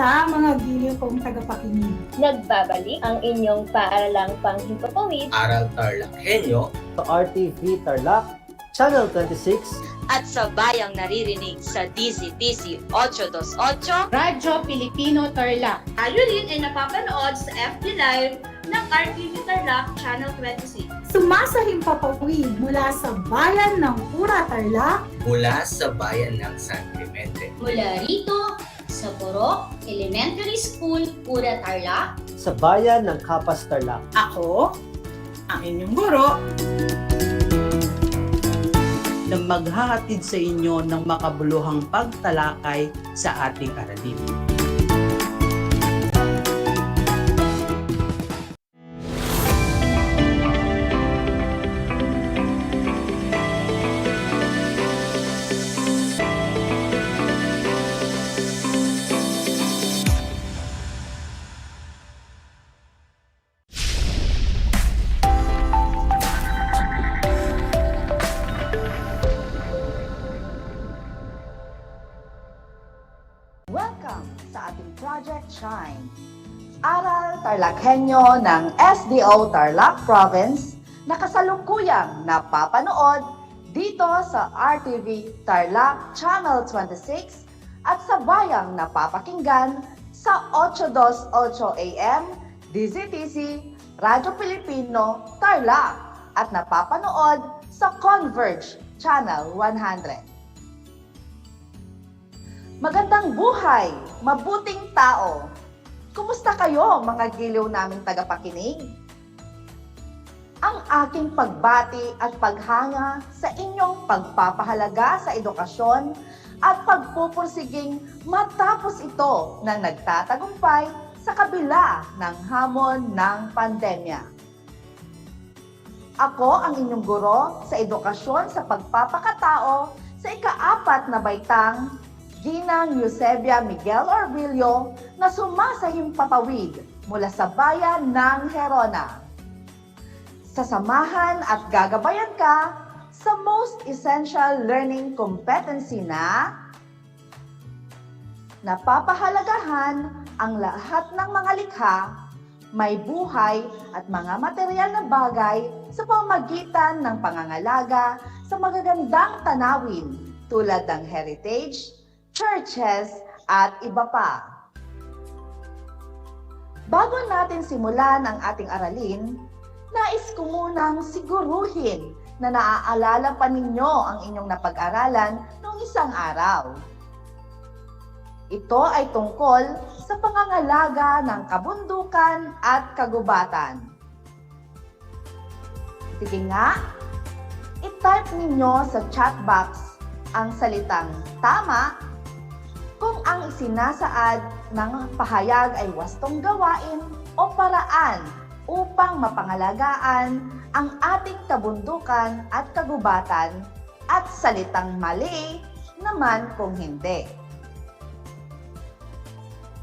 Kumusta mga giliw kong tagapakinig? Nagbabalik ang inyong paaralang panghimpapawid Aral TarlakHenyo sa RTV Tarlac, Channel 26, at sa bayang naririnig sa DZTC 828 Radyo Pilipino Tarlac. Tayo rin ay napapanood sa FB Live ng RTV Tarlac Channel 26. Sumasahimpapawid mula sa bayan ng Pura Tarlac, mula sa bayan ng San Clemente. Mula rito sa Borok Elementary School, Pura Tarlac, sa bayan ng Kapas Tarlac. ako, ang inyong guro, na maghahatid sa inyo ng makabuluhang pagtalakay sa ating aralin. Welcome sa ating Project Shine. Aral TarlakHenyo ng SDO Tarlac Province na kasalukuyang napapanood dito sa RTV Tarlac Channel 26 at sa bayang napapakinggan sa 828 AM DZTC Radyo Pilipino Tarlac at napapanood sa Converge Channel 100. Magandang buhay, mabuting tao. Kumusta kayo mga giliw naming tagapakinig? Ang aking pagbati at paghanga sa inyong pagpapahalaga sa edukasyon at pagpupursiging matapos ito ng nagtatagumpay sa kabila ng hamon ng pandemya. Ako ang inyong guro sa edukasyon sa pagpapakatao sa ika-4 na baitang Ginang Eusebia Miguel Orbilio na sumasahimpapawid mula sa bayan ng Gerona. Sasamahan at gagabayan ka sa Most Essential Learning Competency na napapahalagahan ang lahat ng mga likha, may buhay at mga material na bagay sa pamamagitan ng pangangalaga sa magagandang tanawin tulad ng heritage, churches, at iba pa. Bago natin simulan ang ating aralin, nais ko munang siguruhin na naaalala pa ninyo ang inyong napag-aralan noong isang araw. Ito ay tungkol sa pangangalaga ng kabundukan at kagubatan. Sige nga, i-type ninyo sa chat box ang salitang tama kung ang isinasaad ng pahayag ay wastong gawain o paraan upang mapangalagaan ang ating kabundukan at kagubatan at salitang mali naman kung hindi.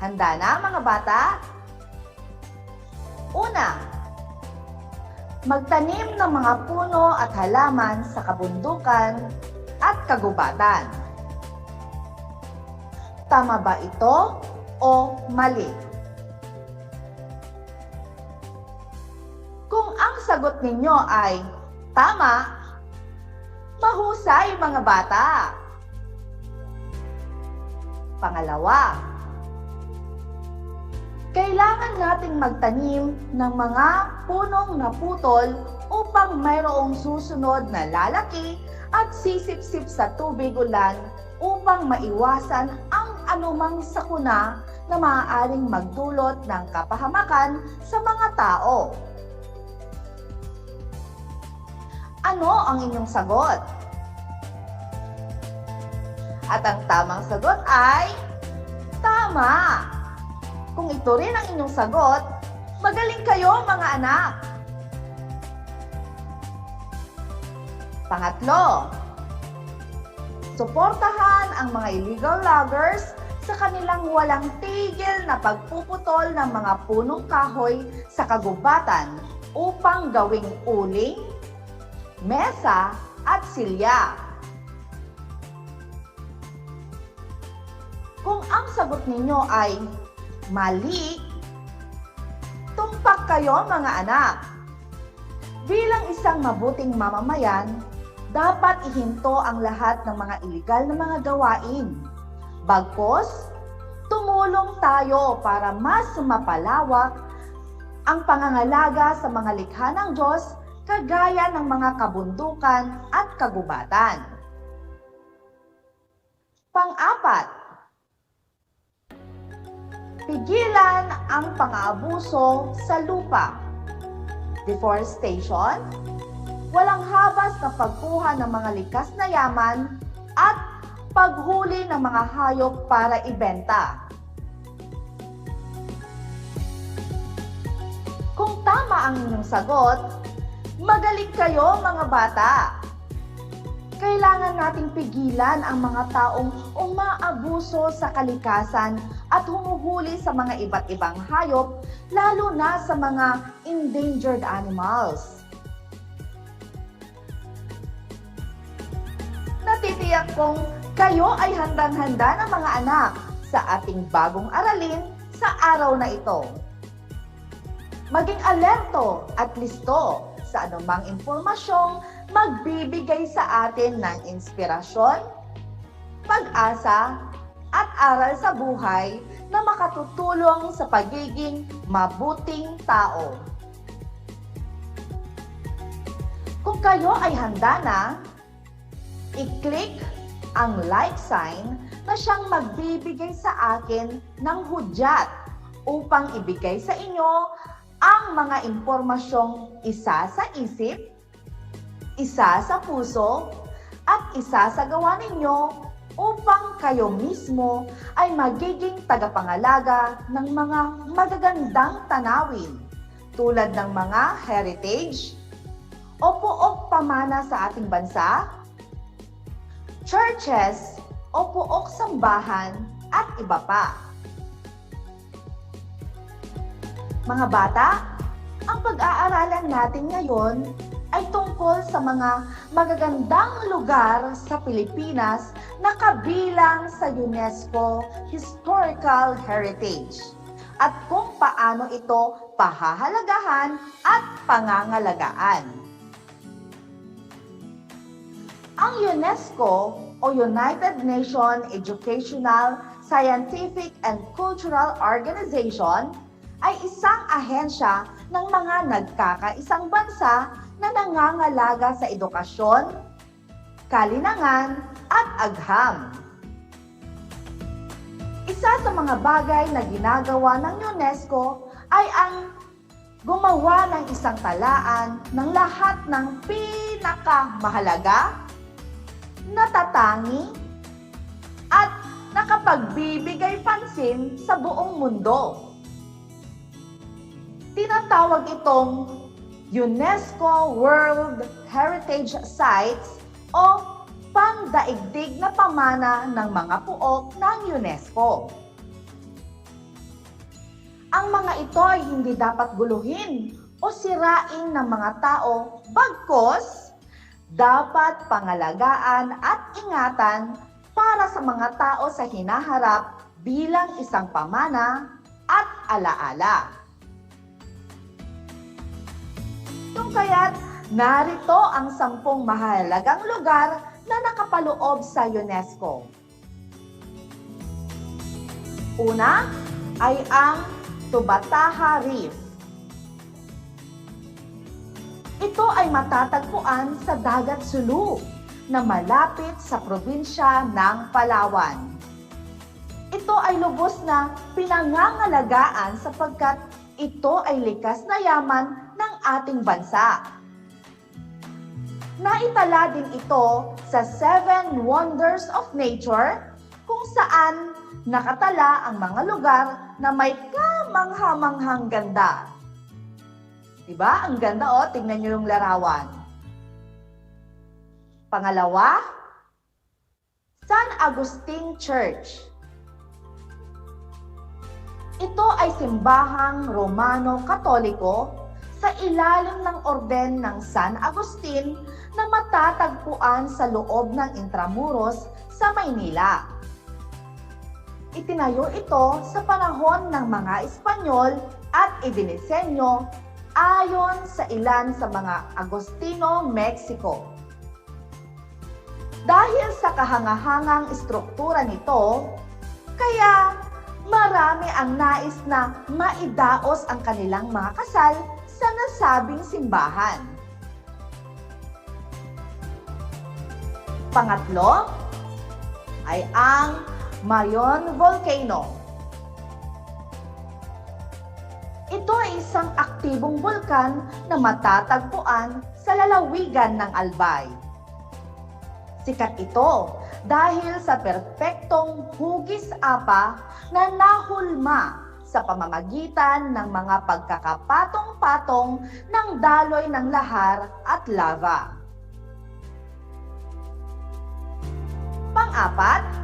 Handa na mga bata? Una, magtanim ng mga puno at halaman sa kabundukan at kagubatan. Tama ba ito o mali? Kung ang sagot ninyo ay tama, mahusay mga bata. Pangalawa, kailangan nating magtanim ng mga punong naputol upang mayroong susunod na lalaki at sisip-sip sa tubig ulan upang maiwasan ang anumang sakuna na maaaring magdulot ng kapahamakan sa mga tao. Ano ang inyong sagot? At ang tamang sagot ay tama! Kung ito rin ang inyong sagot, magaling kayo mga anak! Pangatlo, suportahan ang mga illegal loggers sa kanilang walang tigil na pagpuputol ng mga punong kahoy sa kagubatan upang gawing uling, mesa at silya. Kung ang sagot ninyo ay Mali! Tumpak kayo mga anak! Bilang isang mabuting mamamayan, dapat ihinto ang lahat ng mga iligal na mga gawain. Bagkus, tumulong tayo para mas mapalawak ang pangangalaga sa mga likha ng Diyos kagaya ng mga kabundukan at kagubatan. Pang-apat, pigilan ang pang-aabuso sa lupa. Deforestation, walang habas na pagkuha ng mga likas na yaman at paghuli ng mga hayop para ibenta. Kung tama ang inyong sagot, magaling kayo mga bata. Kailangan nating pigilan ang mga taong umaabuso sa kalikasan at humuhuli sa mga iba't ibang hayop, lalo na sa mga endangered animals. Natitiyak kong kayo ay handang-handa ng mga anak sa ating bagong aralin sa araw na ito. Maging alerto at listo sa anumang impormasyong magbibigay sa atin ng inspirasyon, pag-asa, at aral sa buhay na makatutulong sa pagiging mabuting tao. Kung kayo ay handa na, i-click ang like sign na siyang magbibigay sa akin ng hudyat upang ibigay sa inyo ang mga impormasyong isa sa isip, isa sa puso, at isa sa gawa ninyo upang kayo mismo ay magiging tagapangalaga ng mga magagandang tanawin tulad ng mga heritage o puok pamana sa ating bansa, churches o puok sambahan at iba pa. Mga bata, ang pag-aaralan natin ngayon ay tungkol sa mga magagandang lugar sa Pilipinas na kabilang sa UNESCO Historical Heritage at kung paano ito pahahalagahan at pangangalagaan. Ang UNESCO o United Nations Educational, Scientific and Cultural Organization ay isang ahensya ng mga nagkakaisang bansa na nangangalaga sa edukasyon, kalinangan at agham. Isa sa mga bagay na ginagawa ng UNESCO ay ang gumawa ng isang talaan ng lahat ng pinakamahalaga, natatangi, at nakapagbibigay pansin sa buong mundo. Tinatawag itong UNESCO World Heritage Sites o pandaigdig na pamana ng mga puok ng UNESCO. Ang mga ito ay hindi dapat guluhin o sirain ng mga tao, bagkus dapat pangalagaan at ingatan para sa mga tao sa hinaharap bilang isang pamana at alaala. Kung kaya't narito ang 10 mahalagang lugar na nakapaloob sa UNESCO. Una ay ang Tubataha Reef. Ito ay matatagpuan sa Dagat Sulu na malapit sa probinsya ng Palawan. Ito ay lubos na pinangangalagaan sapagkat ito ay likas na yaman ng ating bansa. Naitala din ito sa 7 Wonders of Nature kung saan nakatala ang mga lugar na may kamangha-manghang ganda. Diba? Ang ganda tignan nyo yung larawan. Pangalawa, San Agustin Church. Ito ay simbahang Romano-Katoliko sa ilalim ng orden ng San Agustin na matatagpuan sa loob ng Intramuros sa Maynila. Itinayo ito sa panahon ng mga Espanyol at idinisenyo ayon sa ilan sa mga Agostino, Mexico. Dahil sa kahangahangang istruktura nito, kaya marami ang nais na maidaos ang kanilang mga kasal sa nasabing simbahan. Pangatlo ay ang Mayon Volcano. Ito ay isang aktibong bulkan na matatagpuan sa lalawigan ng Albay. Sikat ito dahil sa perpektong hugis apa na nahulma sa pamamagitan ng mga pagkakapatong-patong ng daloy ng lahar at lava. Pang-apat,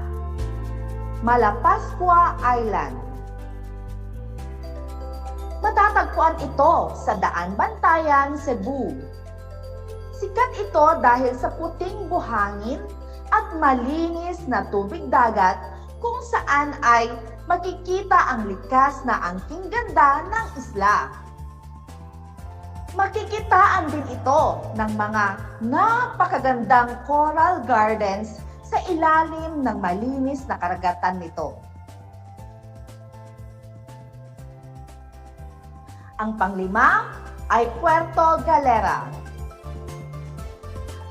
Malapascua Island. Matatagpuan ito sa Daan Bantayan, Cebu. Sikat ito dahil sa puting buhangin at malinis na tubig dagat kung saan ay makikita ang likas na angking ganda ng isla. Makikitaan din ito ng mga napakagandang coral gardens sa ilalim ng malinis na karagatan nito. Ang panglima ay Puerto Galera.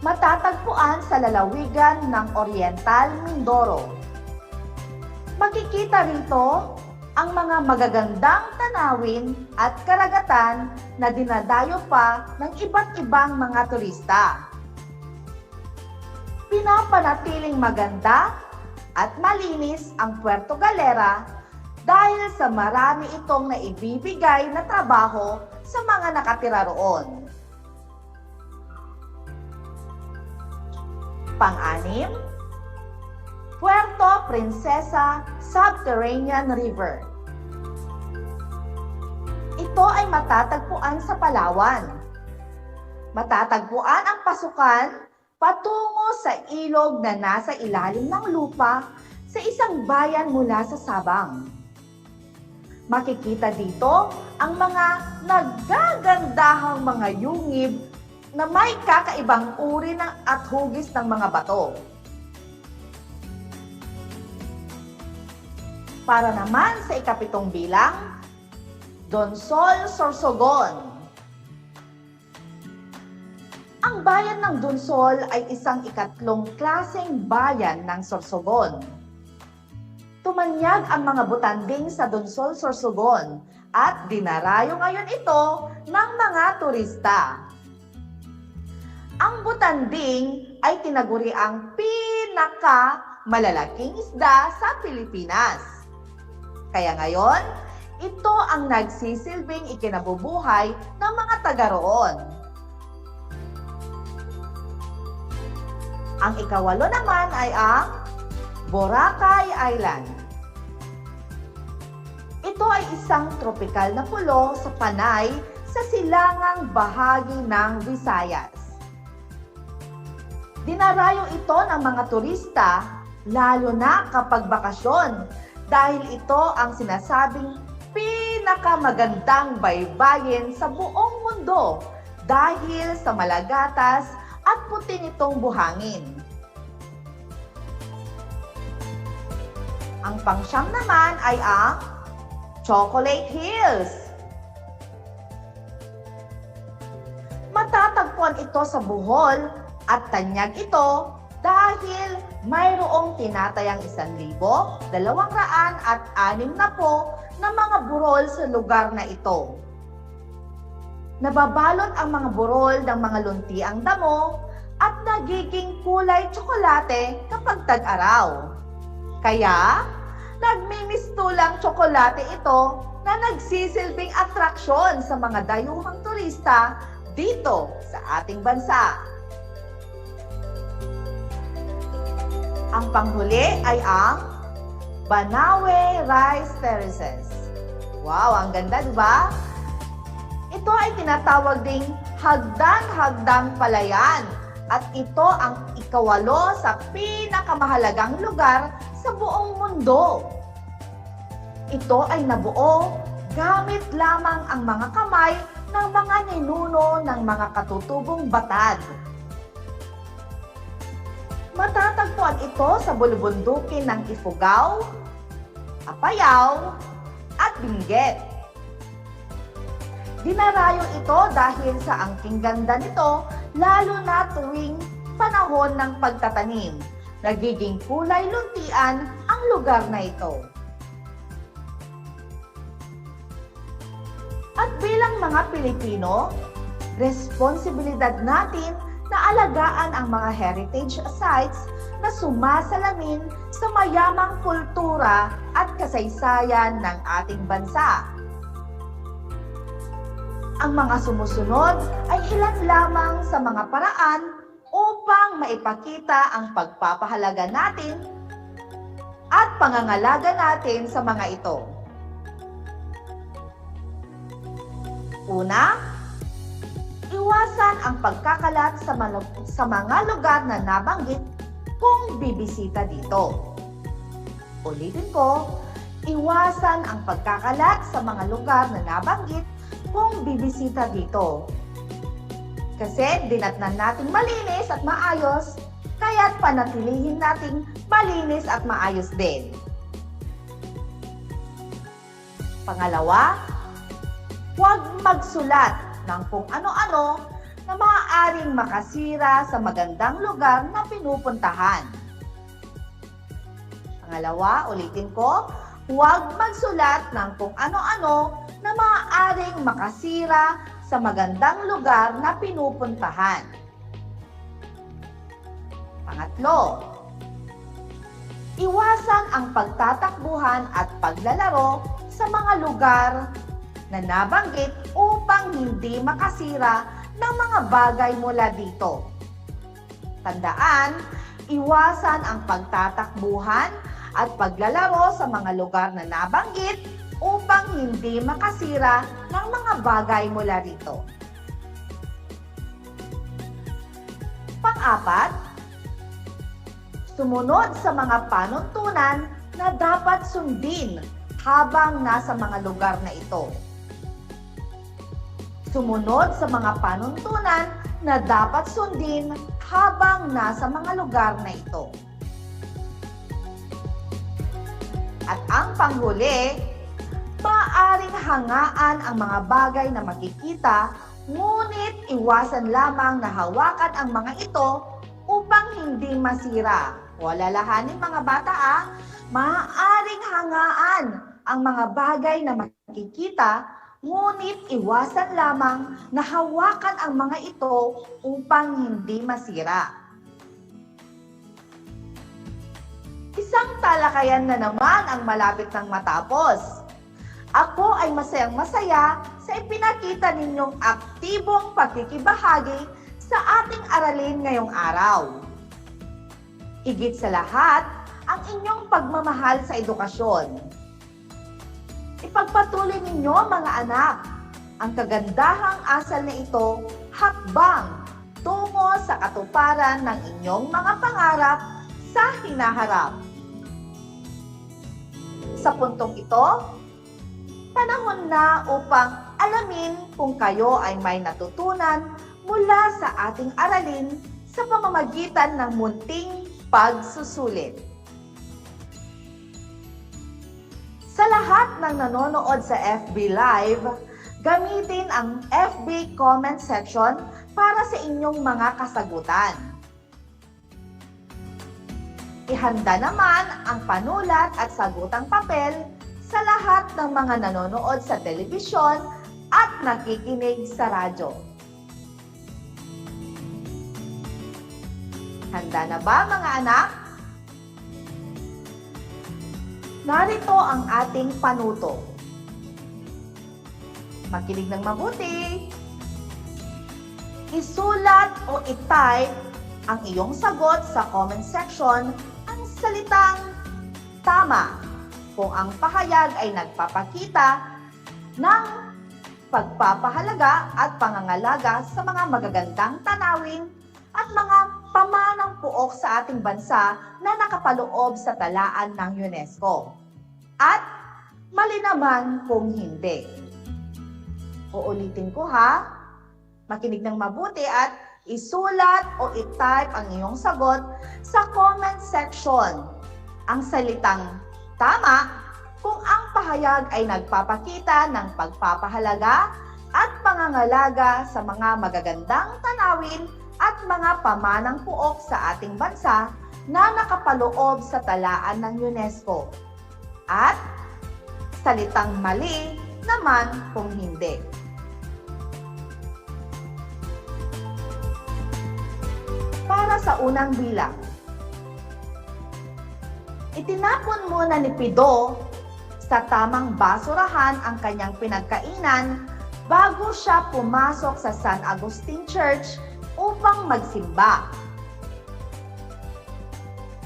Matatagpuan sa lalawigan ng Oriental Mindoro. Makikita rito ang mga magagandang tanawin at karagatan na dinadayo pa ng iba't ibang mga turista. Pinapanatiling maganda at malinis ang Puerto Galera dahil sa marami itong naibibigay na trabaho sa mga nakatira roon. Pang-anim, Puerto Princesa Subterranean River. Ito ay matatagpuan sa Palawan. Matatagpuan ang pasukan patungo sa ilog na nasa ilalim ng lupa sa isang bayan mula sa Sabang. Makikita dito ang mga naggagandahang mga yungib na may kakaibang uri at hugis ng mga bato. Para naman sa ikapitong bilang, Donsol, Sorsogon. Ang bayan ng Donsol ay isang ikatlong klaseng bayan ng Sorsogon. Tumanyag ang mga butanding sa Donsol, Sorsogon at dinarayo ngayon ito ng mga turista. Ang butanding ay tinaguri ang pinaka-malalaking isda sa Pilipinas. Kaya ngayon, ito ang nagsisilbing ikinabubuhay ng mga taga roon. Ang ikawalo naman ay ang Boracay Island. Ito ay isang tropikal na pulo sa Panay sa silangang bahagi ng Visayas. Dinarayo ito ng mga turista lalo na kapag bakasyon dahil ito ang sinasabing pinakamagandang baybayin sa buong mundo dahil sa malagatas at puti nitong buhangin. Ang pangsyam naman ay ang Chocolate Hills. Matatagpuan ito sa Bohol at tanyag ito dahil mayroong tinatayang 1,260 na mga burol sa lugar na ito. Nababalot ang mga burol ng mga luntiang damo at nagiging kulay tsokolate kapag tag-araw. Kaya, nagmimistulang tsokolate ito na nagsisilbing atraksyon sa mga dayuhang turista dito sa ating bansa. Ang panghuli ay ang Banawe Rice Terraces. Wow, ang ganda, di ba? Ito ay tinatawag ding hagdan-hagdang palayan at ito ang ikawalo sa pinakamahalagang lugar sa buong mundo. Ito ay nabuo gamit lamang ang mga kamay ng mga ninuno ng mga katutubong batad. Matatagpuan ito sa bulubundukin ng Ifugao, Apayao, at Benguet. Dinarayo ito dahil sa angking ganda nito, lalo na tuwing panahon ng pagtatanim. Nagiging kulay luntian ang lugar na ito. At bilang mga Pilipino, responsibilidad natin na alagaan ang mga heritage sites na sumasalamin sa mayamang kultura at kasaysayan ng ating bansa. Ang mga sumusunod ay ilan lamang sa mga paraan upang maipakita ang pagpapahalaga natin at pangangalaga natin sa mga ito. Una, iwasan ang pagkakalat sa mga lugar na nabanggit kung bibisita dito. Ulitin ko, iwasan ang pagkakalat sa mga lugar na nabanggit kung bibisita dito. Kasi dinatnan natin malinis at maayos, kaya't panatilihin nating malinis at maayos din. Pangalawa, huwag magsulat ng kung ano-ano na maaaring makasira sa magandang lugar na pinupuntahan. Pangalawa, ulitin ko, huwag magsulat ng kung ano-ano na maaaring makasira sa magandang lugar na pinupuntahan. Pangatlo, iwasan ang pagtatakbuhan at paglalaro sa mga lugar na nabanggit upang hindi makasira ng mga bagay mula dito. Tandaan, iwasan ang pagtatakbuhan at paglalaro sa mga lugar na nabanggit upang hindi makasira ng mga bagay mula rito. Pang-apat, sumunod sa mga panuntunan na dapat sundin habang nasa mga lugar na ito. Sumunod sa mga panuntunan na dapat sundin habang nasa mga lugar na ito. At ang panghuli, maaaring hangaan ang mga bagay na makikita, ngunit iwasan lamang na hawakan ang mga ito upang hindi masira. Walalahanin mga bata, maaaring hangaan ang mga bagay na makikita, ngunit iwasan lamang na hawakan ang mga ito upang hindi masira. Isang talakayan na naman ang malapit ng matapos. Ako ay masayang-masaya sa ipinakita ninyong aktibong pagkikibahagi sa ating aralin ngayong araw. Higit sa lahat, ang inyong pagmamahal sa edukasyon. Ipagpatuloy ninyo mga anak, ang kagandahang asal na ito hakbang tungo sa katuparan ng inyong mga pangarap sa hinaharap. Sa puntong ito, panahon na upang alamin kung kayo ay may natutunan mula sa ating aralin sa pamamagitan ng munting pagsusulit. Sa lahat ng nanonood sa FB Live, gamitin ang FB comment section para sa inyong mga kasagutan. Ihanda naman ang panulat at sagutang papel sa lahat ng mga nanonood sa telebisyon at nakikinig sa radyo. Handa na ba mga anak? Narito ang ating panuto. Makinig ng mabuti. Isulat o i-type ang iyong sagot sa comment section ang salitang tama kung ang pahayag ay nagpapakita ng pagpapahalaga at pangangalaga sa mga magagandang tanawin at mga pamanang puok sa ating bansa na nakapaloob sa talaan ng UNESCO. At Mali naman kung hindi. Uulitin ko ha. Makinig ng mabuti at isulat o i-type ang iyong sagot sa comment section. Ang salitang tama kung ang pahayag ay nagpapakita ng pagpapahalaga at pangangalaga sa mga magagandang tanawin at mga pamanang puok sa ating bansa na nakapaloob sa talaan ng UNESCO. At salitang mali naman kung hindi. Para sa unang bilang, itinapon muna ni Pido sa tamang basurahan ang kanyang pinagkainan bago siya pumasok sa San Agustin Church upang magsimba.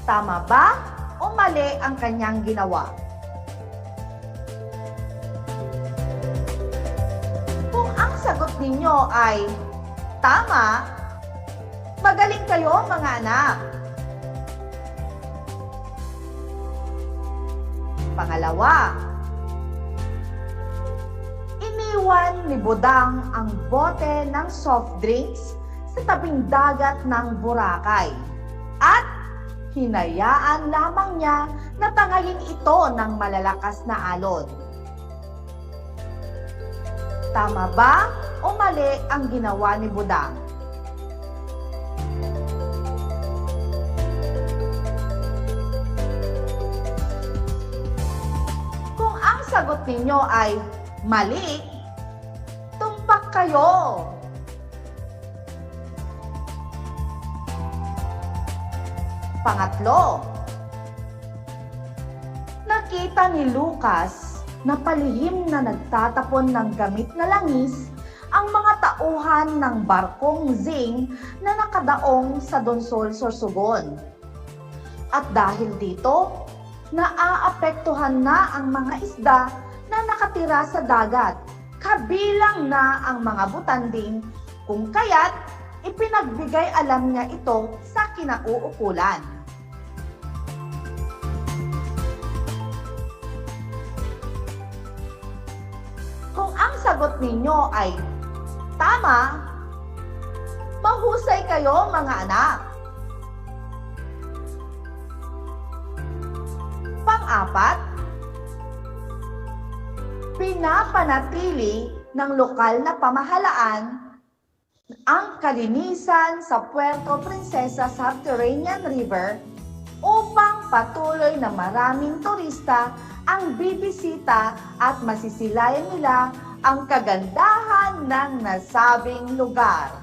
Tama ba o mali ang kanyang ginawa? Kung ang sagot ninyo ay tama, magaling kayo mga anak. Pangalawa, iniwan ni Budang ang bote ng soft drinks sa tabing dagat ng Boracay at hinayaan lamang niya na tangayin ito ng malalakas na alon. Tama ba o mali ang ginawa ni Budang? Kung ang sagot ninyo ay mali, tumpak kayo. Pangatlo, nakita ni Lucas na palihim na nagtatapon ng gamit na langis ang mga tauhan ng barkong Zing na nakadaong sa Donsol, Sorsogon. At dahil dito, naaapektuhan na ang mga isda na nakatira sa dagat, kabilang na ang mga butanding, kung kaya't ipinagbigay alam niya ito sa kinauukulan. Kung ang sagot ninyo ay tama, mahusay kayo mga anak. Pang-apat, pinapanatili ng lokal na pamahalaan ang kalinisan sa Puerto Princesa Subterranean River upang patuloy na maraming turista ang bibisita at masisilayan nila ang kagandahan ng nasabing lugar.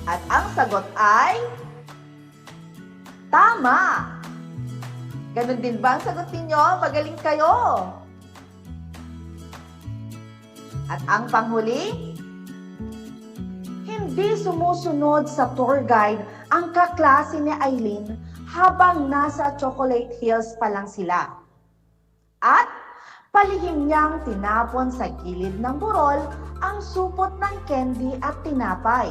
At ang sagot ay tama! Ganon din ba ang sagot ninyo? Magaling kayo! At ang panghuli, hindi sumusunod sa tour guide ang kaklase ni Eileen habang nasa Chocolate Hills pa lang sila. At palihim niyang tinapon sa gilid ng burol ang supot ng candy at tinapay.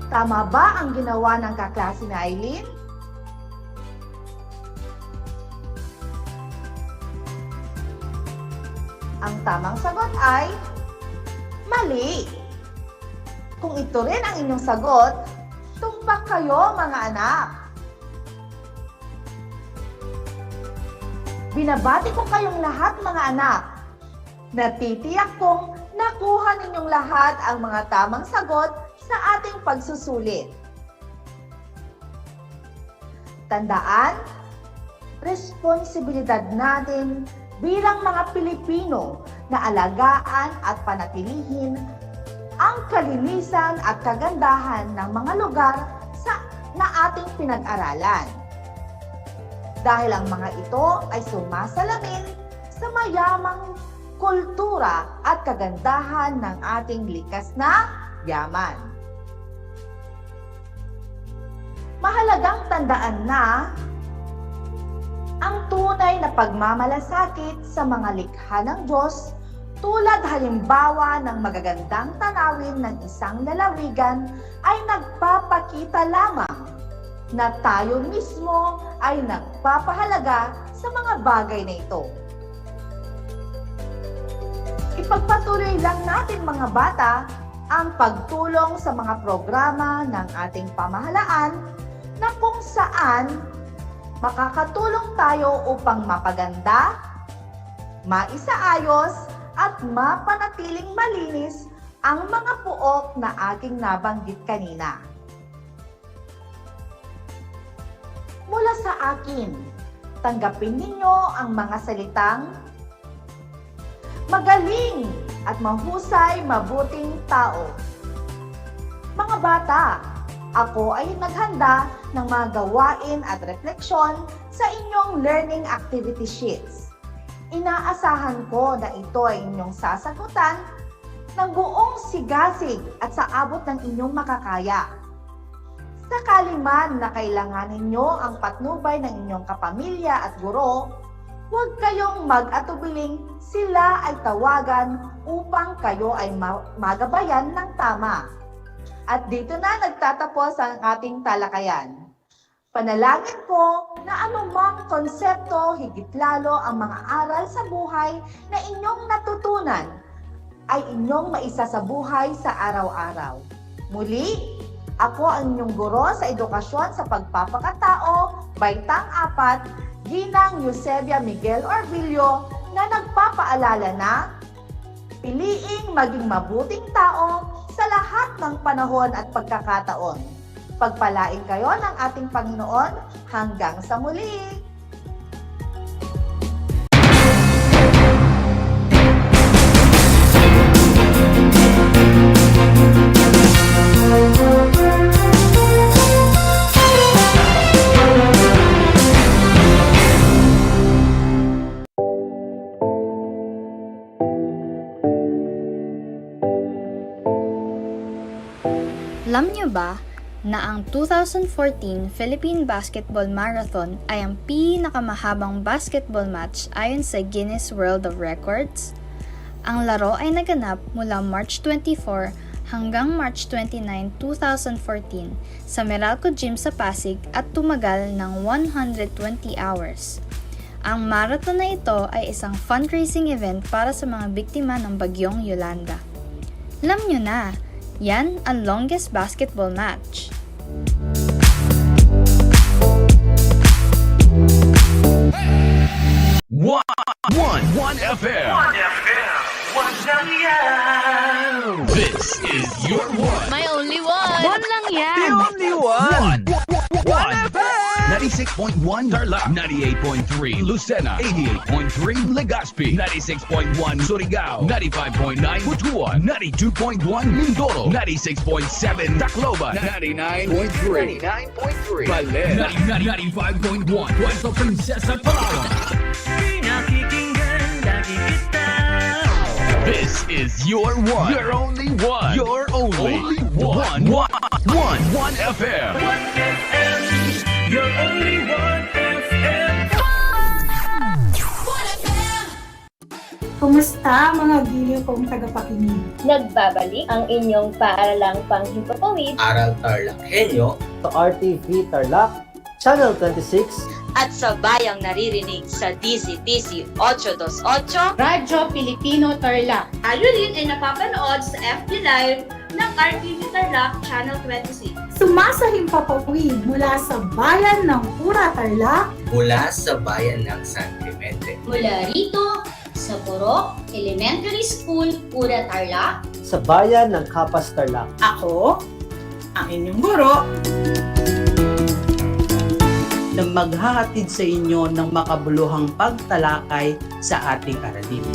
Tama ba ang ginawa ng kaklase ni Eileen? Ang tamang sagot ay mali. Kung ito rin ang inyong sagot, tumpak kayo mga anak. Binabati ko kayong lahat mga anak. Natitiyak kong nakuha ninyong lahat ang mga tamang sagot sa ating pagsusulit. Tandaan, responsibilidad natin bilang mga Pilipino na alagaan at panatilihin ang kalinisan at kagandahan ng mga lugar na ating pinag-aralan. Dahil ang mga ito ay sumasalamin sa mayamang kultura at kagandahan ng ating likas na yaman. Mahalagang tandaan na ang tunay na pagmamalasakit sa mga likha ng Diyos Tulad halimbawa ng magagandang tanawin ng isang lalawigan ay nagpapakita lamang na tayo mismo ay nagpapahalaga sa mga bagay na ito. Ipagpatuloy lang natin mga bata ang pagtulong sa mga programa ng ating pamahalaan na kung saan makakatulong tayo upang mapaganda, maisaayos, at mapanatiling malinis ang mga puok na aking nabanggit kanina. Mula sa akin, tanggapin ninyo ang mga salitang magaling at mahusay mabuting tao. Mga bata, ako ay naghanda ng mga gawain at refleksyon sa inyong learning activity sheets. Inaasahan ko na ito ay inyong sasagutan ng buong sigasig at sa abot ng inyong makakaya. Sakali man na kailanganin nyo ang patnubay ng inyong kapamilya at guro, huwag kayong mag-atubiling sila ay tawagan upang kayo ay magabayan ng tama. At dito na nagtatapos ang ating talakayan. Panalangin ko na anumang konsepto, higit lalo ang mga aral sa buhay na inyong natutunan ay inyong maisa sa buhay sa araw-araw. Muli, ako ang inyong guro sa edukasyon sa pagpapakatao, Baitang 4, Ginang Eusebia Miguel Orvillo, na nagpapaalala na piliing maging mabuting tao sa lahat ng panahon at pagkakataon. Pagpalain kayo ng ating Panginoon hanggang sa muli! Alam niyo ba na ang 2014 Philippine Basketball Marathon ay ang pinakamahabang basketball match ayon sa Guinness World of Records? Ang laro ay naganap mula March 24 hanggang March 29, 2014 sa Meralco Gym sa Pasig at tumagal ng 120 hours. Ang marathon na ito ay isang fundraising event para sa mga biktima ng bagyong Yolanda. Alam niyo na, yan ang longest basketball match. One FM. This is your one. My only one! One lang yan! The only one. One FM. 96.1 Tarlac, 98.3 Lucena, 88.3 Legazpi, 96.1 Surigao, 95.9 Butuan, 92.1 Mindoro, 96.7 Tacloban, 99.3 Baler, 95.1 Puerto Princesa, Palawan. This is your one. Your only one. Your only one. One FM. Your only one FM. Kumusta mga giliw kong tagapakinig? Nagbabalik ang inyong paaralang panghimpapawid, Aral TarlakHenyo, Sa RTV Tarlac, Channel 26, At sa bayang naririnig sa DZTC 828, Radyo Pilipino Tarlac. Tayo rin ay napapanood sa FB Live ng RTV Tarlac Channel 26. Sumasahimpapawid mula sa bayan ng Pura Tarlac, mula sa bayan ng San Clemente. Mula rito sa Purok Elementary School, Pura Tarlac. sa bayan ng Kapas Tarlac. ako, ang inyong guro, na maghahatid sa inyo ng makabuluhang pagtalakay sa ating aralin.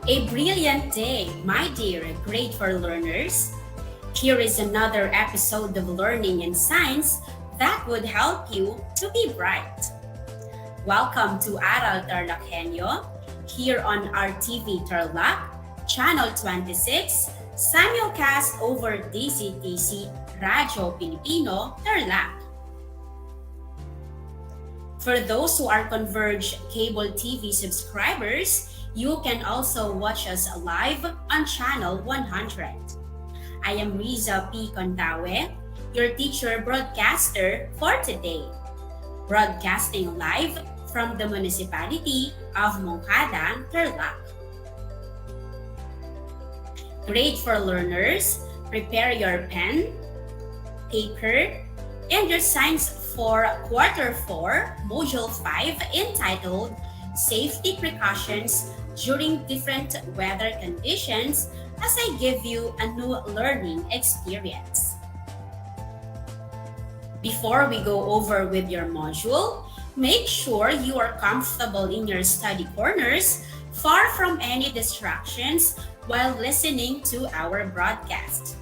A day, my dear grade 4 learners. Here is another episode of Learning in Science that would help you to be bright. Welcome to Aral TarlakHenyo, here on RTV Tarlac, Channel 26, simulcast over DZTC Radyo Pilipino, Tarlac. For those who are Converge Cable TV subscribers, you can also watch us live on Channel 100. I am Riza P. Contawe, your teacher broadcaster for today. Broadcasting live from the municipality of Moncada, Tarlac. Grade 4 learners, prepare your pen, paper, and your science for Quarter 4, Module 5 entitled Safety Precautions During Different Weather Conditions as I give you a new learning experience. Before we go over with your module, make sure you are comfortable in your study corners, far from any distractions while listening to our broadcast.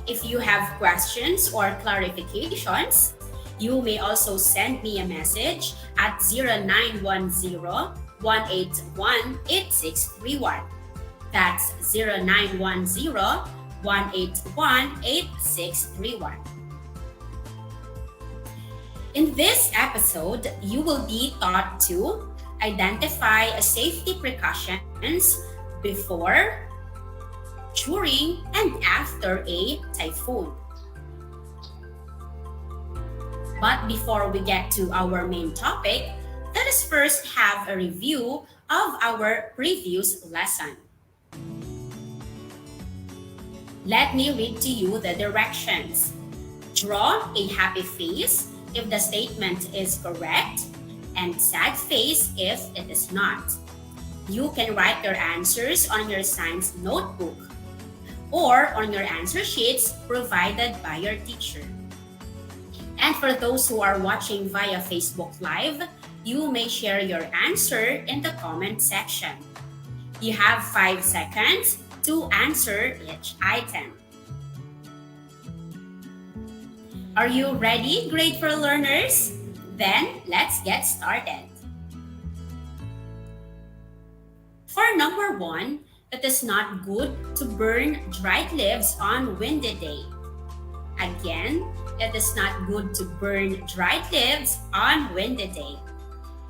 If you have questions or clarifications, you may also send me a message at 0910-181-8631. That's 0910-181-8631. In this episode, you will be taught to identify safety precautions before, during, and after a typhoon. But before we get to our main topic, let us first have a review of our previous lesson. Let me read to you the directions. Draw a happy face if the statement is correct, and sad face if it is not. You can write your answers on your science notebook or on your answer sheets provided by your teacher. And for those who are watching via Facebook Live, you may share your answer in the comment section. You have 5 seconds to answer each item. Are you ready, grade 4 learners? Then let's get started. For number 1, it is not good to burn dried leaves on windy day. Again, it is not good to burn dried leaves on windy day.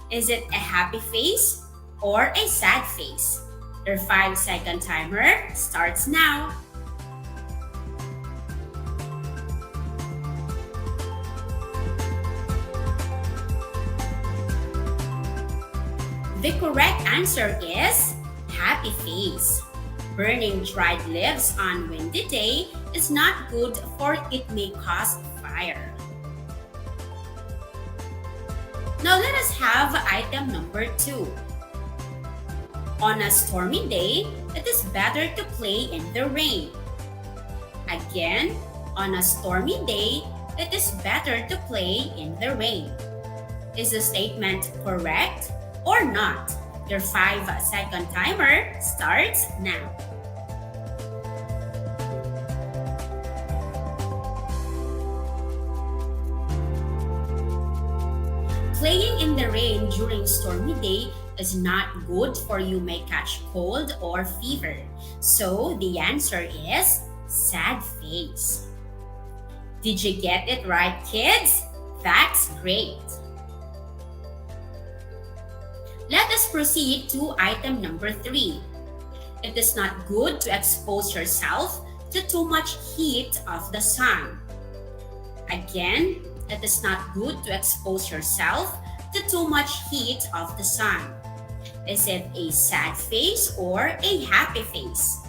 Is it a happy face or a sad face? Your 5-second timer starts now. The correct answer is happy face. Burning dried leaves on windy day is not good, for it may cause fire. Now let us have item number 2. On a stormy day, it is better to play in the rain. Again, on a stormy day, it is better to play in the rain. Is the statement correct or not? Your 5-second timer starts now. Playing in the rain during stormy day is not good, for you may catch cold or fever. So the answer is sad face. Did you get it right, kids? That's great. Let us proceed to item number 3. It is not good to expose yourself to too much heat of the sun. Again, it is not good to expose yourself to too much heat of the sun. Is it a sad face or a happy face?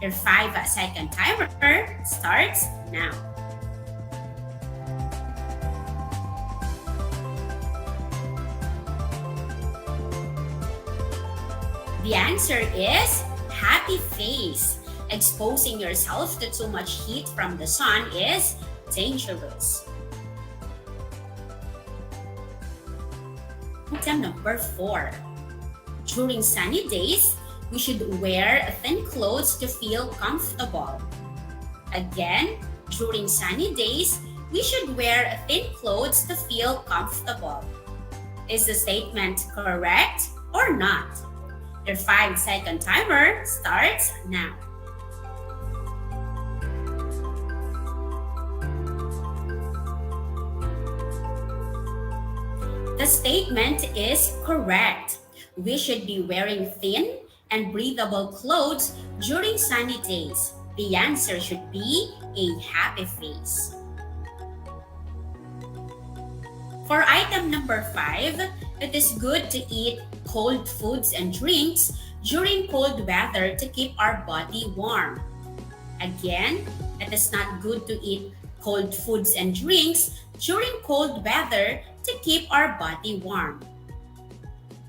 Your 5-second timer starts now. The answer is happy face. Exposing yourself to too much heat from the sun is dangerous. Item number 4. During sunny days, we should wear thin clothes to feel comfortable. Again, during sunny days, we should wear thin clothes to feel comfortable. Is the statement correct or not? Your 5-second timer starts now. The statement is correct. We should be wearing thin and breathable clothes during sunny days. The answer should be a happy face. For item number 5, it is good to eat cold foods and drinks during cold weather to keep our body warm. Again, it is not good to eat cold foods and drinks during cold weather to keep our body warm.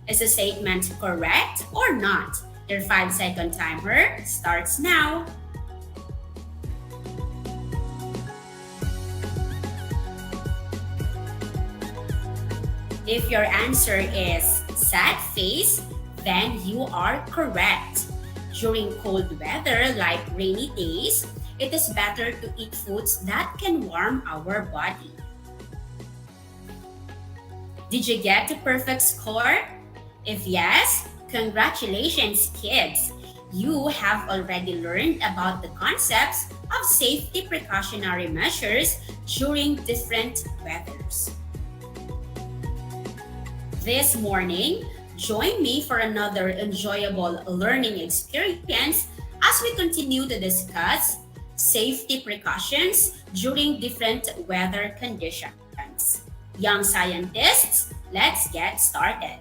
Is the statement correct or not? Your 5-second timer starts now. If your answer is sad face, then you are correct. During cold weather like rainy days, it is better to eat foods that can warm our body. Did you get a perfect score? If yes, congratulations, kids! You have already learned about the concepts of safety precautionary measures during different weathers. This morning, join me for another enjoyable learning experience as we continue to discuss safety precautions during different weather conditions. Young scientists, let's get started.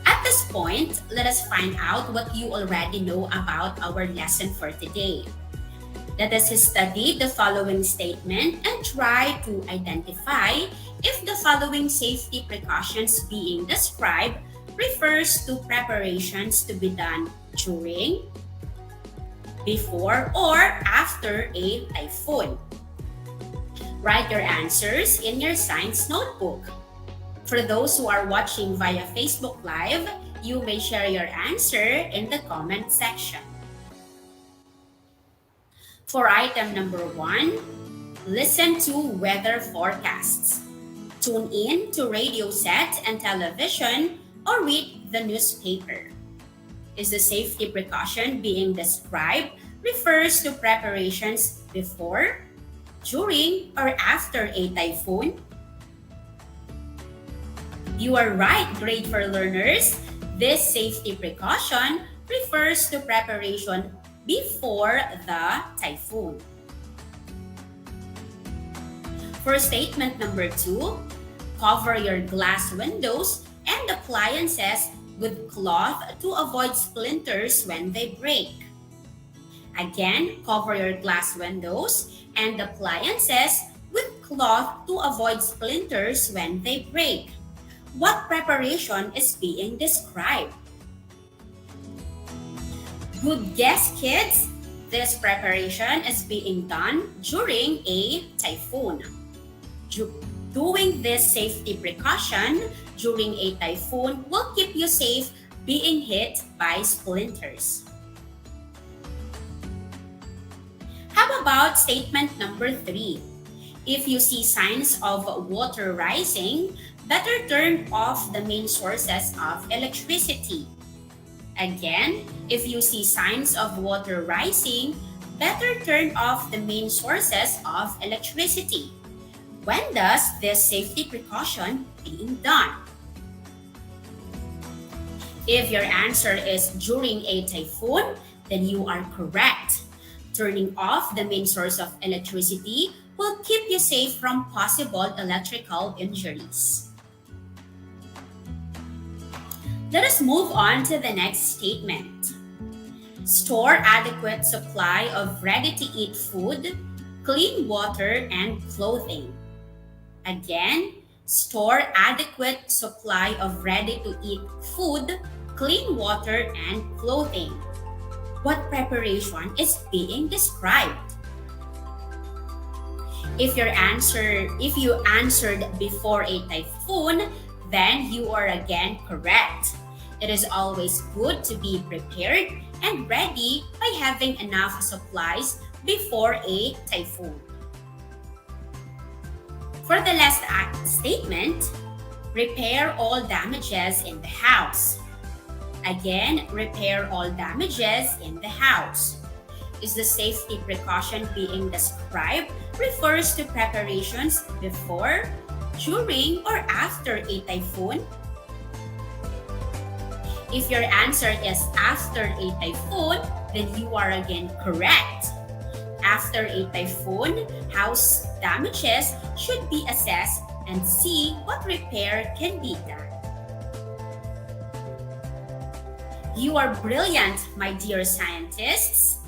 At this point, let us find out what you already know about our lesson for today. Let us study the following statement and try to identify if the following safety precautions being described refers to preparations to be done during, before, or after a typhoon. Write your answers in your science notebook. For those who are watching via Facebook Live, you may share your answer in the comment section. For item number 1, listen to weather forecasts. Tune in to radio set and television or read the newspaper. Is the safety precaution being described refers to preparations before, during, or after a typhoon? You are right, grade 4 learners. This safety precaution refers to preparation before the typhoon. For statement number 2, cover your glass windows and appliances with cloth to avoid splinters when they break. Again, cover your glass windows and appliances with cloth to avoid splinters when they break. What preparation is being described? Good guess, kids! This preparation is being done during a typhoon. Doing this safety precaution during a typhoon will keep you safe being hit by splinters. How about statement number 3? If you see signs of water rising, better turn off the main sources of electricity. Again, if you see signs of water rising, better turn off the main sources of electricity. When does this safety precaution being done? If your answer is during a typhoon, then you are correct. Turning off the main source of electricity will keep you safe from possible electrical injuries. Let us move on to the next statement. Store adequate supply of ready-to-eat food, clean water, and clothing. Again, store adequate supply of ready-to-eat food, clean water, and clothing. What preparation is being described? If you answered before a typhoon, then you are again correct. It is always good to be prepared and ready by having enough supplies before a typhoon. For the last statement, repair all damages in the house. Again, repair all damages in the house. Is the safety precaution being described refers to preparations before, during, or after a typhoon? If your answer is after a typhoon, then you are again correct. After a typhoon, house damages should be assessed and see what repair can be done. You are brilliant, my dear scientists.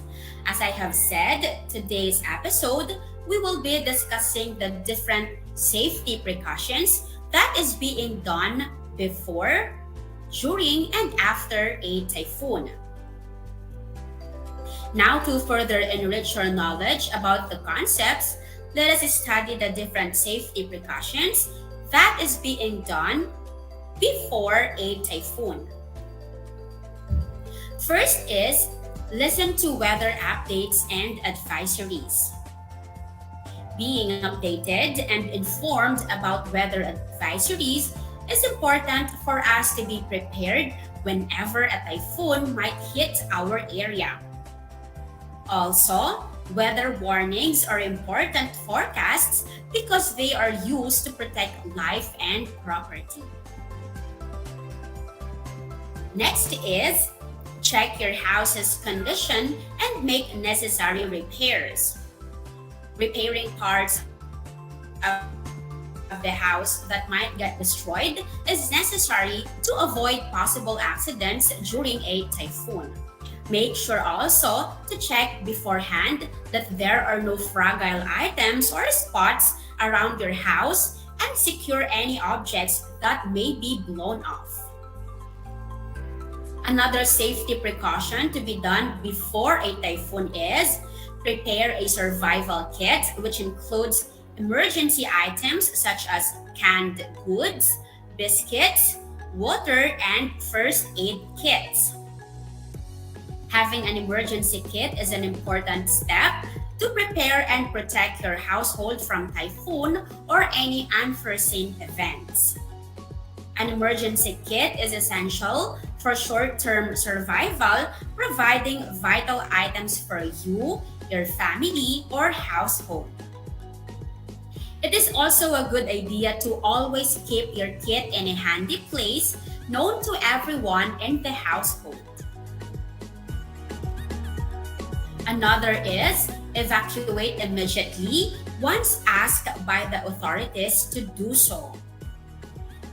As I have said, today's episode, we will be discussing the different safety precautions that is being done before, during, and after a typhoon. Now, to further enrich your knowledge about the concepts, let us study the different safety precautions that is being done before a typhoon. First is listen to weather updates and advisories. Being updated and informed about weather advisories is important for us to be prepared whenever a typhoon might hit our area. Also, weather warnings are important forecasts because they are used to protect life and property. Of is check your house's condition and make necessary repairs. Repairing parts of the house that might get destroyed is necessary to avoid possible accidents during a typhoon. Make sure also to check beforehand that there are no fragile items or spots around your house and secure any objects that may be blown off. Another safety precaution to be done before a typhoon is prepare a survival kit, which includes emergency items such as canned goods, biscuits, water, and first aid kits. Having an emergency kit is an important step to prepare and protect your household from typhoon or any unforeseen events. An emergency kit is essential for short-term survival, providing vital items for you, your family, or household. It is also a good idea to always keep your kit in a handy place known to everyone in the household. Another is evacuate immediately once asked by the authorities to do so.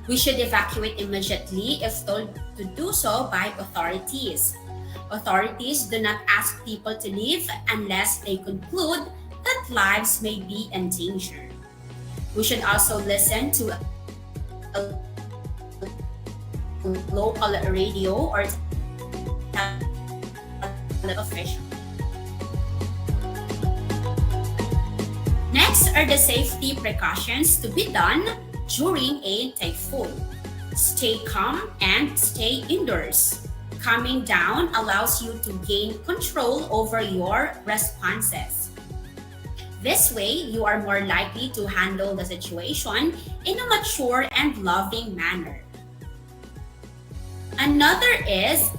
We should evacuate immediately if told to do so by authorities. Authorities do not ask people to leave unless they conclude that lives may be in danger. We should also listen to a local radio or official. Next are the safety precautions to be done during a typhoon. Stay calm and stay indoors. Calming down allows you to gain control over your responses. This way, you are more likely to handle the situation in a mature and loving manner. Another is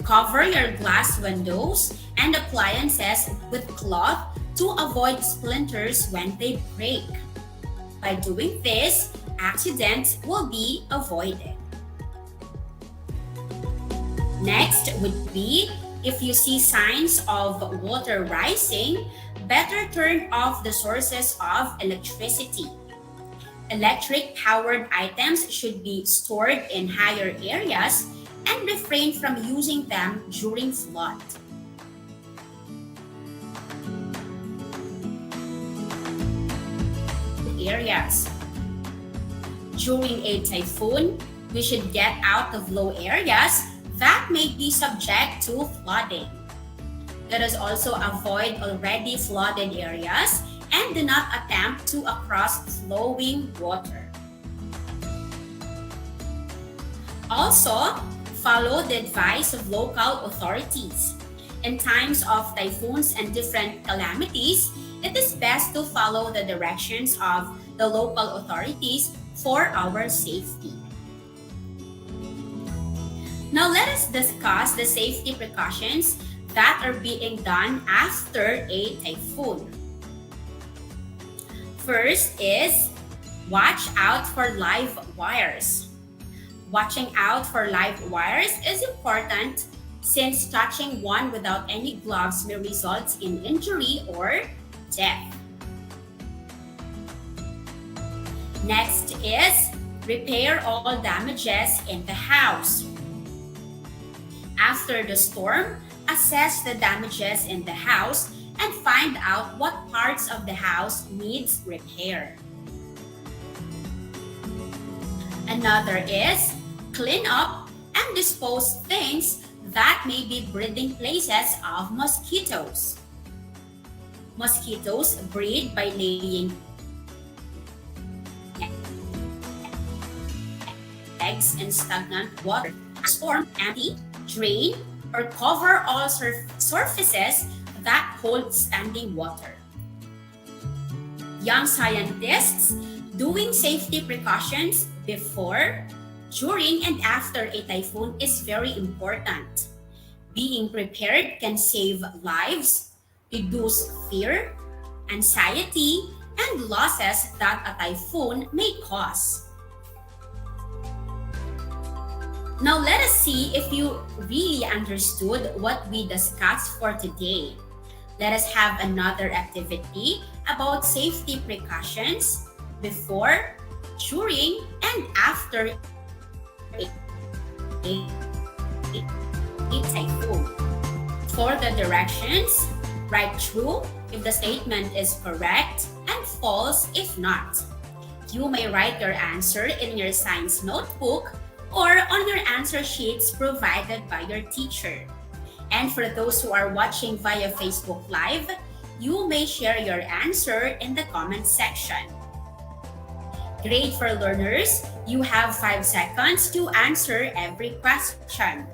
cover your glass windows and appliances with cloth to avoid splinters when they break. By doing this, accidents will be avoided. Next would be, if you see signs of water rising, better turn off the sources of electricity. Electric-powered items should be stored in higher areas and refrain from using them during flood. Areas. During a typhoon, we should get out of low areas that may be subject to flooding. Let us also avoid already flooded areas and do not attempt to cross flowing water. Also, Follow the advice of local authorities. In times of typhoons and different calamities, it is best to follow the directions of the local authorities for our safety. Now let us discuss the safety precautions that are being done after a typhoon. First is watch out for live wires. Watching out for live wires is important since touching one without any gloves may result in injury or death. Next is repair all damages in the house. After the storm, assess the damages in the house and find out what parts of the house needs repair. Another is clean up and dispose things that may be breeding places of mosquitoes. Mosquitoes breed by laying eggs in stagnant water. Storm, empty, drain, or cover all surfaces that hold standing water. Young scientists doing safety precautions before, during, and after a typhoon is very important. Being prepared can save lives, reduce fear, anxiety, and losses that a typhoon may cause. Now let us see if you really understood what we discussed for today. Let us have another activity about safety precautions before, during, and after a typhoon. For the directions, write true if the statement is correct and false if not. You may write your answer in your science notebook or on your answer sheets provided by your teacher. And for those who are watching via Facebook Live, you may share your answer in the comment section. Grade for learners, you have 5 seconds to answer every question.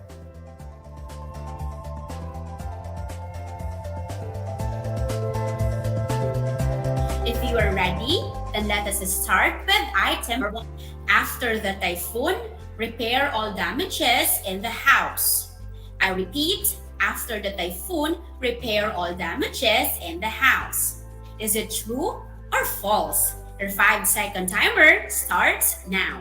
If you are ready, then let us start with item 1. After the typhoon, repair all damages in the house. I repeat, after the typhoon, repair all damages in the house. Is it true or false? Your 5-second timer starts now.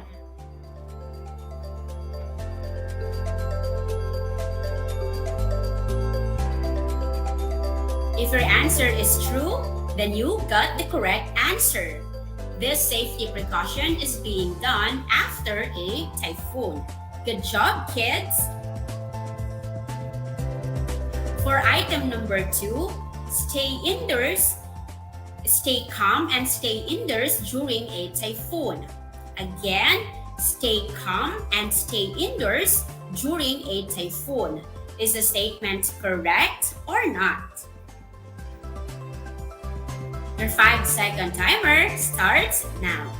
If your answer is true, then you got the correct answer. This safety precaution is being done after a typhoon. Good job, kids! For item number 2, stay indoors. Stay calm and stay indoors during a typhoon. Again, stay calm and stay indoors during a typhoon. Is the statement correct or not? Your 5-second timer starts now.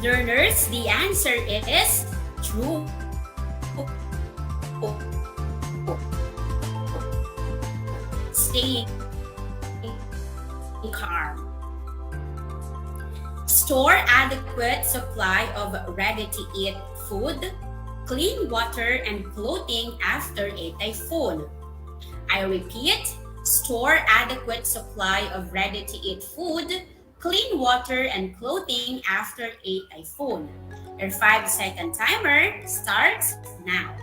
Learners, the answer is true. Stay calm. Store adequate supply of ready-to-eat food, clean water, and clothing after a typhoon. I repeat, store adequate supply of ready-to-eat food, clean water, and clothing after a typhoon. Your 5-second timer starts now.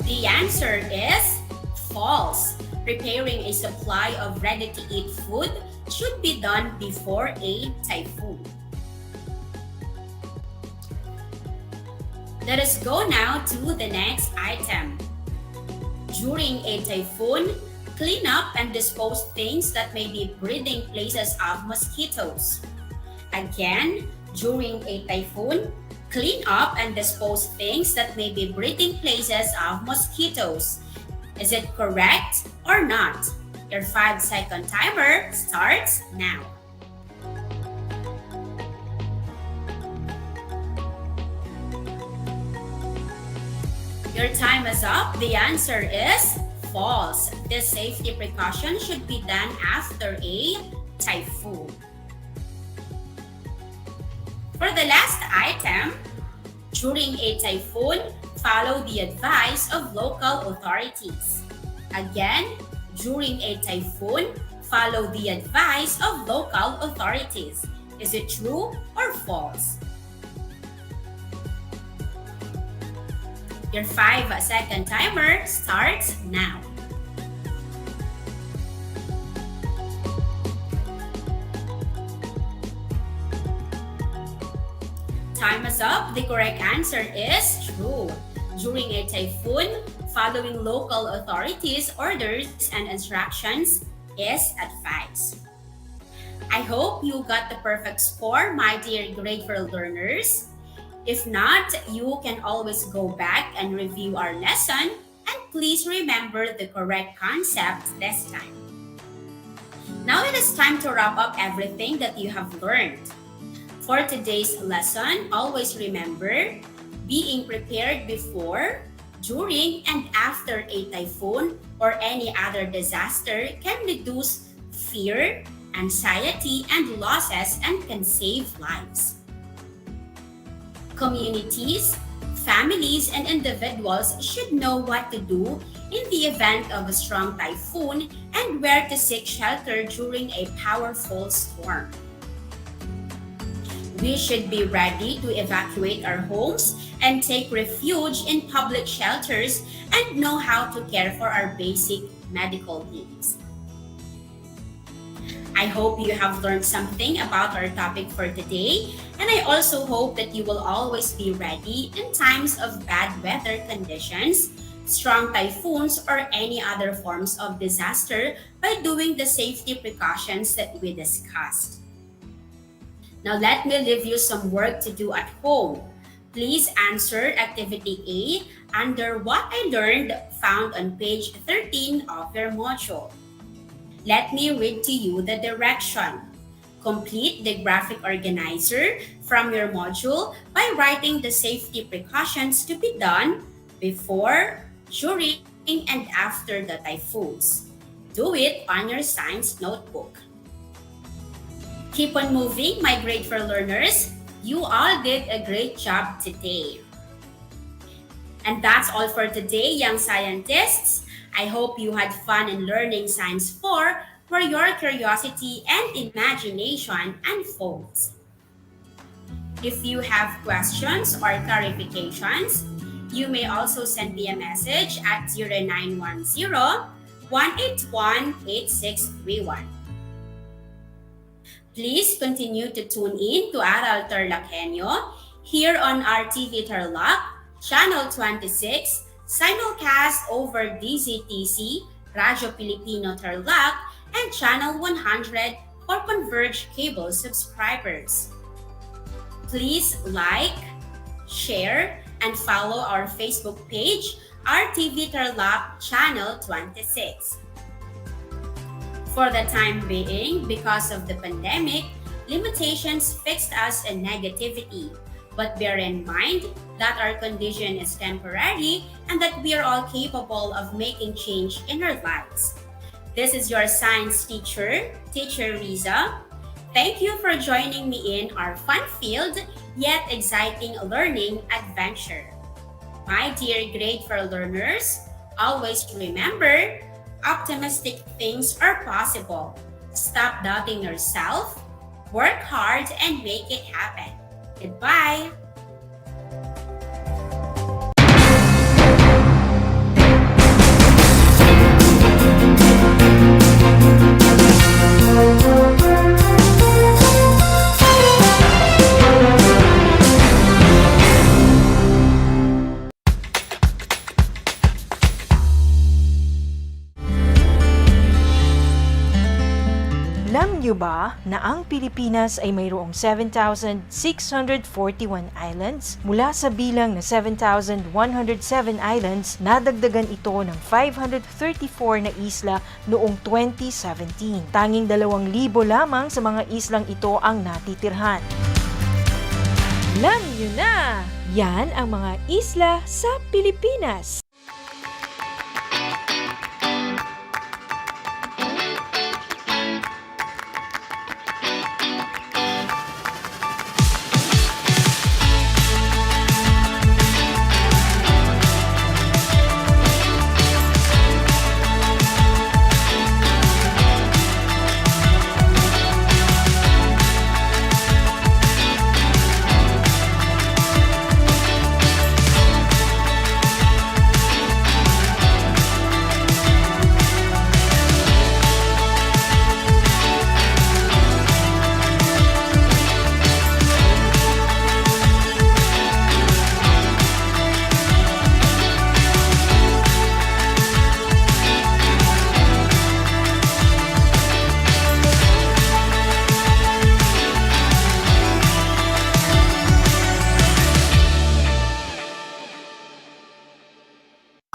The answer is false. Preparing a supply of ready-to-eat food should be done before a typhoon. Let us go now to the next item. During a typhoon, clean up and dispose things that may be breeding places of mosquitoes. Again, during a typhoon, clean up and dispose things that may be breeding places of mosquitoes. Is it correct or not? Your 5-second timer starts now. Your time is up. The answer is false. This safety precaution should be done after a typhoon. For the last item, during a typhoon, follow the advice of local authorities. Again, during a typhoon, follow the advice of local authorities. Is it true or false? Your 5-second timer starts now. Time is up. The correct answer is true. During a typhoon, following local authorities' orders and instructions is advised. I hope you got the perfect score, my dear grade 4 learners. If not, you can always go back and review our lesson, and please remember the correct concept this time. Now it is time to wrap up everything that you have learned. For today's lesson, always remember, being prepared before, during, and after a typhoon or any other disaster can reduce fear, anxiety, and losses and can save lives. Communities, families, and individuals should know what to do in the event of a strong typhoon and where to seek shelter during a powerful storm. We should be ready to evacuate our homes and take refuge in public shelters and know how to care for our basic medical needs. I hope you have learned something about our topic for today, and I also hope that you will always be ready in times of bad weather conditions, strong typhoons, or any other forms of disaster by doing the safety precautions that we discussed. Now let me leave you some work to do at home. Please answer Activity A under What I Learned found on page 13 of your module. Let me read to you the direction. Complete the graphic organizer from your module by writing the safety precautions to be done before, during, and after the typhoons. Do it on your science notebook. Keep on moving, my grade 4 learners. You all did a great job today. And that's all for today, young scientists. I hope you had fun in learning Science 4 where your curiosity and imagination unfolds. If you have questions or clarifications, you may also send me a message at 0910-181-8631. Please continue to tune in to Aral TarlakHenyo here on RTV Tarlac, Channel 26, simulcast over DZTC, Radyo Pilipino Tarlac, and Channel 100 for Converge cable subscribers. Please like, share, and follow our Facebook page, RTV Tarlac Channel 26. For the time being, because of the pandemic, limitations fixed us in negativity. But bear in mind that our condition is temporary and that we are all capable of making change in our lives. This is your science teacher, Teacher Riza. Thank you for joining me in our fun-filled yet exciting learning adventure. My dear grade 4 learners, always remember, optimistic things are possible. Stop doubting yourself, work hard, and make it happen. Goodbye! Alam niyo niyo ba na ang Pilipinas ay mayroong 7,641 islands? Mula sa bilang na 7,107 islands, nadagdagan ito ng 534 na isla noong 2017. Tanging 2,000 lamang sa mga islang ito ang natitirhan. Alam niyo na! Yan ang mga isla sa Pilipinas.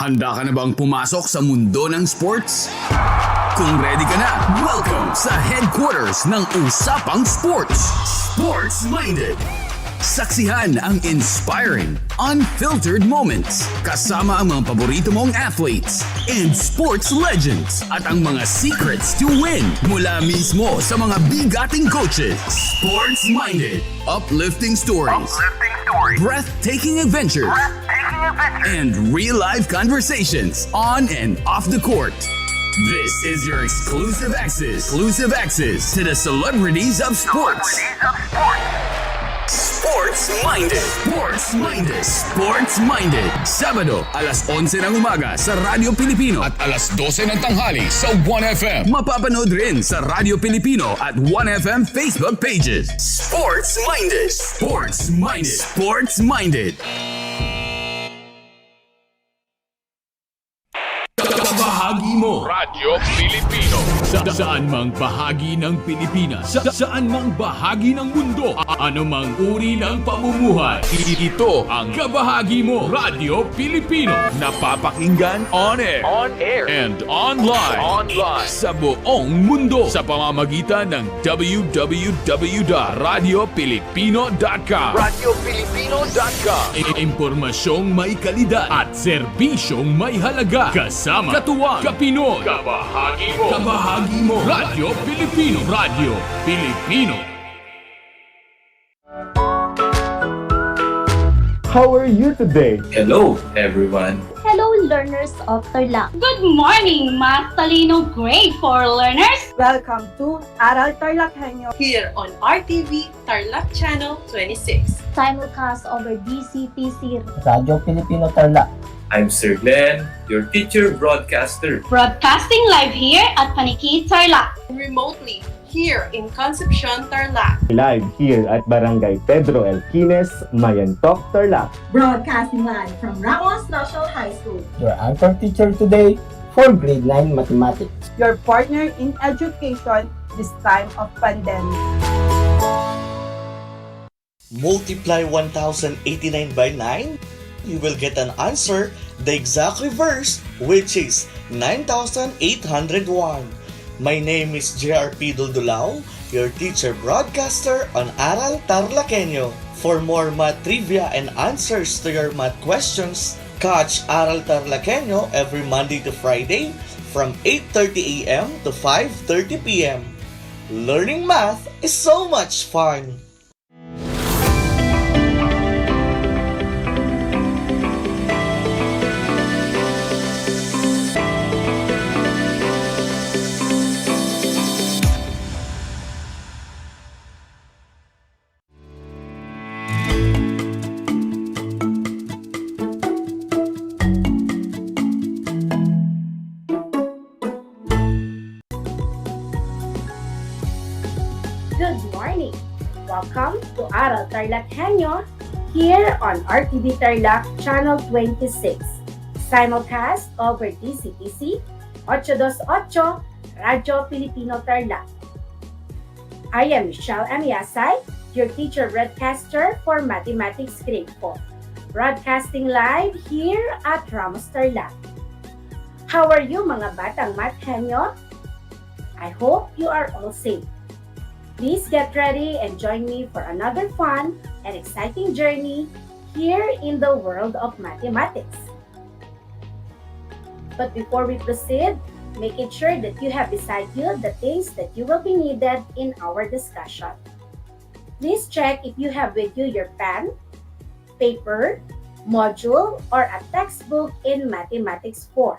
Handa ka na bang pumasok sa mundo ng sports? Kung ready ka na, welcome sa headquarters ng Usapang Sports, Sports Minded. Saksihan ang inspiring, unfiltered moments kasama ang mga paborito mong athletes and sports legends at ang mga secrets to win mula mismo sa mga bigating coaches. Sports Minded. Uplifting stories. Breathtaking adventures. And real-life conversations on and off the court. This is your exclusive access to the celebrities of sports. Sports Minded. Sports Minded. Sports Minded. Sabado, alas 11 ng umaga sa Radyo Pilipino at alas 12 ng tanghali sa 1FM. Mapapanood rin sa Radyo Pilipino at 1FM Facebook pages. Sports Minded. Sports Minded. Sports Minded. Bahagi mo Radyo Pilipino saan mang bahagi ng Pilipinas, saan mang bahagi ng mundo, ano mang uri ng pamumuhay. Ito ang kabahagi mo Radyo Pilipino, napapakinggan on air and online sa buong mundo sa pamamagitan ng www.radiopilipino.com. Impormasyong may kalidad at serbisyong may halaga. Kasama katuwang Kapinoy. Kabahagi mo Radyo Pilipino. Radyo Pilipino. How are you today? Hello, everyone. Hello, learners of Tarlac. Good morning, Math Talino Grade 4 learners! Welcome to Aral TarlakHenyo Here on RTV Tarlac Channel 26. Simulcast over DCTC. Radyo Pilipino Tarlac. I'm Sir Glenn, your teacher broadcaster. Broadcasting live here at Paniki Tarlac. Remotely here in Concepcion Tarlac. Live here at Barangay Pedro Elquines, Mayantok, Tarlac. Broadcasting live from Ramos National High School. Your anchor teacher today for grade 9 mathematics. Your partner in education this time of pandemic. Multiply 1089 by 9. You will get an answer, the exact reverse, which is 9,801. My name is JRP Duldulao, your teacher broadcaster on Aral TarlakHenyo. For more math trivia and answers to your math questions, catch Aral TarlakHenyo every Monday to Friday from 8:30 a.m. to 5:30 p.m. Learning math is so much fun! Good morning! Welcome to Aral TarlakHenyo here on RTV Tarlac Channel 26. Simulcast over DCTC 828 Radyo Pilipino Tarlac. I am Michelle Amiasay, your teacher broadcaster for Mathematics Grade 4, broadcasting live here at Most Tarlac. How are you mga batang math henyo? I hope you are all safe. Please get ready and join me for another fun and exciting journey here in the world of mathematics. But before we proceed, making sure that you have beside you the things that you will be needed in our discussion. Please check if you have with you your pen, paper, module, or a textbook in Mathematics 4.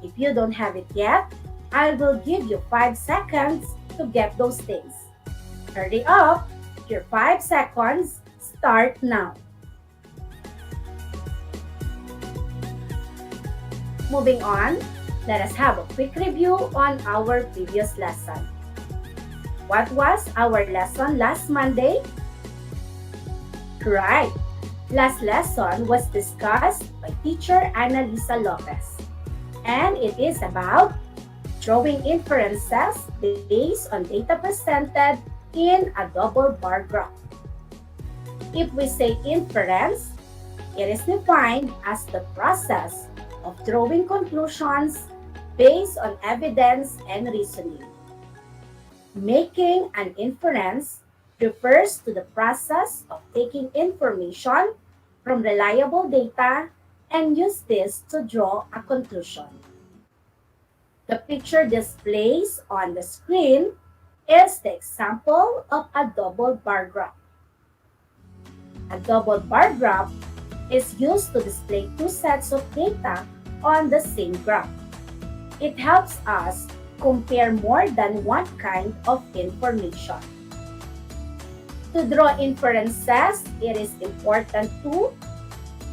If you don't have it yet, I will give you 5 seconds to get those things. Hurry up! Your 5 seconds start now. Moving on, let us have a quick review on our previous lesson. What was our lesson last Monday? Right. Last lesson was discussed by teacher Annalisa Lopez. And it is about drawing inferences based on data presented in a double bar graph. If we say inference, it is defined as the process of drawing conclusions based on evidence and reasoning. Making an inference refers to the process of taking information from reliable data and use this to draw a conclusion. The picture displays on the screen is the example of a double bar graph. A double bar graph is used to display two sets of data on the same graph. It helps us compare more than one kind of information. To draw inferences, it is important to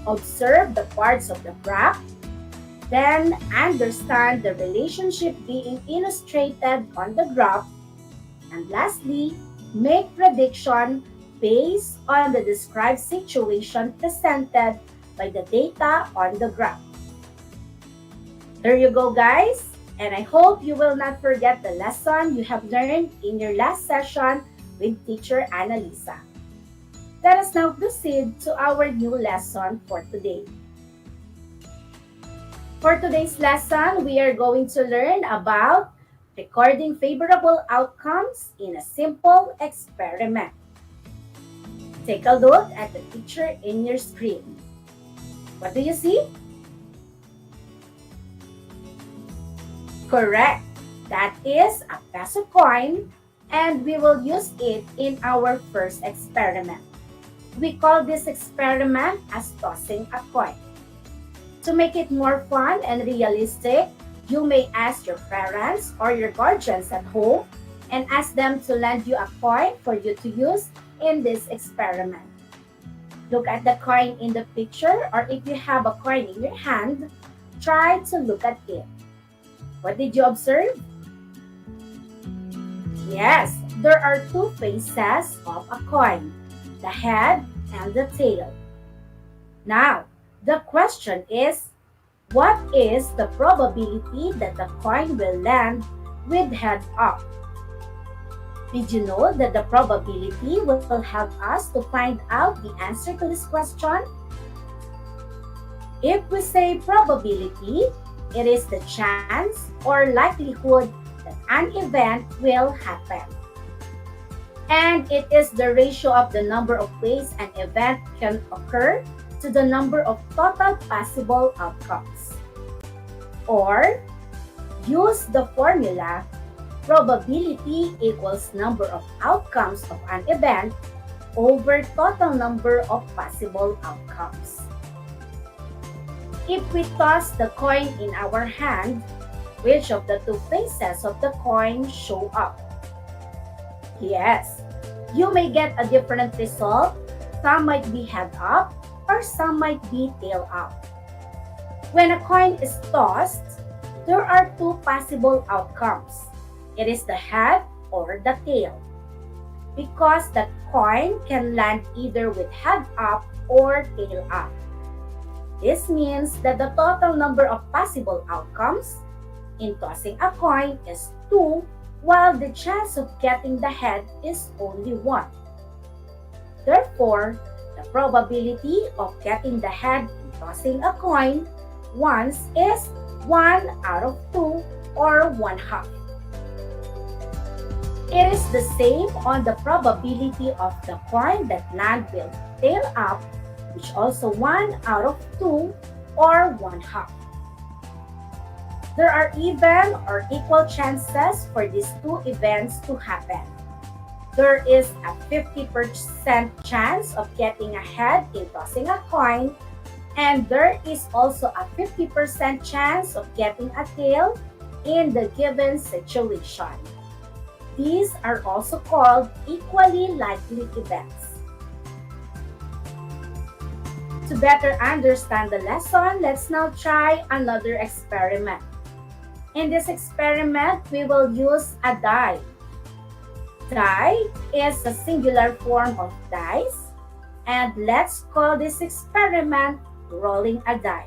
observe the parts of the graph, then understand the relationship being illustrated on the graph, and lastly, make prediction based on the described situation presented by the data on the graph. There you go, guys, and I hope you will not forget the lesson you have learned in your last session with teacher Annalisa. Let us now proceed to our new lesson for today. For today's lesson, we are going to learn about recording favorable outcomes in a simple experiment. Take a look at the picture in your screen. What do you see? Correct. That is a peso coin, and we will use it in our first experiment. We call this experiment as tossing a coin. To make it more fun and realistic, you may ask your parents or your guardians at home and ask them to lend you a coin for you to use in this experiment. Look at the coin in the picture, or if you have a coin in your hand, try to look at it. What did you observe? Yes, there are two faces of a coin, the head and the tail. Now, the question is, what is the probability that the coin will land with head up? Did you know that the probability will help us to find out the answer to this question? If we say probability, it is the chance or likelihood that an event will happen. And it is the ratio of the number of ways an event can occur to the number of total possible outcomes. Or, use the formula probability equals number of outcomes of an event over total number of possible outcomes. If we toss the coin in our hand, which of the two faces of the coin show up? Yes, you may get a different result. Some might be head up or some might be tail up. When a coin is tossed, there are two possible outcomes. It is the head or the tail. Because the coin can land either with head up or tail up. This means that the total number of possible outcomes in tossing a coin is 2 while the chance of getting the head is only 1. Therefore, the probability of getting the head in tossing a coin once is 1 out of 2 or 1/2. It is the same on the probability of the coin that land will tail up, which also 1 out of 2 or 1/2. There are even or equal chances for these two events to happen. There is a 50% chance of getting a head in tossing a coin, and there is also a 50% chance of getting a tail in the given situation. These are also called equally likely events. To better understand the lesson, let's now try another experiment. In this experiment, we will use a die. Die is a singular form of dice, and let's call this experiment rolling a die.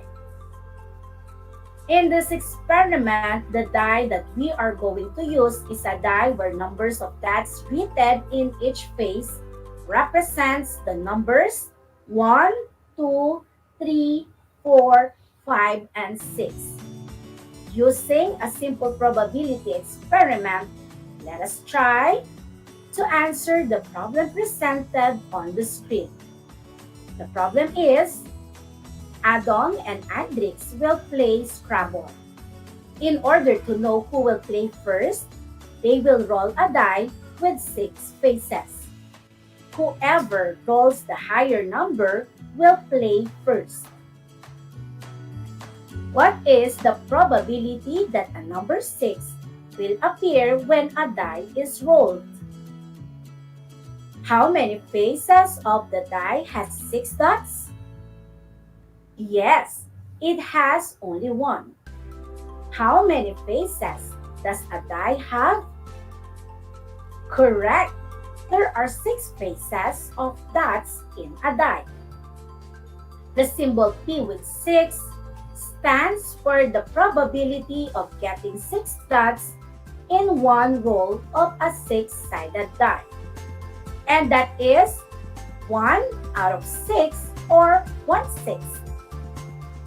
In this experiment, the die that we are going to use is a die where numbers of dots written in each face represents the numbers 1, 2, 3, 4, 5, and 6. Using a simple probability experiment, let us try to answer the problem presented on the screen. The problem is, Adong and Andrix will play Scrabble. In order to know who will play first, they will roll a die with 6 faces. Whoever rolls the higher number will play first. What is the probability that a number 6 will appear when a die is rolled? How many faces of the die has 6 dots? Yes, it has only 1. How many faces does a die have? Correct. There are 6 faces of dots in a die. The symbol P with 6 stands for the probability of getting 6 dots in one roll of a 6-sided die. And that is 1 out of 6 or 1/6.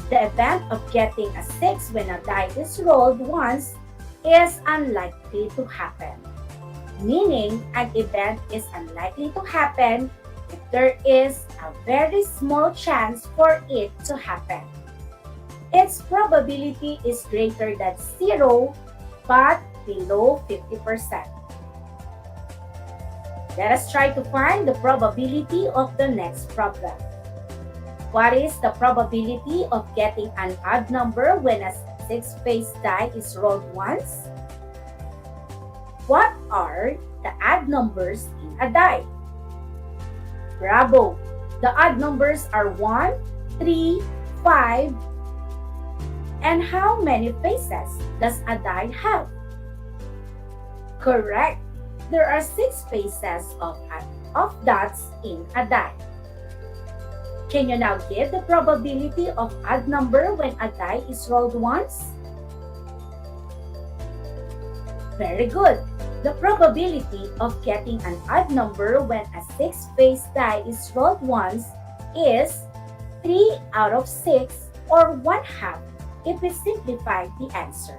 The event of getting a 6 when a die is rolled once is unlikely to happen. Meaning, an event is unlikely to happen if there is a very small chance for it to happen. Its probability is greater than 0 but below 50%. Let us try to find the probability of the next problem. What is the probability of getting an odd number when a 6-faced die is rolled once? What are the odd numbers in a die? Bravo! The odd numbers are 1, 3, 5, and how many faces does a die have? Correct! There are 6 faces of dots in a die. Can you now give the probability of odd number when a die is rolled once? Very good. The probability of getting an odd number when a 6-faced die is rolled once is 3 out of 6 or 1/2 if we simplify the answer.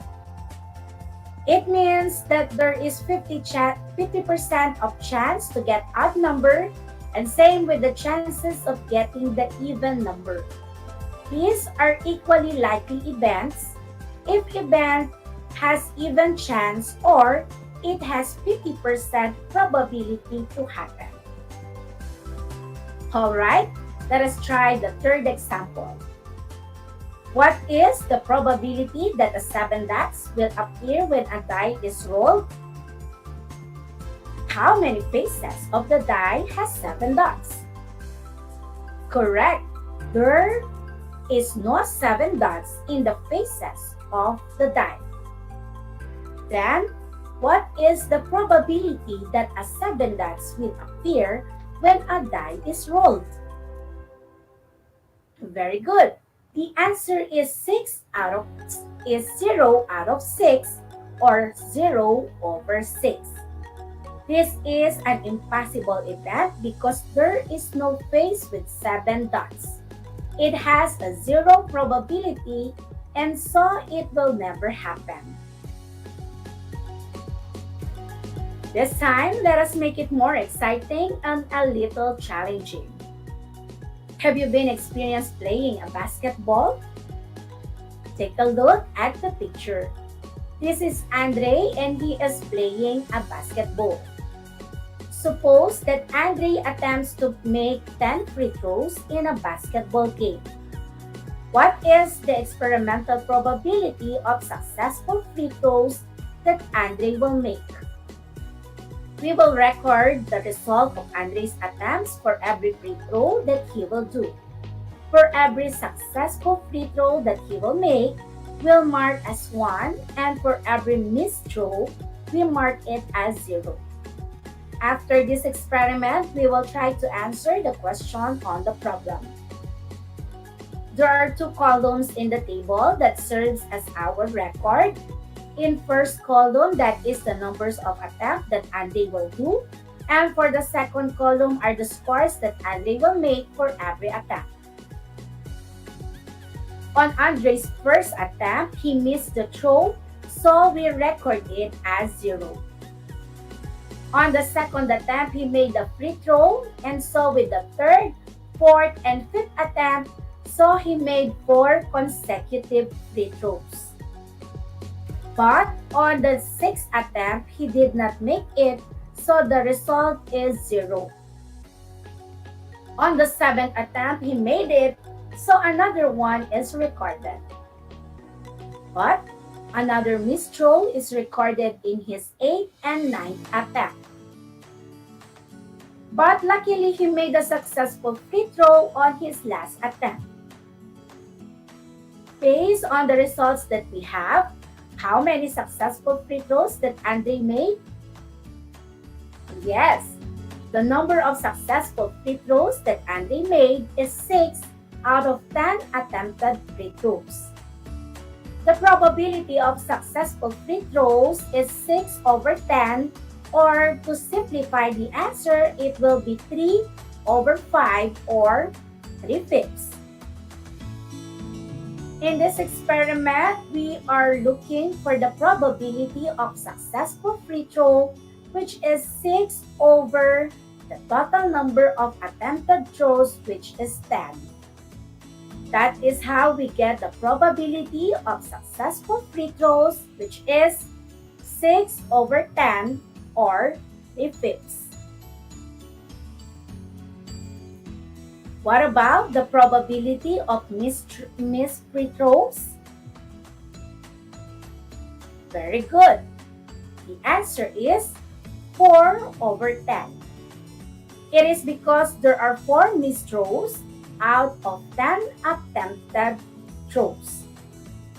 It means that there is 50% of chance to get odd number, and same with the chances of getting the even number. These are equally likely events if event has even chance or it has 50% probability to happen. Alright, let us try the third example. What is the probability that a 7 dots will appear when a die is rolled? How many faces of the die has 7 dots? Correct. There is no 7 dots in the faces of the die. Then, what is the probability that a 7 dots will appear when a die is rolled? Very good. The answer is 0 out of 6 or 0/6. This is an impossible event because there is no face with 7 dots. It has a 0 probability and so it will never happen. This time, let us make it more exciting and a little challenging. Have you been experienced playing a basketball? Take a look at the picture. This is Andre and he is playing a basketball. Suppose that Andre attempts to make 10 free throws in a basketball game. What is the experimental probability of successful free throws that Andre will make? We will record the result of Andre's attempts for every free throw that he will do. For every successful free throw that he will make, we'll mark as 1, and for every missed throw, we mark it as 0. After this experiment, we will try to answer the question on the problem. There are 2 columns in the table that serves as our record. In first column, that is the numbers of attempts that Andre will do. And for the second column are the scores that Andre will make for every attempt. On Andre's first attempt, he missed the throw, so we record it as 0. On the second attempt, he made the free throw, and so with the third, fourth, and fifth attempt, so he made 4 consecutive free throws. But on the 6th attempt, he did not make it, so the result is 0. On the 7th attempt, he made it, so another 1 is recorded. But another missed throw is recorded in his 8th and 9th attempt. But luckily, he made a successful free throw on his last attempt. Based on the results that we have, how many successful free throws that Andre made? Yes, the number of successful free throws that Andre made is 6 out of 10 attempted free throws. The probability of successful free throws is 6/10, or to simplify the answer, it will be 3/5 or 3/5. In this experiment, we are looking for the probability of successful free throw, which is 6 over the total number of attempted throws, which is 10. That is how we get the probability of successful free throws, which is 6/10 or 3/5. What about the probability of missed free throws? Very good. The answer is 4/10. It is because there are 4 missed throws out of 10 attempted throws.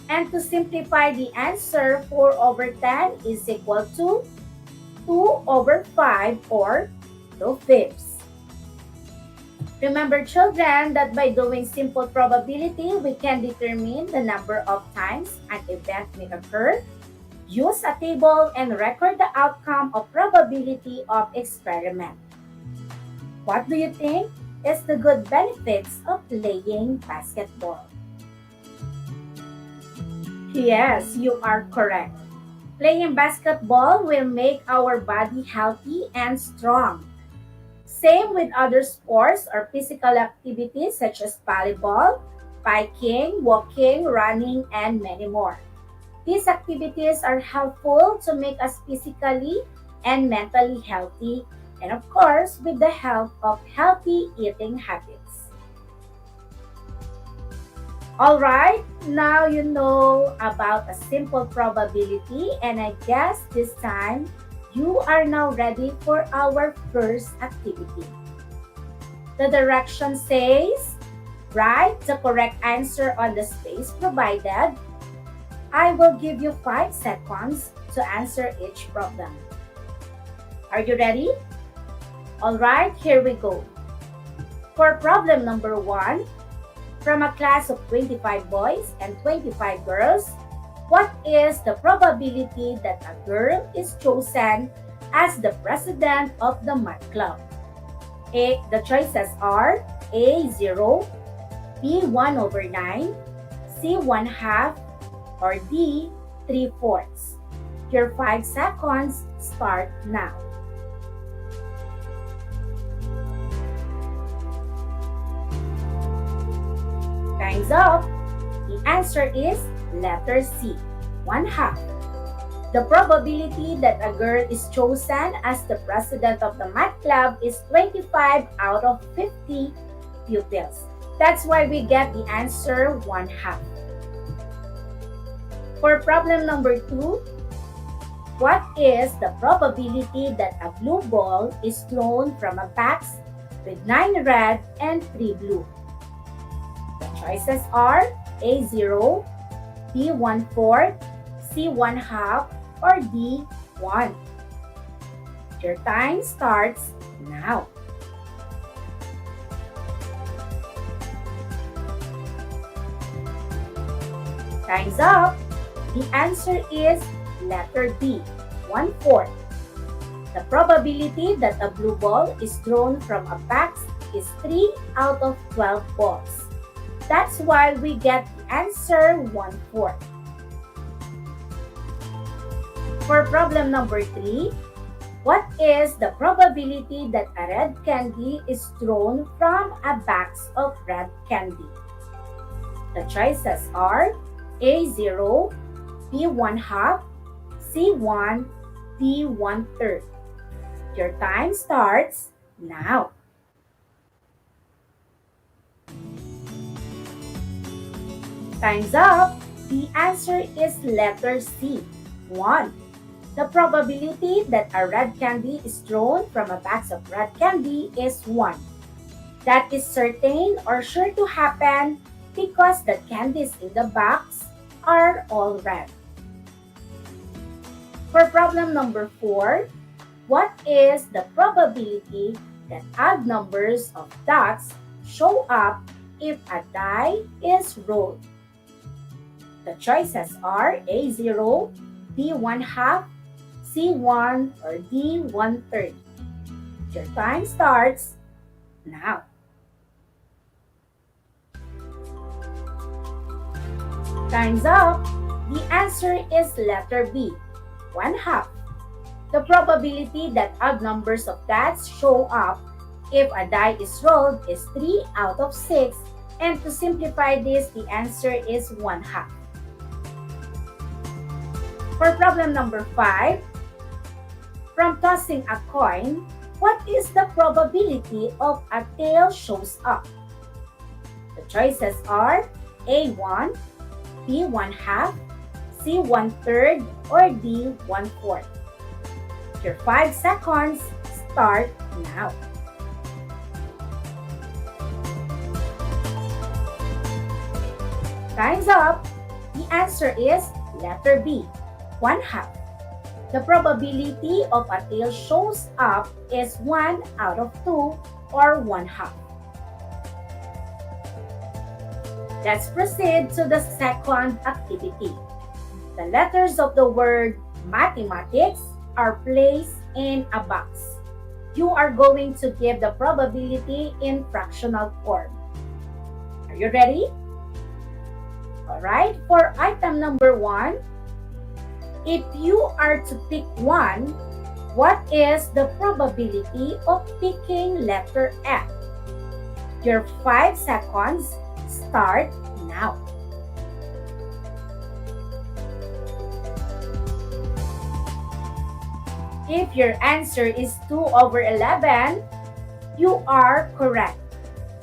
And to simplify the answer, 4/10 is equal to 2/5 or 2/5. Remember, children, that by doing simple probability, we can determine the number of times an event may occur, use a table, and record the outcome of probability of experiment. What do you think is the good benefits of playing basketball? Yes, you are correct. Playing basketball will make our body healthy and strong. Same with other sports or physical activities such as volleyball, biking, walking, running, and many more. These activities are helpful to make us physically and mentally healthy, and of course, with the help of healthy eating habits. Alright, now you know about a simple probability, and I guess this time, you are now ready for our first activity. The direction says, write the correct answer on the space provided. I will give you 5 seconds to answer each problem. Are you ready? Alright, here we go. For problem number 1, from a class of 25 boys and 25 girls, what is the probability that a girl is chosen as the president of the math club? The choices are A, 0, B, 1 over 9, C, 1/2, or D, 3/4. Your 5 seconds start now. Time's up. The answer is letter C, 1/2. The probability that a girl is chosen as the president of the math club is 25 out of 50 pupils. That's why we get the answer 1/2. For problem number 2, what is the probability that a blue ball is thrown from a box with 9 red and 3 blue? The choices are A, 0, B, 1/4, C, 1/2, or D, 1. Your time starts now. Time's up. The answer is letter B, 1/4. The probability that a blue ball is thrown from a box is 3 out of 12 balls. That's why we get the answer 1/4. For problem number 3, what is the probability that a red candy is thrown from a box of red candy? The choices are A, 0, B, 1/2, C, 1, D, 1/3. Your time starts now. Time's up. The answer is letter C, 1. The probability that a red candy is thrown from a box of red candy is 1. That is certain or sure to happen because the candies in the box are all red. For problem number 4, what is the probability that odd numbers of dots show up if a die is rolled? The choices are A, 0, B, 1/2, C, 1, or D, 1/3. Your time starts now. Time's up. The answer is letter B, 1/2. The probability that odd numbers of dots show up if a die is rolled is 3 out of 6, and to simplify this, the answer is 1/2. For problem number 5, from tossing a coin, what is the probability of a tail shows up? The choices are A, 1, B, 1/2, C, 1/3, or D, 1/4. Your 5 seconds start now. Time's up. The answer is letter B, 1/2. The probability of a tail shows up is 1 out of 2, or 1/2. Let's proceed to the second activity. The letters of the word mathematics are placed in a box. You are going to give the probability in fractional form. Are you ready? Alright, for item number 1, if you are to pick 1, what is the probability of picking letter F? Your 5 seconds start now. If your answer is 2 over 11, you are correct.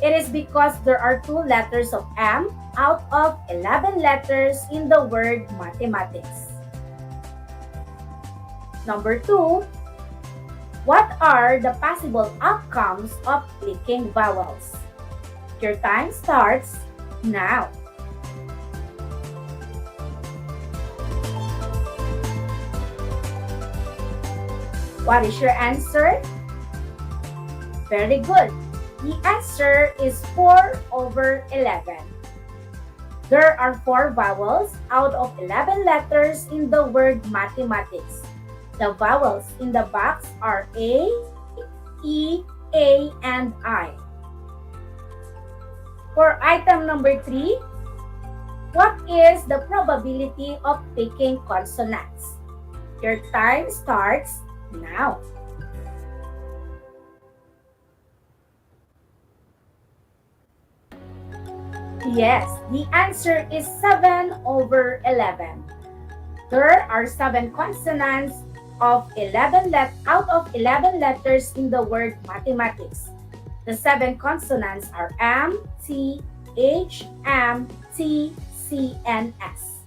It is because there are 2 letters of M out of 11 letters in the word mathematics. Number 2, what are the possible outcomes of clicking vowels? Your time starts now. What is your answer? Very good. The answer is 4 over 11. There are 4 vowels out of 11 letters in the word mathematics. The vowels in the box are A, E, A, and I. For item number 3, what is the probability of picking consonants? Your time starts now. Yes, the answer is 7/11. There are 7 consonants out of 11 letters in the word mathematics. The 7 consonants are M, T, H, M, T, C, and S.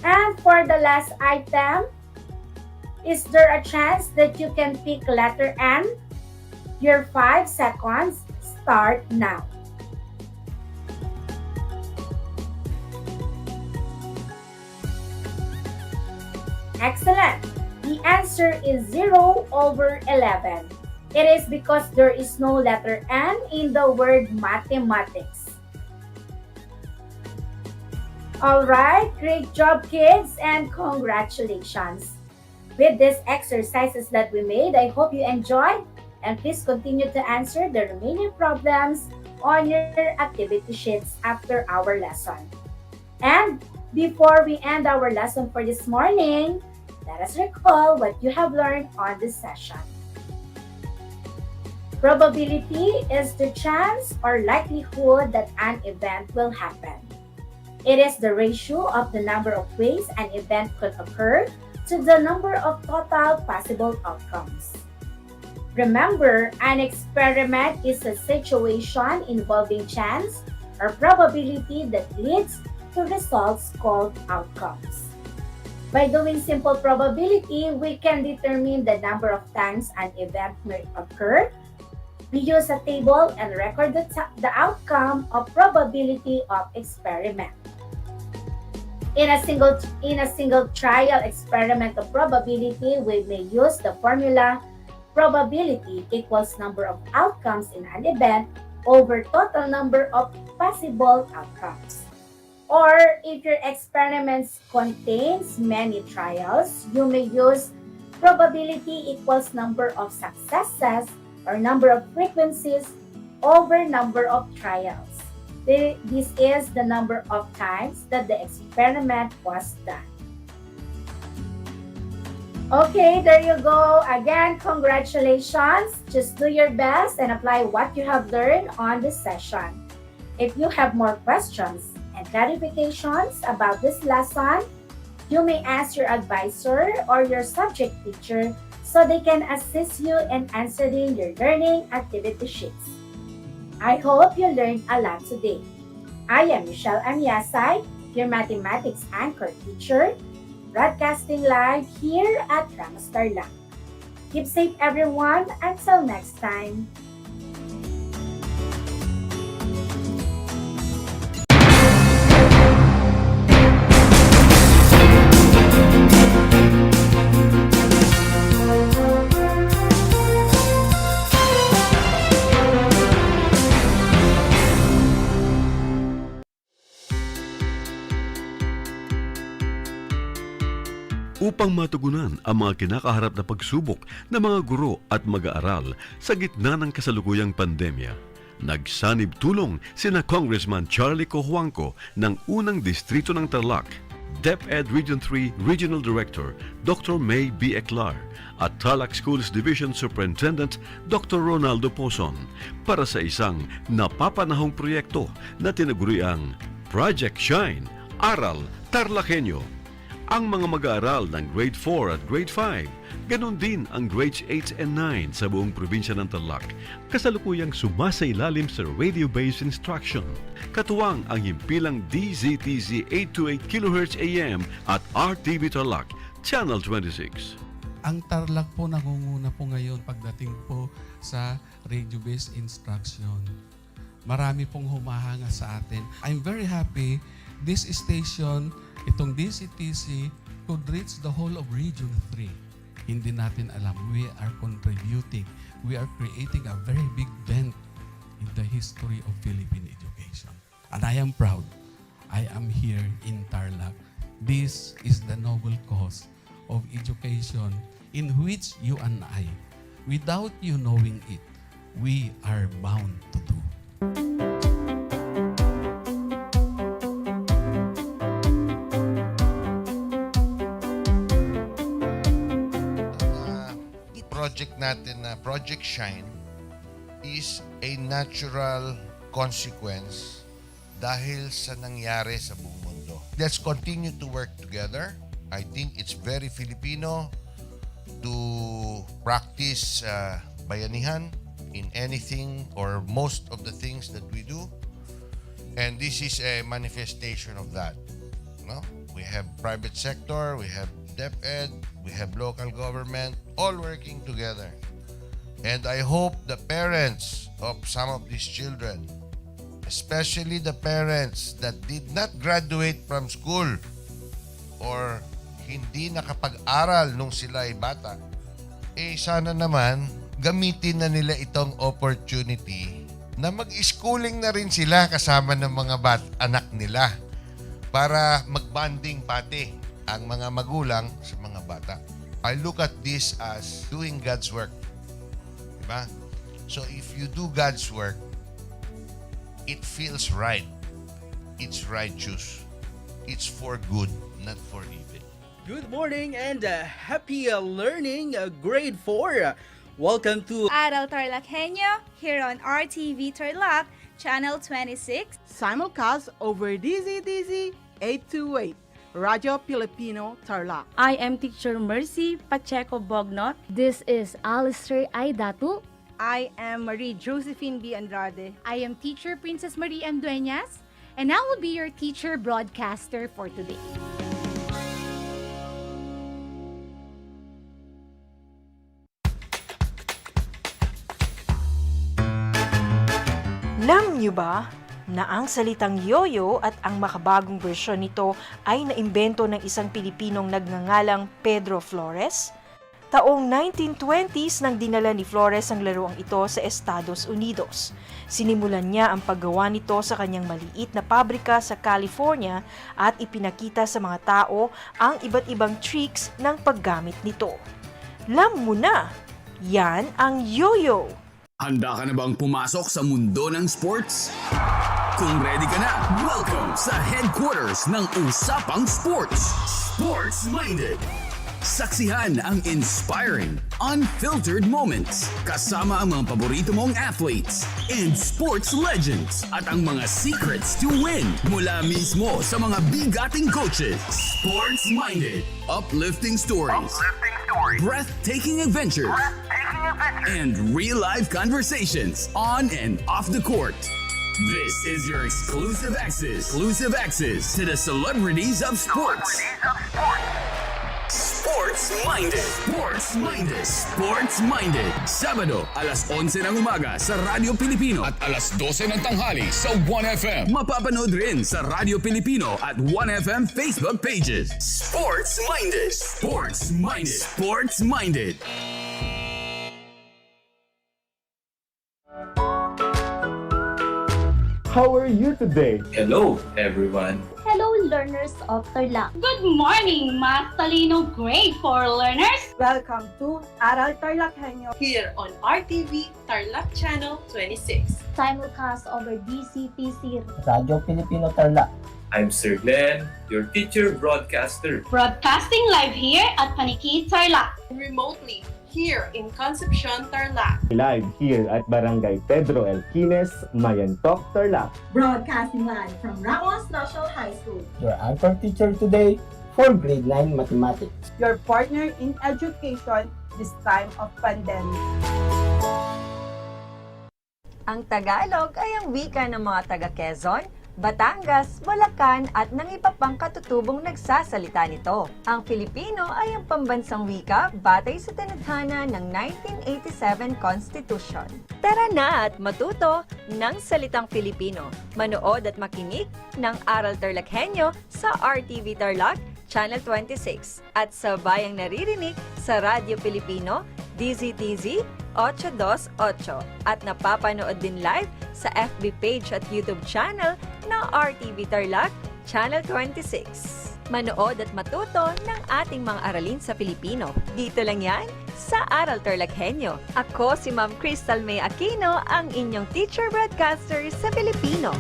And for the last item, is there a chance that you can pick letter N? Your 5 seconds start now. Excellent! The answer is 0/11. It is because there is no letter N in the word mathematics. Alright, great job kids and congratulations! With these exercises that we made, I hope you enjoyed and please continue to answer the remaining problems on your activity sheets after our lesson. And before we end our lesson for this morning, let us recall what you have learned on this session. Probability is the chance or likelihood that an event will happen. It is the ratio of the number of ways an event could occur to the number of total possible outcomes. Remember, an experiment is a situation involving chance or probability that leads to results called outcomes. By doing simple probability, we can determine the number of times an event may occur. We use a table and record the outcome of probability of experiment. In a single trial experiment of probability, we may use the formula probability equals number of outcomes in an event over total number of possible outcomes. Or if your experiments contains many trials, you may use probability equals number of successes or number of frequencies over number of trials. This is the number of times that the experiment was done. Okay, there you go. Again, congratulations. Just do your best and apply what you have learned on this session. If you have more questions and clarifications about this lesson, you may ask your advisor or your subject teacher so they can assist you in answering your learning activity sheets. I hope you learned a lot today. I am Michelle Amiasay, your mathematics anchor teacher, broadcasting live here at Most Tarlac. Keep safe everyone. Until next time. Upang matugunan ang mga kinakaharap na pagsubok ng mga guro at mag-aaral sa gitna ng kasalukuyang pandemya, nagsanib tulong sina Congressman Charlie Cojuangco ng unang distrito ng Tarlac, DEPED Region 3 Regional Director Dr. May B. Eclar at Tarlac Schools Division Superintendent Dr. Ronaldo Pozon para sa isang napapanahong proyekto na tinaguriang Project Shine, Aral TarlakHenyo. Ang mga mag-aaral ng Grade 4 at Grade 5, ganon din ang Grades 8 and 9 sa buong probinsya ng Tarlac, kasalukuyang sumasailalim sa radio-based instruction. Katuwang ang himpilang DZTZ 828 kHz AM at RTV Tarlac, Channel 26. Ang Tarlac po nangunguna po ngayon pagdating po sa radio-based instruction. Marami pong humahanga sa atin. I'm very happy this station, itong DCTC, could reach the whole of Region 3. Hindi natin alam, we are contributing. We are creating a very big dent in the history of Philippine education. And I am proud I am here in Tarlac. This is the noble cause of education in which you and I, without you knowing it, we are bound to do. Project natin na Project Shine is a natural consequence dahil sa nangyari sa buong mundo. Let's continue to work together. I think it's very Filipino to practice bayanihan in anything or most of the things that we do. And this is a manifestation of that. No? We have private sector, we have DEPED, we have local government, all working together. And I hope the parents of some of these children, especially the parents that did not graduate from school or hindi nakapag-aral nung sila ay bata, sana naman gamitin na nila itong opportunity na mag-schooling na rin sila kasama ng mga anak nila para mag-bonding pati ang mga magulang sa mga bata. I look at this as doing God's work. Diba? So if you do God's work, it feels right. It's righteous. It's for good, not for evil. Good morning and happy learning, grade 4. Welcome to Aral TarlakHenyo here on RTV Tarlac, channel 26. Simulcast over DZTZ 828. Radio Filipino Tarlac. I am teacher Mercy Pacheco Bognot. This is Alistair Aidatu. I am Marie Josephine B. Andrade. I am teacher Princess Marie M. Dueñas, and I will be your teacher broadcaster for today. Alam niyo ba na ang salitang yoyo at ang makabagong bersyon nito ay naimbento ng isang Pilipinong nagngangalang Pedro Flores? Taong 1920s nang dinala ni Flores ang laruang ito sa Estados Unidos. Sinimulan niya ang paggawa nito sa kanyang maliit na pabrika sa California at ipinakita sa mga tao ang iba't ibang tricks ng paggamit nito. Alam mo na, yan ang yoyo! Handa ka na bang pumasok sa mundo ng sports? Kung ready ka na, welcome sa headquarters ng Usapang Sports, Sports Minded. Saksihan ang inspiring, unfiltered moments kasama ang mga paborito mong athletes and sports legends at ang mga secrets to win mula mismo sa mga bigating coaches. Sports Minded. Uplifting stories. Breathtaking adventures. And real-life conversations on and off the court. This is your exclusive access to the celebrities of sports. Sports Minded. Sports Minded. Sports Minded. Sabado, alas 11 ng umaga sa Radyo Pilipino at alas 12 ng tanghali sa 1FM. Mapapanood rin sa Radyo Pilipino at 1FM Facebook pages. Sports Minded. Sports Minded. Sports Minded. How are you today? Hello, everyone. Hello, learners of Tarlac. Good morning, Math Talino grade 4 learners. Welcome to Aral TarlakHenyo Here on RTV Tarlac channel 26. Simulcast over DCTC. Radio Filipino Tarlac. I'm Sir Glenn, your teacher broadcaster. Broadcasting live here at Paniki Tarlac. Remotely here in Concepcion Tarlac. Live here at Barangay Pedro Elquines, Mayantok, Tarlac. Broadcasting live from Ramos National High School. Your anchor teacher today for grade 9 mathematics. Your partner in education this time of pandemic. Ang Tagalog ay ang wika ng mga taga-Quezon, Batangas, Bulacan at ng iba pang katutubong nagsasalita nito. Ang Filipino ay ang pambansang wika batay sa tinadhana ng 1987 Constitution. Tara na at matuto ng salitang Filipino. Manood at makinig ng Aral TarlakHenyo sa RTV Tarlac, Channel 26 at sa bayang naririnig sa Radyo Pilipino, DZTZ 828 at napapanood din live sa FB page at YouTube channel ng RTV Tarlac, Channel 26. Manood at matuto ng ating mga aralin sa Filipino. Dito lang yan sa Aral TarlakHenyo. Ako si Ma'am Crystal May Aquino, ang inyong teacher broadcaster sa Filipino.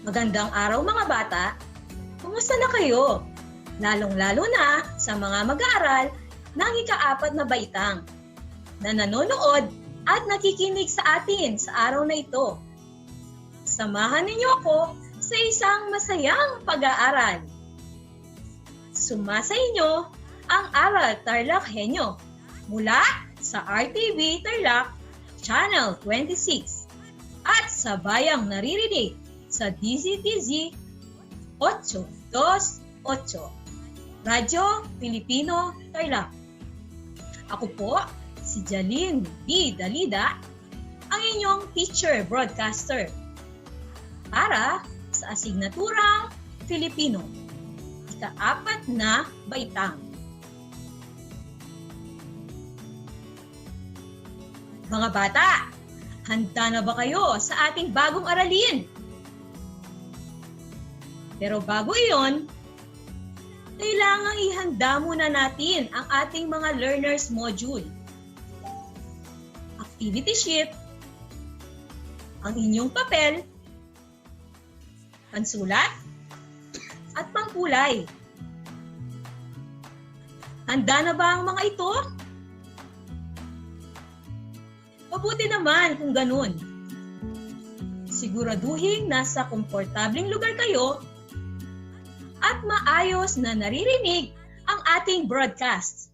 Magandang araw mga bata! Kumusta na kayo? Lalong-lalo na sa mga mag-aaral ng ika-4 na baitang na nanonood at nakikinig sa atin sa araw na ito. Samahan ninyo ako sa isang masayang pag-aaral. Sumasa inyo ang Aral TarlakHenyo mula sa RTV Tarlac, Channel 26 at sa bayang naririnig sa DZTZ 828, Radyo Pilipino Tarlac. Ako po, si Jaline B. Dalida, ang inyong teacher broadcaster para sa asignaturang Filipino, ika-4 na baitang. Mga bata, handa na ba kayo sa ating bagong aralin? Pero bago iyon, kailangang ihanda muna natin ang ating mga learners module. Activity sheet, ang inyong papel, pansulat, at pangkulay. Handa na ba ang mga ito? Mabuti naman kung ganun. Siguraduhin nasa komportableng lugar kayo at maayos na naririnig ang ating broadcast.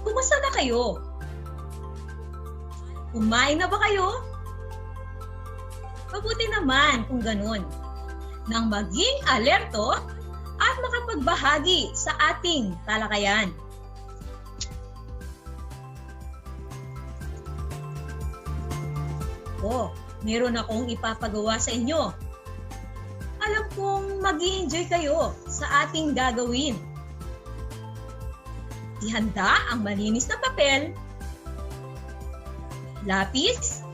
Kumusta na kayo? Kumain na ba kayo? Mabuti naman kung ganun, nang maging alerto at makapagbahagi sa ating talakayan. Meron akong ipapagawa sa inyo. Alam kong mag-i-enjoy kayo sa ating gagawin. Ihanda ang malinis na papel, lapis,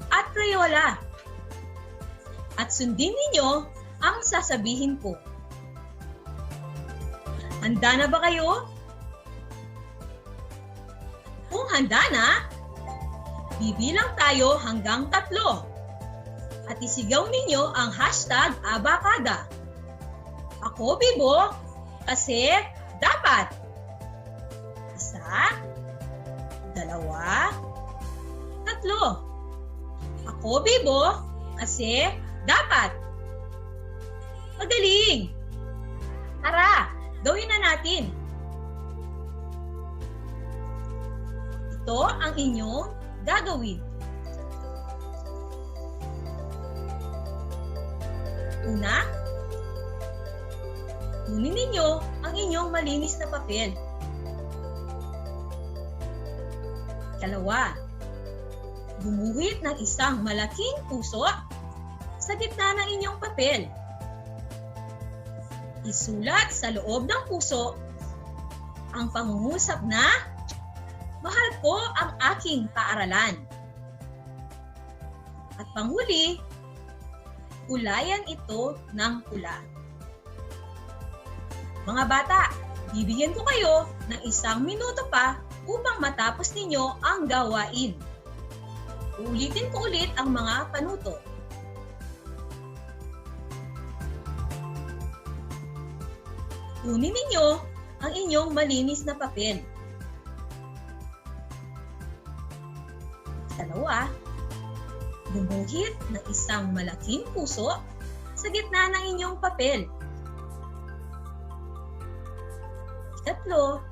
at Crayola. At sundin ninyo ang sasabihin ko. Handa na ba kayo? Kung handa na, bibilang tayo hanggang 3. At isigaw ninyo ang hashtag abakada. Ako, Bibo, kasi dapat. 1, 2, 3. Ako, Bibo, kasi dapat. Magaling! Tara, gawin na natin. Ito ang inyong gagawin. Una, kunin ninyo ang inyong malinis na papel. 2, gumuhit ng isang malaking puso sa gitna ng inyong papel. Isulat sa loob ng puso ang pangungusap na, "Mahal ko ang aking paaralan." At panghuli, kulayan ito ng pula. Mga bata, bibigyan ko kayo ng 1 minuto pa upang matapos ninyo ang gawain. Uulitin ko ulit ang mga panuto. Kunin ninyo ang inyong malinis na papel. 2, gumuhit ng isang malaking puso sa gitna ng inyong papel. 3,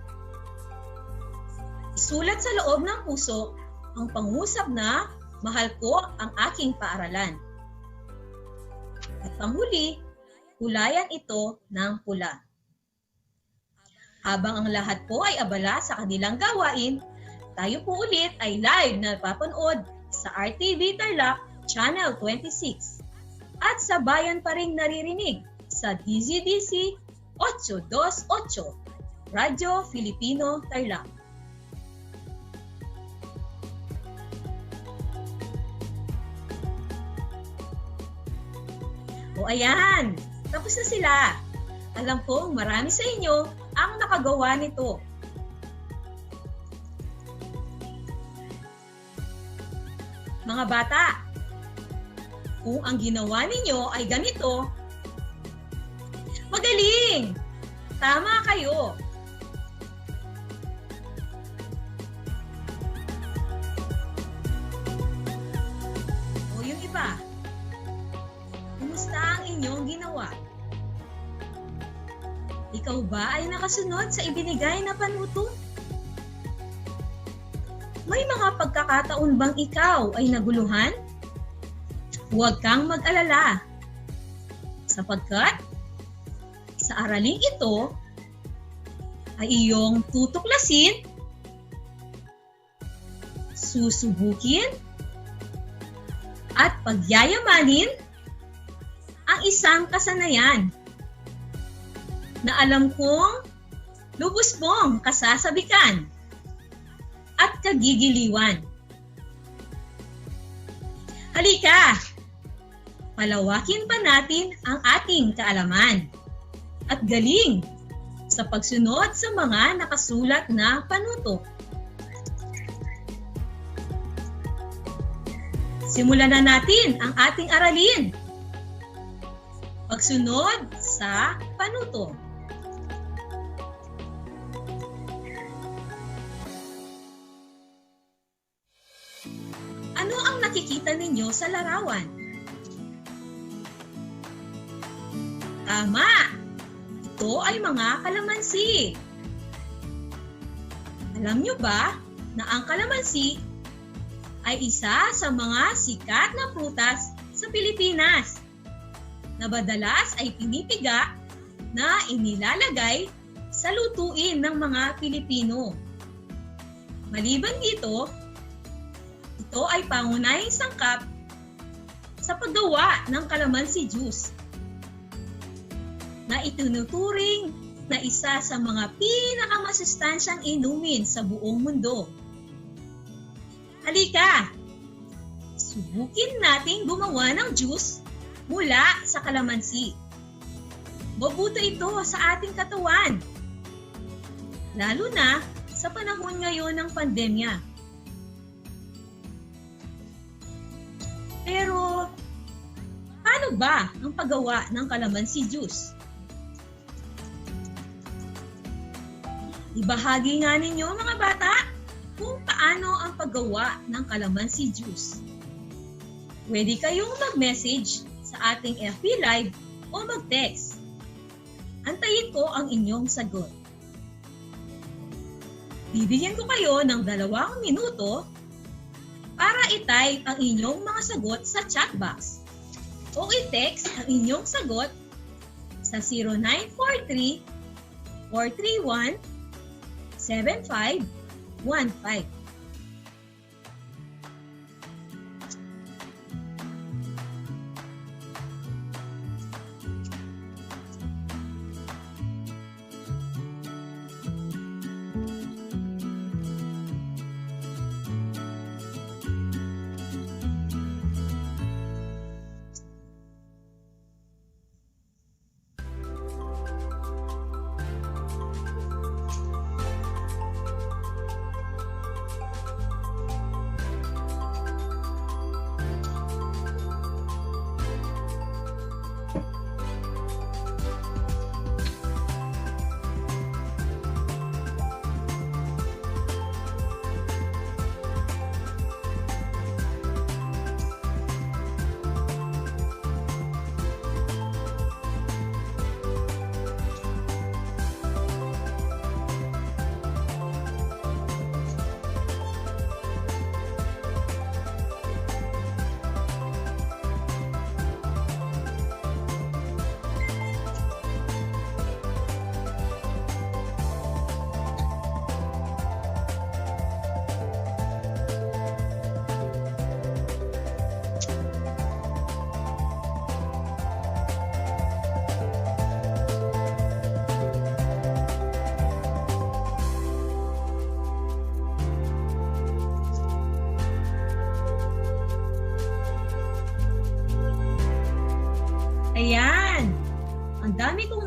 isulat sa loob ng puso ang pangusap na, "Mahal ko ang aking paaralan." panghuli, kulayan ito ng pula. Habang ang lahat po ay abala sa kanilang gawain, tayo po ulit ay live na napapanood sa RTV Tarlac Channel 26 at sa bayan pa rin naririnig sa DZDC 828 Radyo Filipino Tarlac. O ayan, tapos na sila. Alam kong marami sa inyo ang nakagawa nito. Mga bata, kung ang ginawa ninyo ay ganito, magaling! Tama kayo! O yung iba, kumusta ang inyong ginawa? Ikaw ba ay nakasunod sa ibinigay na panuto? May mga pagkakataon bang ikaw ay naguluhan? Huwag kang mag-alala. Sapagkat sa araling ito ay iyong tutuklasin, susubukin, at pagyayamanin ang isang kasanayan na alam kong lubos mong kasasabikan at kagigiliwan. Halika, palawakin pa natin ang ating kaalaman at galing sa pagsunod sa mga nakasulat na panuto. Simulan na natin ang ating aralin. Pagsunod sa panuto. Ano ang nakikita ninyo sa larawan? Tama! Ito ay mga kalamansi. Alam nyo ba na ang kalamansi ay isa sa mga sikat na prutas sa Pilipinas na madalas ay pinipiga na inilalagay sa lutuin ng mga Pilipino. Maliban dito, ito ay pangunahing sangkap sa paggawa ng kalamansi juice na itinuturing na isa sa mga pinakamasustansyang inumin sa buong mundo. Halika, subukin nating gumawa ng juice mula sa kalamansi. Mabuti ito sa ating katawan, lalo na sa panahon ngayon ng pandemya. Pero, paano ba ang paggawa ng kalamansi juice? Ibahagi nga ninyo mga bata kung paano ang paggawa ng kalamansi juice. Pwede kayong mag-message sa ating FB Live o mag-text. Antayin ko ang inyong sagot. Bibigyan ko kayo ng 2 minuto para i-type ang inyong mga sagot sa chat box o i-text ang inyong sagot sa 0943-431-7515.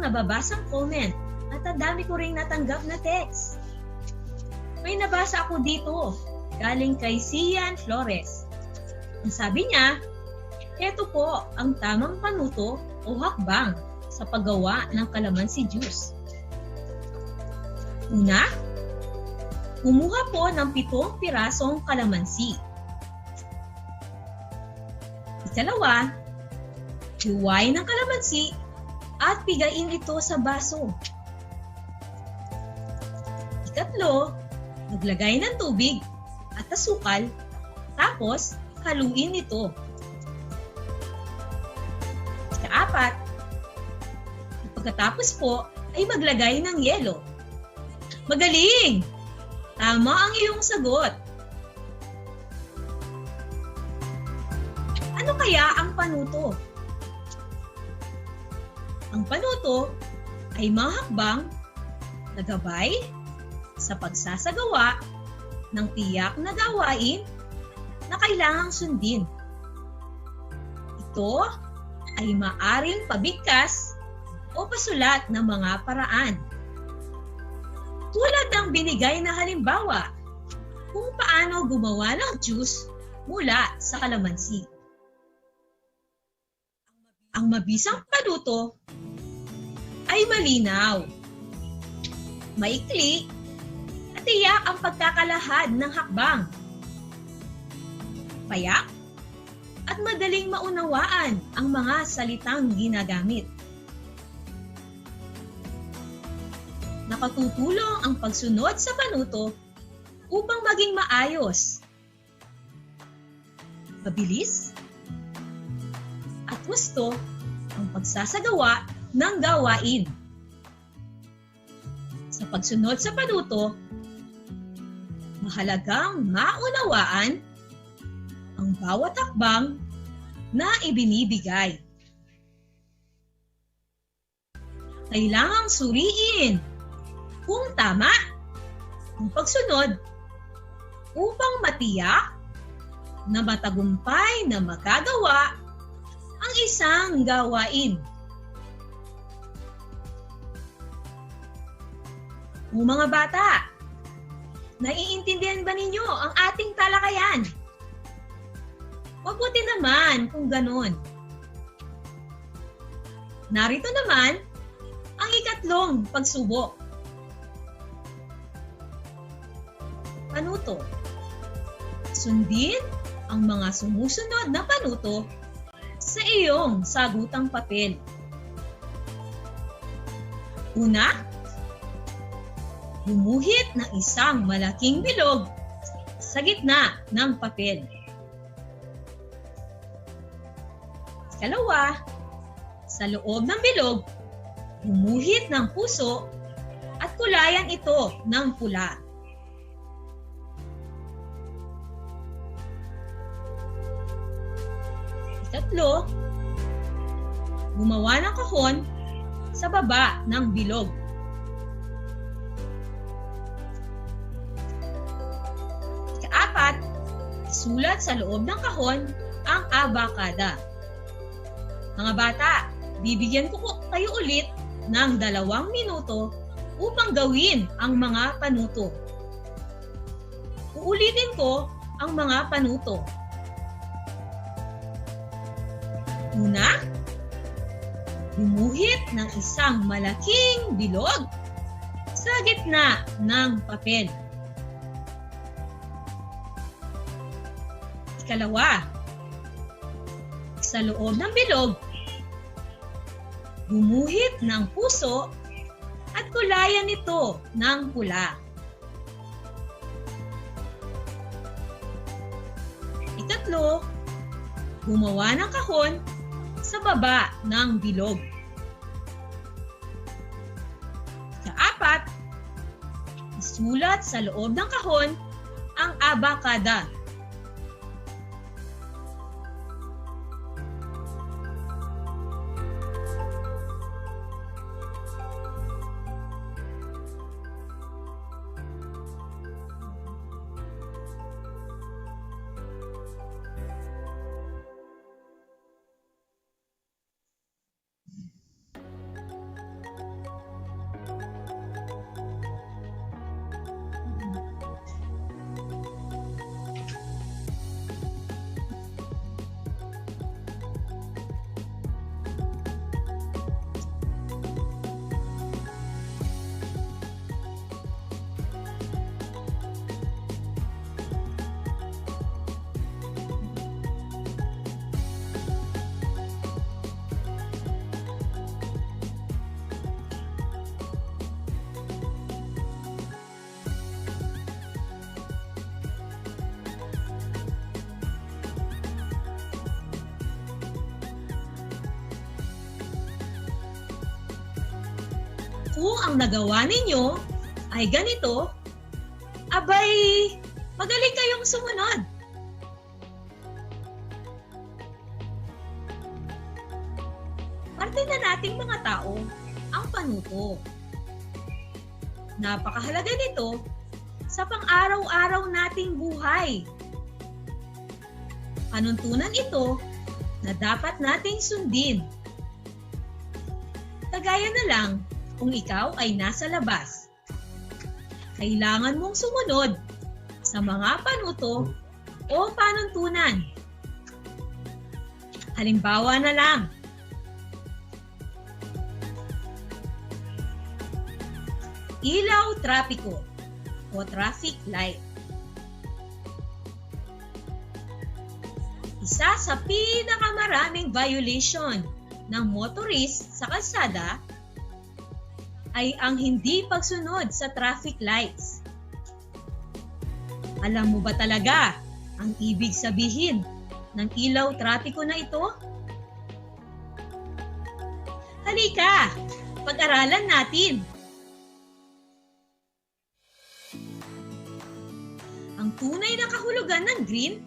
nababasang comment at ang dami ko ring natanggap na text. May nabasa ako dito, galing kay Sian Flores. Ang sabi niya, ito po ang tamang panuto o hakbang sa paggawa ng kalamansi juice. Una, kumuha po ng 7 pirasong kalamansi. Ikalawa, hiwain ng kalamansi at pigain ito sa baso. Ikatlo, maglagay ng tubig at asukal, tapos haluin ito. Ikaapat, pagkatapos po ay maglagay ng yelo. Magaling! Tama ang iyong sagot. Ano kaya ang panuto? Ang panuto ay mga hakbang na gabay sa pagsasagawa ng tiyak na gawain na kailangang sundin. Ito ay maaring pabigkas o pasulat ng mga paraan. Tulad ng binigay na halimbawa kung paano gumawa ng juice mula sa kalamansi. Ang mabisang panuto ay malinaw, maikli, at tiyak ang pagkakalahad ng hakbang. Payak at madaling maunawaan ang mga salitang ginagamit. Nakatutulong ang pagsunod sa panuto upang maging maayos, mabilis, at gusto ang pagsasagawa ng gawain. Sa pagsunod sa panuto, mahalagang maunawaan ang bawat hakbang na ibinibigay. Kailangang suriin kung tama ang pagsunod upang matiyak na matagumpay na magagawa ang isang gawain. O mga bata, naiintindihan ba ninyo ang ating talakayan? Mabuti naman kung ganon. Narito naman ang ikatlong pagsubok. Panuto. Sundin ang mga sumusunod na panuto sa iyong sagutang papel. Una, gumuhit ng isang malaking bilog sa gitna ng papel. Ikalawa, sa loob ng bilog, gumuhit ng puso at kulayan ito ng pula. Ikatlo, gumawa ng kahon sa baba ng bilog. Ikaapat, isulat sa loob ng kahon ang abakada. Mga bata, bibigyan ko kayo ulit ng 2 minuto upang gawin ang mga panuto. Uulitin ko ang mga panuto. Una, gumuhit ng isang malaking bilog sa gitna ng papel. Ikalawa, sa loob ng bilog, gumuhit ng puso at kulayan ito ng pula. Ikatlo, gumawa ng kahon sa baba ng bilog. Ikaapat, isulat sa loob ng kahon ang abakada. kung ang nagawa ninyo ay ganito, abay, magaling kayong sumunod. Parte na nating mga tao ang panuto. Napakahalaga nito sa pang-araw-araw nating buhay. Panuntunan ito na dapat nating sundin. Kagaya na lang kung ikaw ay nasa labas. Kailangan mong sumunod sa mga panuto o panuntunan. Halimbawa na lang, ilaw trapiko o traffic light. Isa sa pinakamaraming violation ng motorist sa kalsada ay ang hindi pagsunod sa traffic lights. Alam mo ba talaga ang ibig sabihin ng ilaw trapiko na ito? Halika, pag-aralan natin. Ang tunay na kahulugan ng green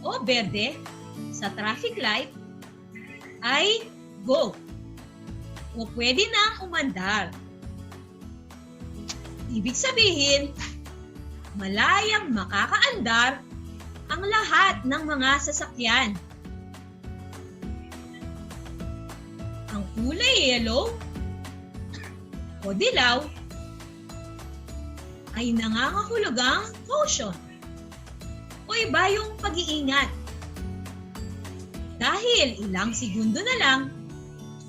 o berde sa traffic light ay go o pwede na umandar. Ibig sabihin, malayang makakaandar ang lahat ng mga sasakyan. Ang kulay yellow o dilaw ay nangangahulugang caution o iba yung pag-iingat. Dahil ilang segundo na lang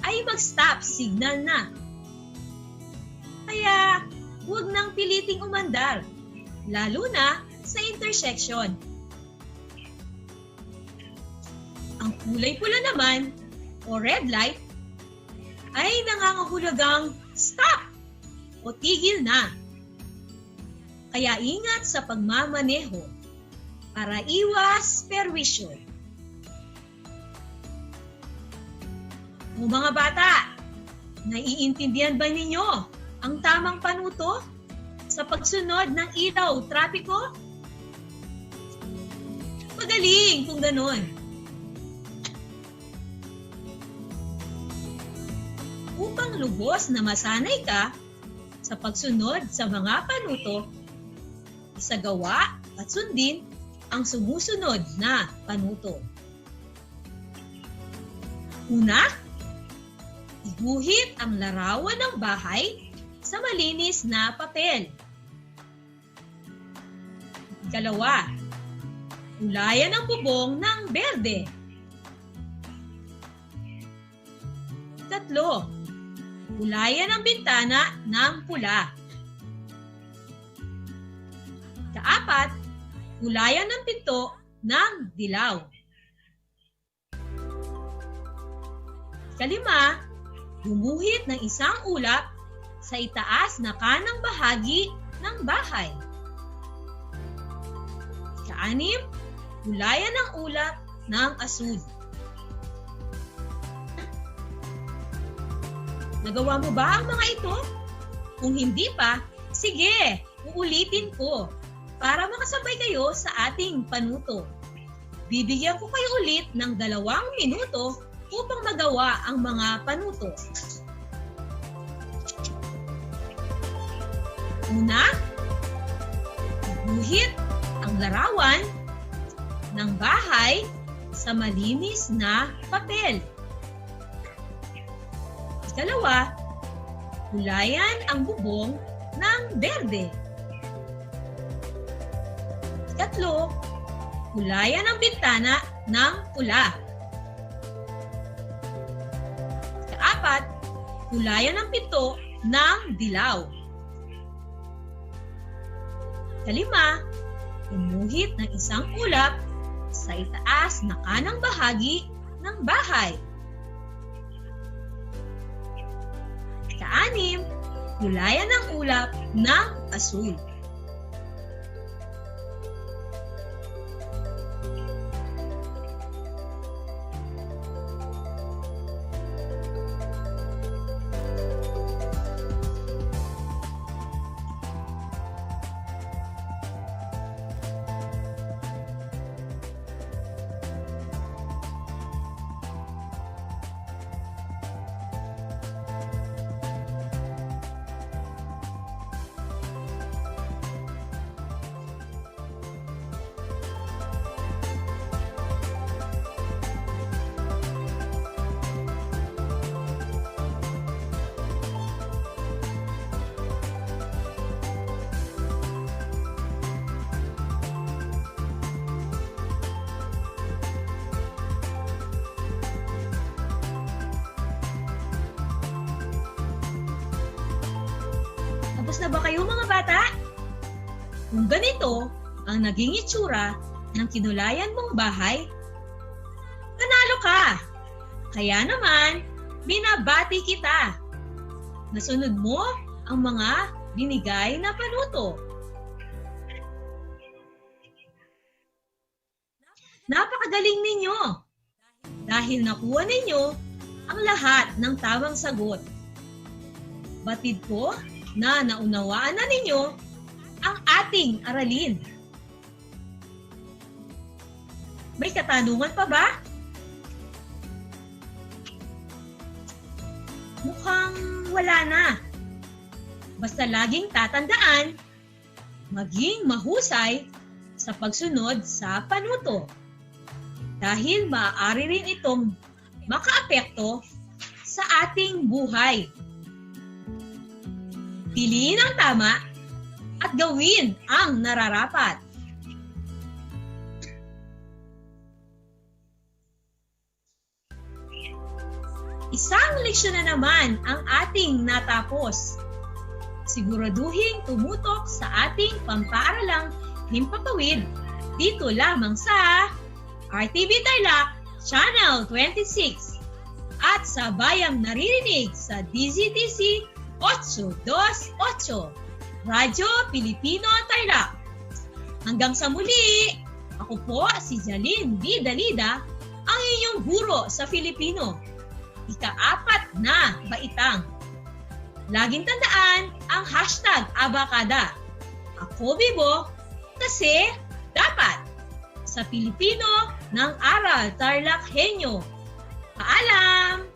ay mag-stop signal na. Kaya huwag nang piliting umandar, lalo na sa intersection. Ang kulay pula naman o red light ay nangangahulugang stop o tigil na. Kaya ingat sa pagmamaneho para iwas perwisyo. O mga bata, naiintindihan ba ninyo ang tamang panuto sa pagsunod ng ilaw trapiko? Magaling kung ganon. Upang lubos na masanay ka sa pagsunod sa mga panuto, isagawa at sundin ang sumusunod na panuto. Una, iguhit ang larawan ng bahay sa malinis na papel. Ikalawa, kulayan ang bubong ng berde. Tatlo, kulayan ang bintana ng pula. Kaapat, kulayan ng pinto ng dilaw. Kalima, gumuhit ng isang ulap sa itaas na kanang bahagi ng bahay. Kaanim, kulayan ng ulap ng asul. Nagawa mo ba ang mga ito? Kung hindi pa, sige, uulitin ko para makasabay kayo sa ating panuto. Bibigyan ko kayo ulit ng 2 minuto upang magawa ang mga panuto. Una, guhit ang larawan ng bahay sa malinis na papel. Ikalawa, kulayan ang bubong ng berde. Ikatlo, kulayan ang bintana ng pula. Ikaapat, kulayan ang pinto ng dilaw. Kalima, umuhit ng isang ulap sa itaas na kanang bahagi ng bahay. Kaanim, kulayan ng ulap ng asul. Tapos na ba kayo mga bata? Kung ganito ang naging itsura ng kinulayan mong bahay, panalo ka! Kaya naman, binabati kita. Nasunod mo ang mga binigay na panuto. Napakagaling ninyo dahil nakuha ninyo ang lahat ng tamang sagot. Batid ko na naunawaan na ninyo ang ating aralin. May katanungan pa ba? Mukhang wala na. Basta laging tatandaan, maging mahusay sa pagsunod sa panuto. Dahil maaari rin itong makaapekto sa ating buhay. Piliin ang tama at gawin ang nararapat. Isang leksyon na naman ang ating natapos. Siguraduhin tumutok sa ating pampaaralang himpapawid dito lamang sa RTV Tarlac, Channel 26 at sa bayang naririnig sa DZTC 828, Radyo Pilipino Tarlac. Hanggang sa muli, ako po si Jaline B. Dalida, ang inyong guro sa Filipino. Ika-4 na baitang. Laging tandaan ang hashtag abakada. Ako bibo kasi dapat. Sa Pilipino ng Aral TarlakHenyo. Paalam!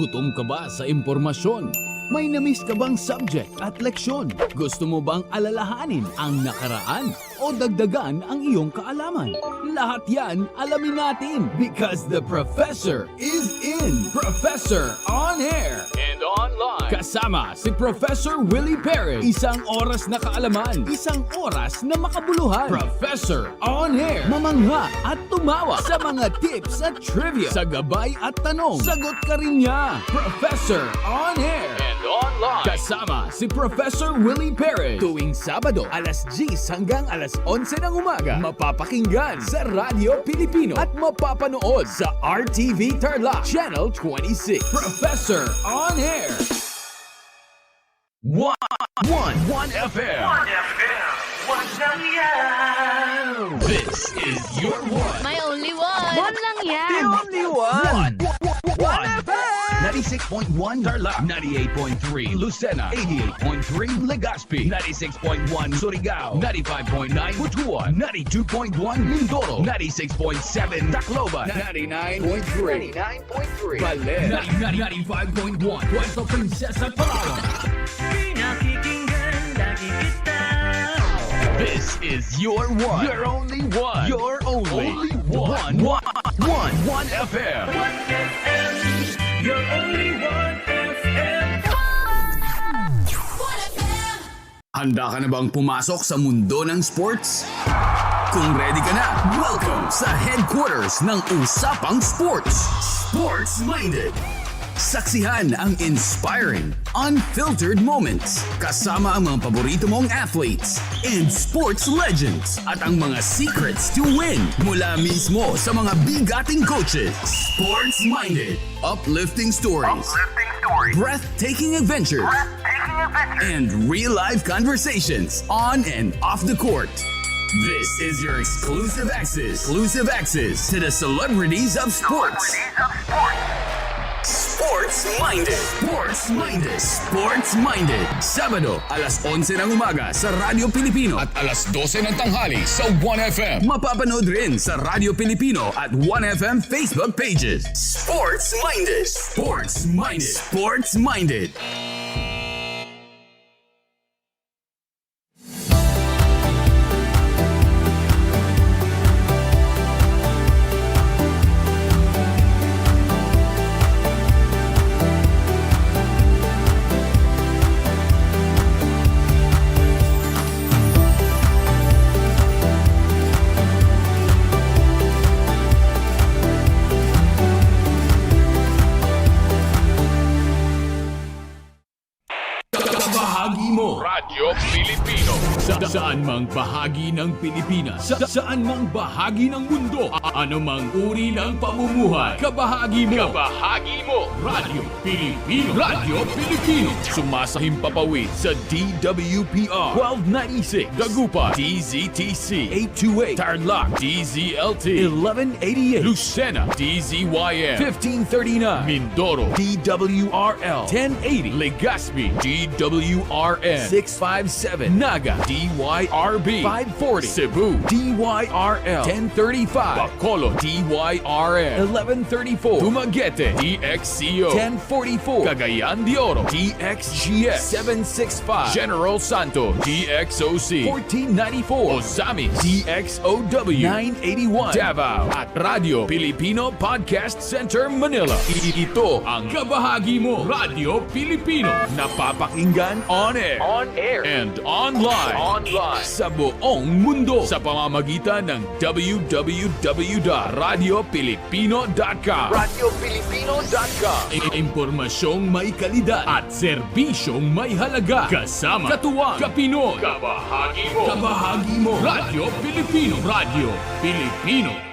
Gutom ka ba sa impormasyon? May namiss ka bang subject at leksyon? Gusto mo bang alalahanin ang nakaraan o dagdagan ang iyong kaalaman? Lahat yan alamin natin because the professor is in. Professor on air and online. Kasama si Professor Willie Perez. Isang oras na kaalaman, isang oras na makabuluhan. Professor on air. Mamangha at tumawa sa mga tips at trivia. Sa gabay at tanong, sagot ka rin niya. Professor on air and online. Kasama si Professor Willie Perez. Tuwing Sabado, alas 10 hanggang alas 11 ng umaga. Mapapakinggan sa Radyo Pilipino at mapapanood sa RTV Tarlac, Channel 26. Professor on air. 1 FM. One lang yan. This is your one. My only one. One lang yan. The only one. 1 FM. 96.1 Tarlac, 98.3 Lucena, 88.3 Legazpi, 96.1 Surigao, 95.9 Butuan, 92.1 Mindoro, 96.7 Tacloban, 99.3 Baler, 95.1 Puerto Princesa, Palawan. Pinakikinggan lagi kita. This is your one. Your only one. Your only one. 1 FM. 1 FM. Your only 1 FM. Handa ka na bang pumasok sa mundo ng sports? Kung ready ka na, welcome sa headquarters ng Usapang Sports. Sports Minded. Saksihan ang inspiring, unfiltered moments kasama ang mga paborito mong athletes and sports legends at ang mga secrets to win mula mismo sa mga bigating coaches. Sports Minded. Uplifting stories. Breathtaking adventures. And real-life conversations on and off the court. This is your exclusive access to the celebrities of sports. Sports Minded. Sports Minded. Sports Minded. Sabado, alas 11 ng umaga sa Radyo Pilipino at alas 12 ng tanghali sa 1FM. Mapapanood rin sa Radyo Pilipino at 1FM Facebook pages. Sports Minded. Sports Minded. Sports Minded. Kabahagi mo. Radyo Pilipino. Saan mang bahagi ng Pilipinas, saan mang bahagi ng mundo, anumang uri ng pamumuhay, kabahagi mo. Kabahagi mo. Radyo Pilipino. Radyo Pilipino. Sumasahimpapawid sa DWPR 1296 Dagupan, DZTC 828 Tarlac, DZLT 1188 Lucena, DZYM 1539 Mindoro, DWRL 1080 Legazpi, DWRN 657 Naga, DYRB 540 Cebu, DYRL 1035 Bacolod, DYRN 1134 Dumaguete, DXCO 1044 Cagayan de Oro, DXGS 765 General Santos, DXOC 1494 Osamis, DXOW 981 Davao at Radio Filipino Podcast Center Manila. Ito ang kabahagi mo, Radio Filipino, napapakinggan on air and online sa buong mundo sa pamamagitan ng www.radiopilipino.com. RadyoPilipino.com. Impormasyong may kalidad at serbisyong may halaga. Kasama, katuwang, kapinoy. Kabahagi mo. Kabahagi mo. Radio Pilipino. Radio Pilipino.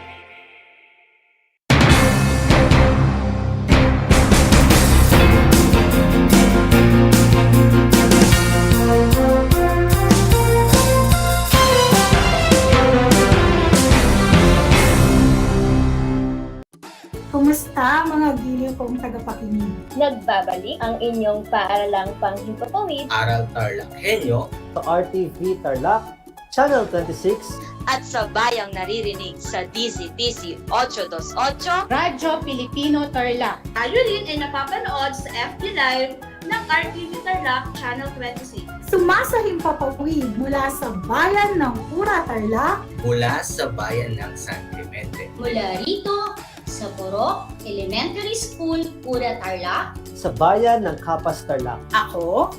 Kumusta mga giliw kong tagapakinig? Nagbabalik ang inyong paaralang panghimpapawid, Aral TarlakHenyo, RTV Tarlac, Channel 26, at sa bayang naririnig sa DZTC 828, Radyo Pilipino Tarlac. Tayo rin ay napapanood sa FB Live ng RTV Tarlac Channel 26. Sumasahimpapawid mula sa bayan ng Pura Tarlac, mula sa bayan ng San Clemente, Mula rito sa Borok Elementary School, Pura Tarlac, sa bayan ng Kapas Tarlac. Ako,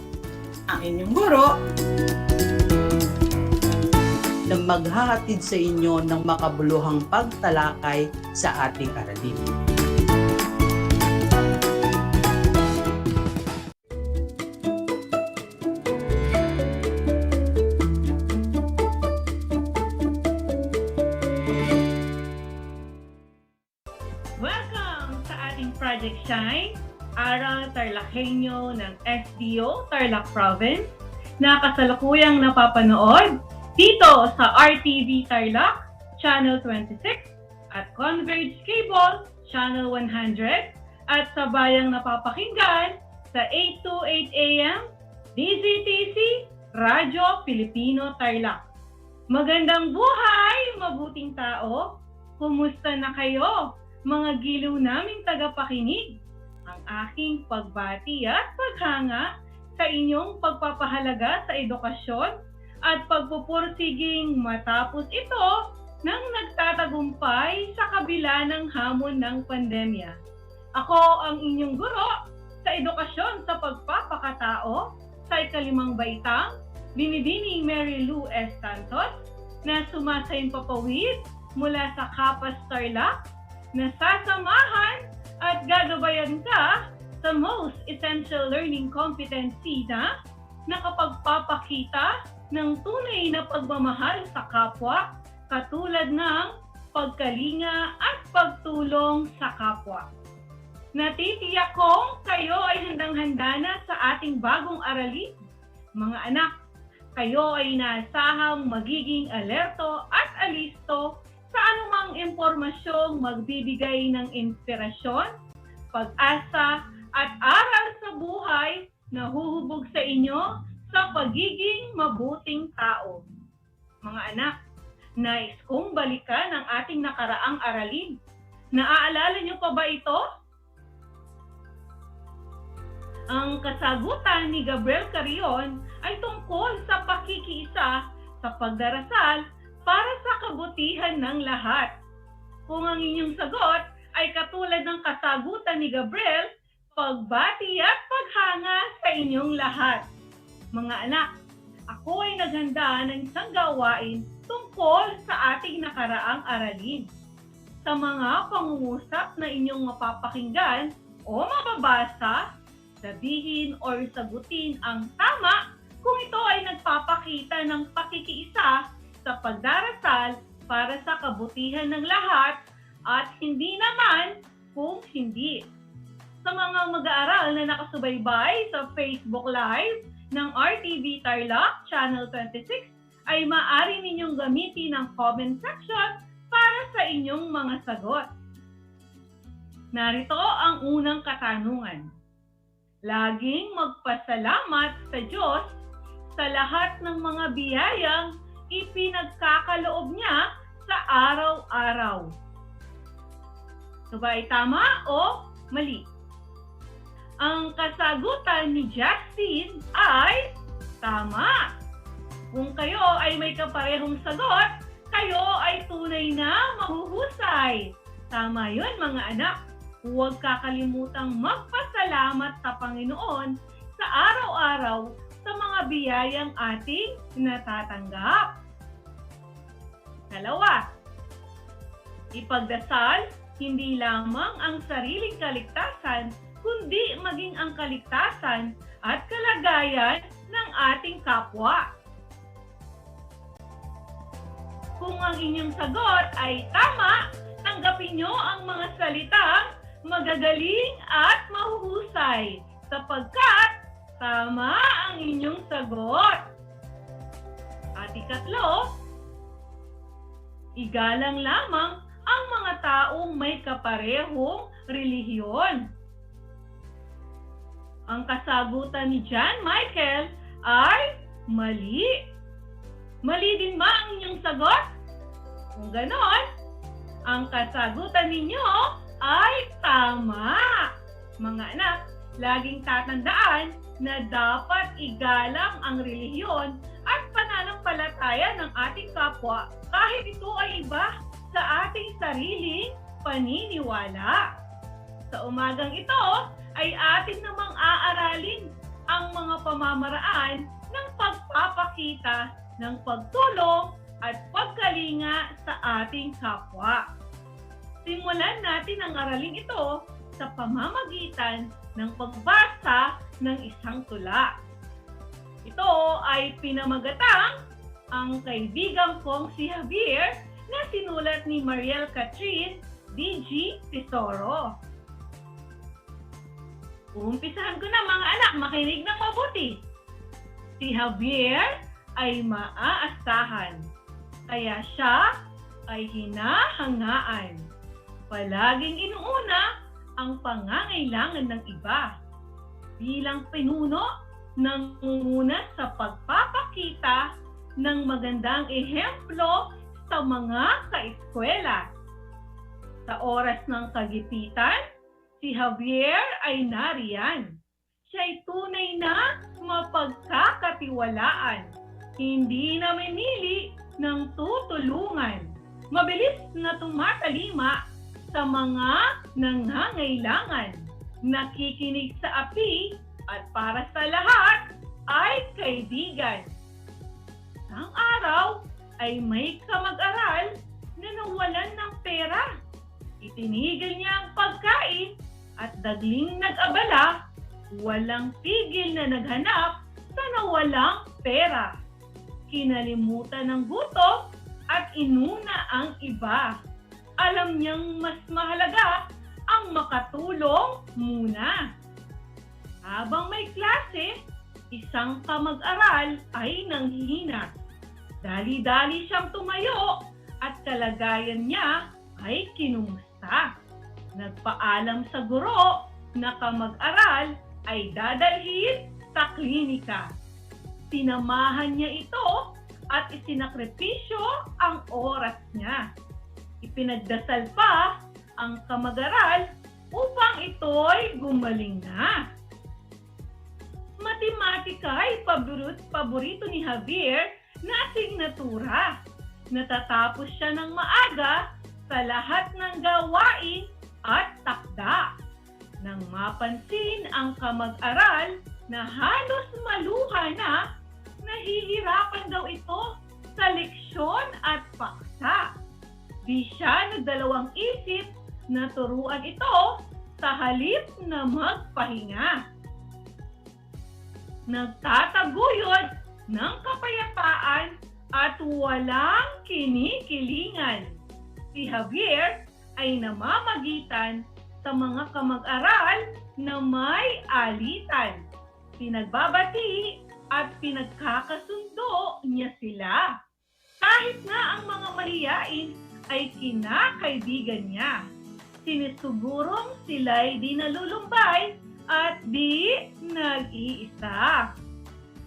ang inyong guro, na maghahatid sa inyo ng makabuluhang pagtalakay sa ating aralin. Welcome sa ating Project Shine, Aral TarlakHenyo ng SDO Tarlac Province na kasalukuyang napapanood dito sa RTV Tarlac, Channel 26 at Converge Cable, Channel 100 at sa bayang napapakinggan sa 828 AM, DZTC, Radyo Pilipino Tarlac. Magandang buhay, mabuting tao! Kumusta na kayo, mga giliw naming tagapakinig? Ang aking pagbati at paghanga sa inyong pagpapahalaga sa edukasyon at pagpupursiging matapos ito nang nagtatagumpay sa kabila ng hamon ng pandemya. Ako ang inyong guro sa edukasyon sa pagpapakatao sa ikalimang baitang, Binibining Mary Lou S. Santos, na sumasahimpapawid mula sa Kapas Tarlac, na sasamahan at gagabayan ka sa Most Essential Learning Competencies na nakapagpapakita ng tunay na pagmamahal sa kapwa, katulad ng pagkalinga at pagtulong sa kapwa. Natitiyak kong kayo ay handang-handa na sa ating bagong aralin. Mga anak, kayo ay inaasahang magiging alerto at alisto sa anumang impormasyong magbibigay ng inspirasyon, pag-asa at aral sa buhay na huhubog sa inyo sa pagiging mabuting tao. Mga anak, nais kong balikan ang ating nakaraang aralin. Naaalala niyo pa ba ito? Ang kasagutan ni Gabriel Carrion ay tungkol sa pakikiisa sa pagdarasal para sa kabutihan ng lahat. Kung ang inyong sagot ay katulad ng kasagutan ni Gabriel, pagbati at paghanga sa inyong lahat. Mga anak, ako ay naghanda ng isang gawain tungkol sa ating nakaraang aralin. Sa mga pangungusap na inyong mapapakinggan o mababasa, sabihin or sagutin ang tama kung ito ay nagpapakita ng pakikiisa sa pagdarasal para sa kabutihan ng lahat at hindi naman kung hindi. Sa mga mag-aaral na nakasubaybay sa Facebook Live ng RTV Tarlac Channel 26 ay maaari ninyong gamitin ang comment section para sa inyong mga sagot. Narito ang unang katanungan. Laging magpasalamat sa Diyos sa lahat ng mga biyayang ipinagkakaloob niya sa araw-araw. Ito ba ay tama o mali? Ang kasagutan ni Justin ay tama. Kung kayo ay may kaparehong sagot, kayo ay tunay na mahuhusay. Tama yun mga anak. Huwag kakalimutang magpasalamat sa Panginoon sa araw-araw sa mga biyayang ating natatanggap. Dalawa, ipagdasal hindi lamang ang sariling kaligtasan, kundi maging ang kaligtasan at kalagayan ng ating kapwa. Kung ang inyong sagot ay tama, tanggapin nyo ang mga salitang magagaling at mahuhusay sapagkat tama ang inyong sagot. At ikatlo, igalang lamang ang mga taong may kaparehong relihiyon. Ang kasagutan ni John Michael ay mali. Mali din ba ang inyong sagot? Kung ganon, ang kasagutan ninyo ay tama. Mga anak, laging tatandaan na dapat igalang ang relihiyon at pananampalataya ng ating kapwa kahit ito ay iba sa ating sariling paniniwala. Sa umagang ito ay atin namang aaralin ang mga pamamaraan ng pagpapakita ng pagtulong at pagkalinga sa ating kapwa. Simulan natin ang araling ito sa pamamagitan ng pagbasa ng isang tula. Ito ay pinamagatang ang kaibigan kong si Javier na sinulat ni Mariel Catherine D.G. Tesoro. Umpisahan ko na mga anak, makinig ng mabuti. Si Javier ay maaasahan, kaya siya ay hinahangaan. Palaging inuuna ang pangangailangan ng iba. Bilang pinuno, nangunguna sa pagpapakita ng magandang ehemplo sa mga kaeskwela. Sa oras ng kagipitan, si Javier ay nariyan. Siya'y tunay na mapagkakatiwalaan. Hindi na mamimili ng tutulungan. Mabilis na tumatalima sa mga nangangailangan. Nakikinig sa api at para sa lahat ay kaibigan. Isang araw ay may kamag-aral na nawalan ng pera. Itinigil niya ang pagkain at dagling nag-abala, walang tigil na naghanap sa nawalang pera. Kinalimutan ng gutom at inuna ang iba. Alam niyang mas mahalaga ang makatulong muna. Habang may klase, isang kamag-aral ay nanghihina. Dali-dali siyang tumayo at kalagayan niya ay kinumusta. Nagpaalam sa guro na kamag-aral ay dadalhin sa klinika. Sinamahan niya ito at isinakripisyo ang oras niya. Ipinagdasal pa ang kamag-aral upang ito'y gumaling na. Matematika ay paborito ni Javier na asignatura. Natatapos siya ng maaga sa lahat ng gawain at takda. Nang mapansin ang kamag-aral na halos maluha na, nahihirapan daw ito sa leksyon at paksa. Di siya nagdalawang isip na turuan ito sa halip na magpahinga. nagtataguyod ng kapayapaan at walang kinikilingan. Si Javier ay namamagitan sa mga kamag-aral na may alitan. Pinagbabati at pinagkakasundo niya sila. Kahit na ang mga mahiyain ay kinakaibigan niya. Sinisugurong sila'y di nalulumbay at di nag-iisa.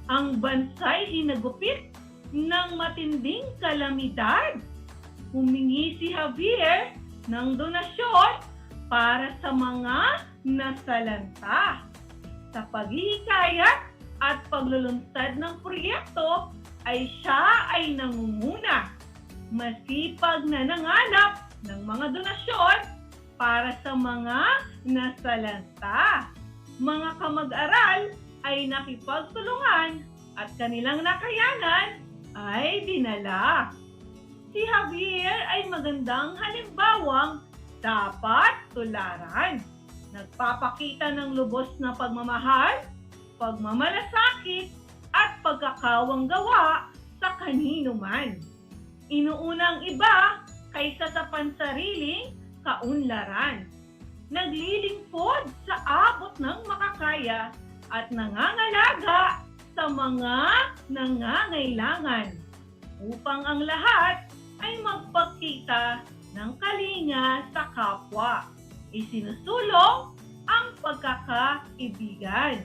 Ang bansa'y hinagupit ng matinding kalamidad. Humingi si Javier ng donasyon para sa mga nasalanta. Sa paghihikayat at paglulunsad ng proyekto ay siya ay nangunguna. Masipag na nanganap ng mga donasyon para sa mga nasalanta. Mga kamag-aral ay nakipagtulungan at kanilang nakayanan ay dinala. Si Javier ay magandang halimbawang dapat tularan. Nagpapakita ng lubos na pagmamahal, pagmamalasakit, at pagkakawang gawa sa kanino man. Inuunang iba kaysa sa pansariling kaunlaran. Naglilingkod sa abot ng makakaya at nangangalaga sa mga nangangailangan upang ang lahat ay magpakita ng kalinga sa kapwa. Isinusulong ang pagkakaibigan.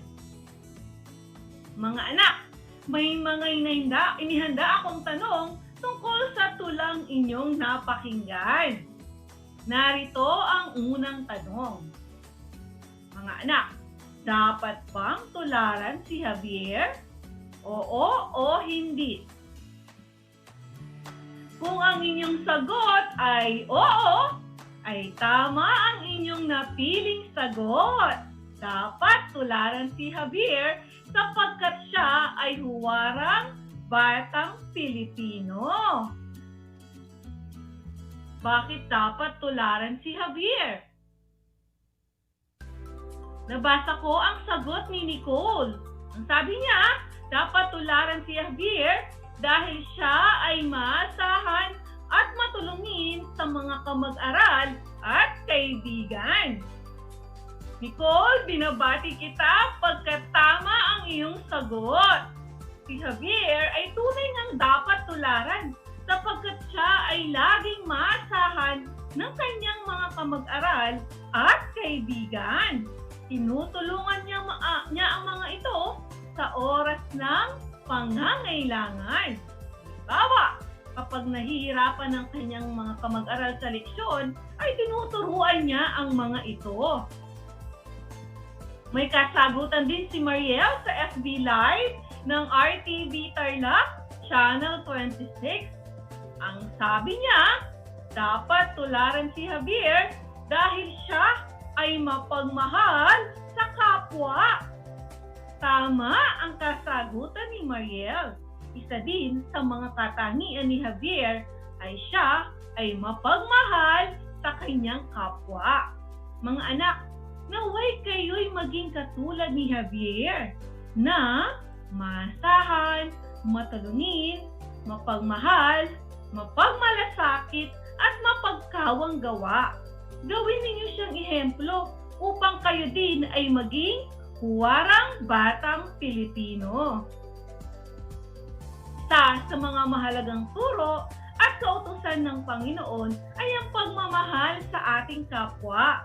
Mga anak, may mga inihanda akong tanong tungkol sa tulang inyong napakinggan. Narito ang unang tanong. Mga anak, dapat bang tularan si Javier? Oo o hindi? Kung ang inyong sagot ay oo, ay tama ang inyong napiling sagot. Dapat tularan si Javier sapagkat siya ay huwarang batang Pilipino. Bakit dapat tularan si Javier? Nabasa ko ang sagot ni Nicole. Ang sabi niya, dapat tularan si Javier dahil siya ay maasahan at matulungin sa mga kamag-aral at kaibigan. Nicole, binabati kita pagkat tama ang iyong sagot. Si Javier ay tunay ngang dapat tularan sapagkat siya ay laging maasahan ng kanyang mga kamag-aral at kaibigan. Tinutulungan niya ang mga ito sa oras ng pangangailangan. Halimbawa, kapag nahihirapan ng kanyang mga kamag-aral sa leksyon, ay tinuturuan niya ang mga ito. May kasagutan din si Mariel sa FB Live ng RTV Tarlac, Channel 26. Ang sabi niya, dapat tularan si Javier dahil siya ay mapagmahal sa kapwa. Tama ang kasagutan ni Mariel. Isa din sa mga katangian ni Javier ay siya ay mapagmahal sa kanyang kapwa. Mga anak, naway kayo'y maging katulad ni Javier na maasahan, matulungin, mapagmahal, mapagmalasakit at mapagkawang gawa. Gawin ninyo siyang ehemplo upang kayo din ay maging huwarang batang Pilipino. Isa sa mga mahalagang turo at kautusan ng Panginoon ay ang pagmamahal sa ating kapwa.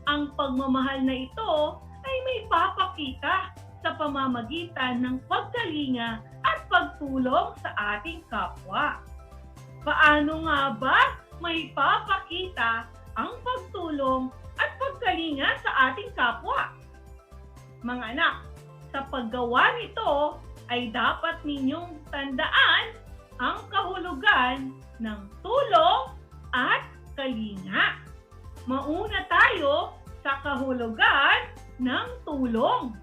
Ang pagmamahal na ito ay may papakita sa pamamagitan ng pagkalinga at pagtulong sa ating kapwa. Paano nga ba may papakita ang pagtulong at pagkalinga sa ating kapwa? Mga anak, sa paggawa nito ay dapat ninyong tandaan ang kahulugan ng tulong at kalinga. Mauna tayo sa kahulugan ng tulong.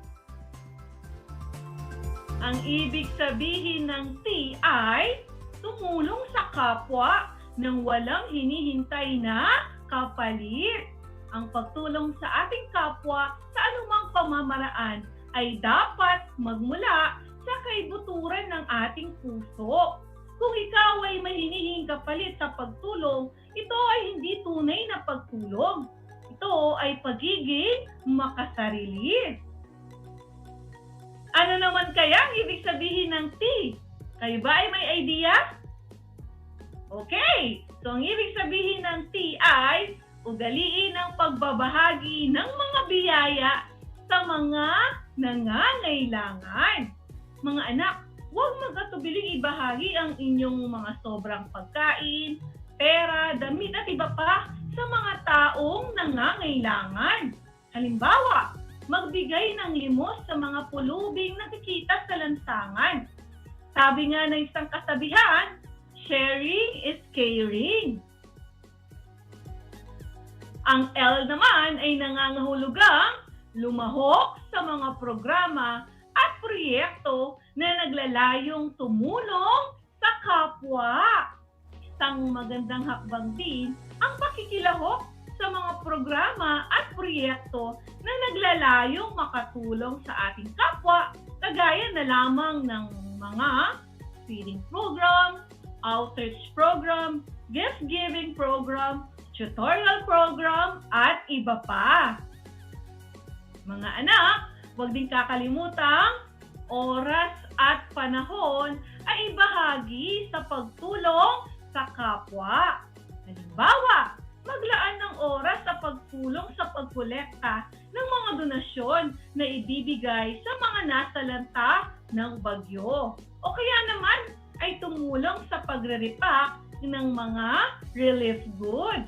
Ang ibig sabihin ng T ay tumulong sa kapwa nang walang hinihintay na kapalit. Ang pagtulong sa ating kapwa sa anumang pamamaraan ay dapat magmula sa kaibuturan ng ating puso. Kung ikaw ay may hinihinging kapalit sa pagtulong, ito ay hindi tunay na pagtulong. Ito ay pagiging makasarili. Ano naman kaya ang ibig sabihin ng T? Kayo ba ay may idea? Okay, so ang ibig sabihin ng T ay ugaliin ang pagbabahagi ng mga biyaya sa mga nangangailangan. Mga anak, huwag mag-atubiling ibahagi ang inyong mga sobrang pagkain, pera, damit at iba pa sa mga taong nangangailangan. Halimbawa, magbigay ng limos sa mga pulubing nakikita sa lansangan. Sabi nga ng isang kasabihan, sharing is caring. Ang L naman ay nangangahulugang lumahok sa mga programa at proyekto na naglalayong tumulong sa kapwa. Isang magandang hakbang din ang pakikilahok sa mga programa at proyekto na naglalayong makatulong sa ating kapwa, kagaya na lamang ng mga feeding program, outreach program, gift-giving program, tutorial program, at iba pa. Mga anak, huwag din kakalimutang oras at panahon ay ibahagi sa pagtulong sa kapwa. Halimbawa, maglaan ng oras sa pagtulong sa pagkolekta ng mga donasyon na ibibigay sa mga nasalanta ng bagyo. O kaya naman ay tumulong sa pagre-repack ng mga relief goods.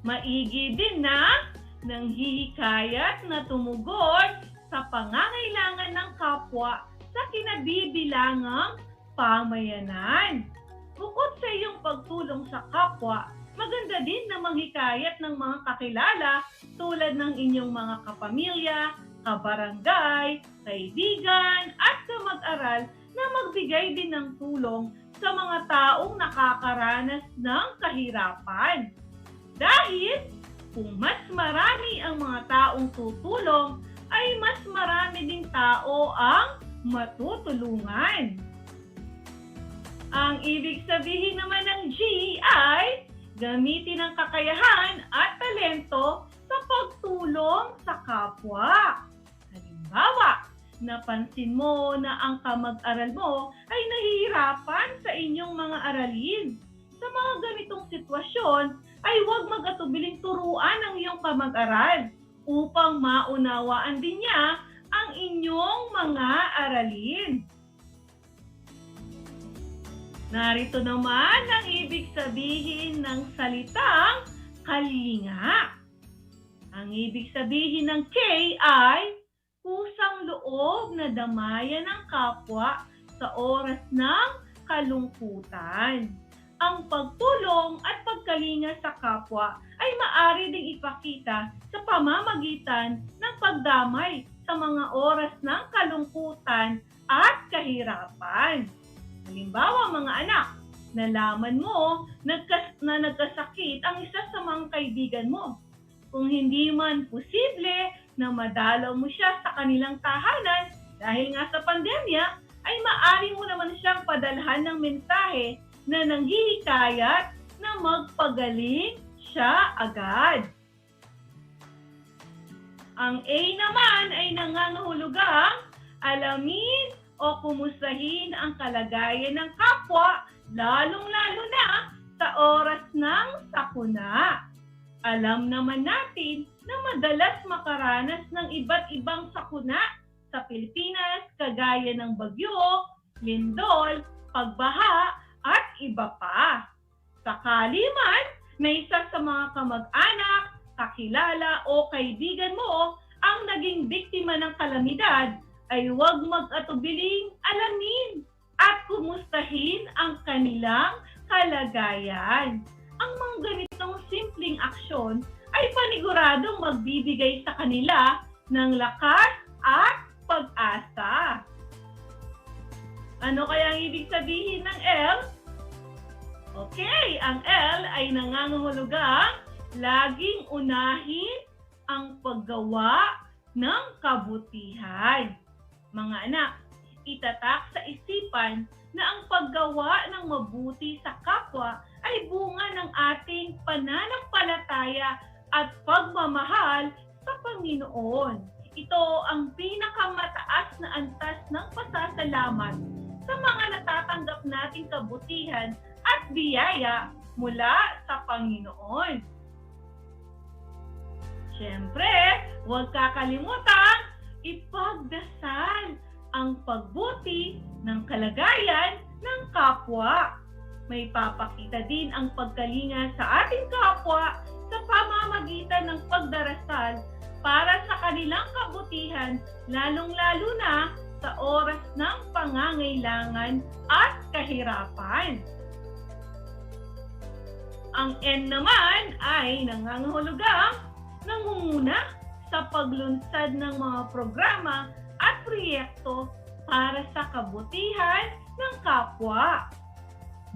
Maigi din na nanghihikayat na tumugon sa pangangailangan ng kapwa sa kinabibilangang pamayanan. Bukod sa iyong pagtulong sa kapwa, maganda din na manghikayat ng mga kakilala tulad ng inyong mga kapamilya, kabarangay, kaibigan at kamag-aral na magbigay din ng tulong sa mga taong nakakaranas ng kahirapan. Dahil kung mas marami ang mga taong tutulong, ay mas marami ding tao ang matutulungan. Ang ibig sabihin naman ng G ay gamitin ang kakayahan at talento sa pagtulong sa kapwa. Halimbawa, napansin mo na ang kamag-aral mo ay nahihirapan sa inyong mga aralin. Sa mga ganitong sitwasyon, ay huwag mag-atubiling turuan ang iyong kamag-aral upang maunawaan din niya ang inyong mga aralin. Narito naman ang ibig sabihin ng salitang kalinga. Ang ibig sabihin ng K ay kusang loob na damayan ng kapwa sa oras ng kalungkutan. Ang pagtulong at pagkalinga sa kapwa ay maaari ding ipakita sa pamamagitan ng pagdamay sa mga oras ng kalungkutan at kahirapan. Halimbawa mga anak, nalaman mo na nagkasakit ang isa sa mga kaibigan mo. Kung hindi man posible na madalaw mo siya sa kanilang tahanan dahil nga sa pandemya, ay maaari mo naman siyang padalhan ng mensahe na nanghihikayat na magpagaling siya agad. Ang A naman ay nangangahulugang alamin o kumustahin ang kalagayan ng kapwa, lalong-lalo na sa oras ng sakuna. Alam naman natin na madalas makaranas ng iba't ibang sakuna sa Pilipinas, kagaya ng bagyo, lindol, pagbaha, at iba pa. Sakali man na isa sa mga kamag-anak, kakilala o kaibigan mo ang naging biktima ng kalamidad, ay huwag mag-atubiling alamin at kumustahin ang kanilang kalagayan. Ang mga ganitong simpleng aksyon ay paniguradong magbibigay sa kanila ng lakas at pag-asa. Ano kaya ang ibig sabihin ng L? Okay, ang L ay nangangahulugang laging unahin ang paggawa ng kabutihan. Mga anak, itatak sa isipan na ang paggawa ng mabuti sa kapwa ay bunga ng ating pananampalataya at pagmamahal sa Panginoon. Ito ang pinakamataas na antas ng pasasalamat sa mga natatanggap nating kabutihan at biyaya mula sa Panginoon. Siyempre, huwag kakalimutan ipagdasal ang pagbuti ng kalagayan ng kapwa. May papakita din ang pagkalinga sa ating kapwa sa pamamagitan ng pagdarasal para sa kanilang kabutihan, lalong-lalo na sa oras ng pangangailangan at kahirapan. Ang N naman ay nangangahulugang nangunguna sa paglunsad ng mga programa at proyekto para sa kabutihan ng kapwa.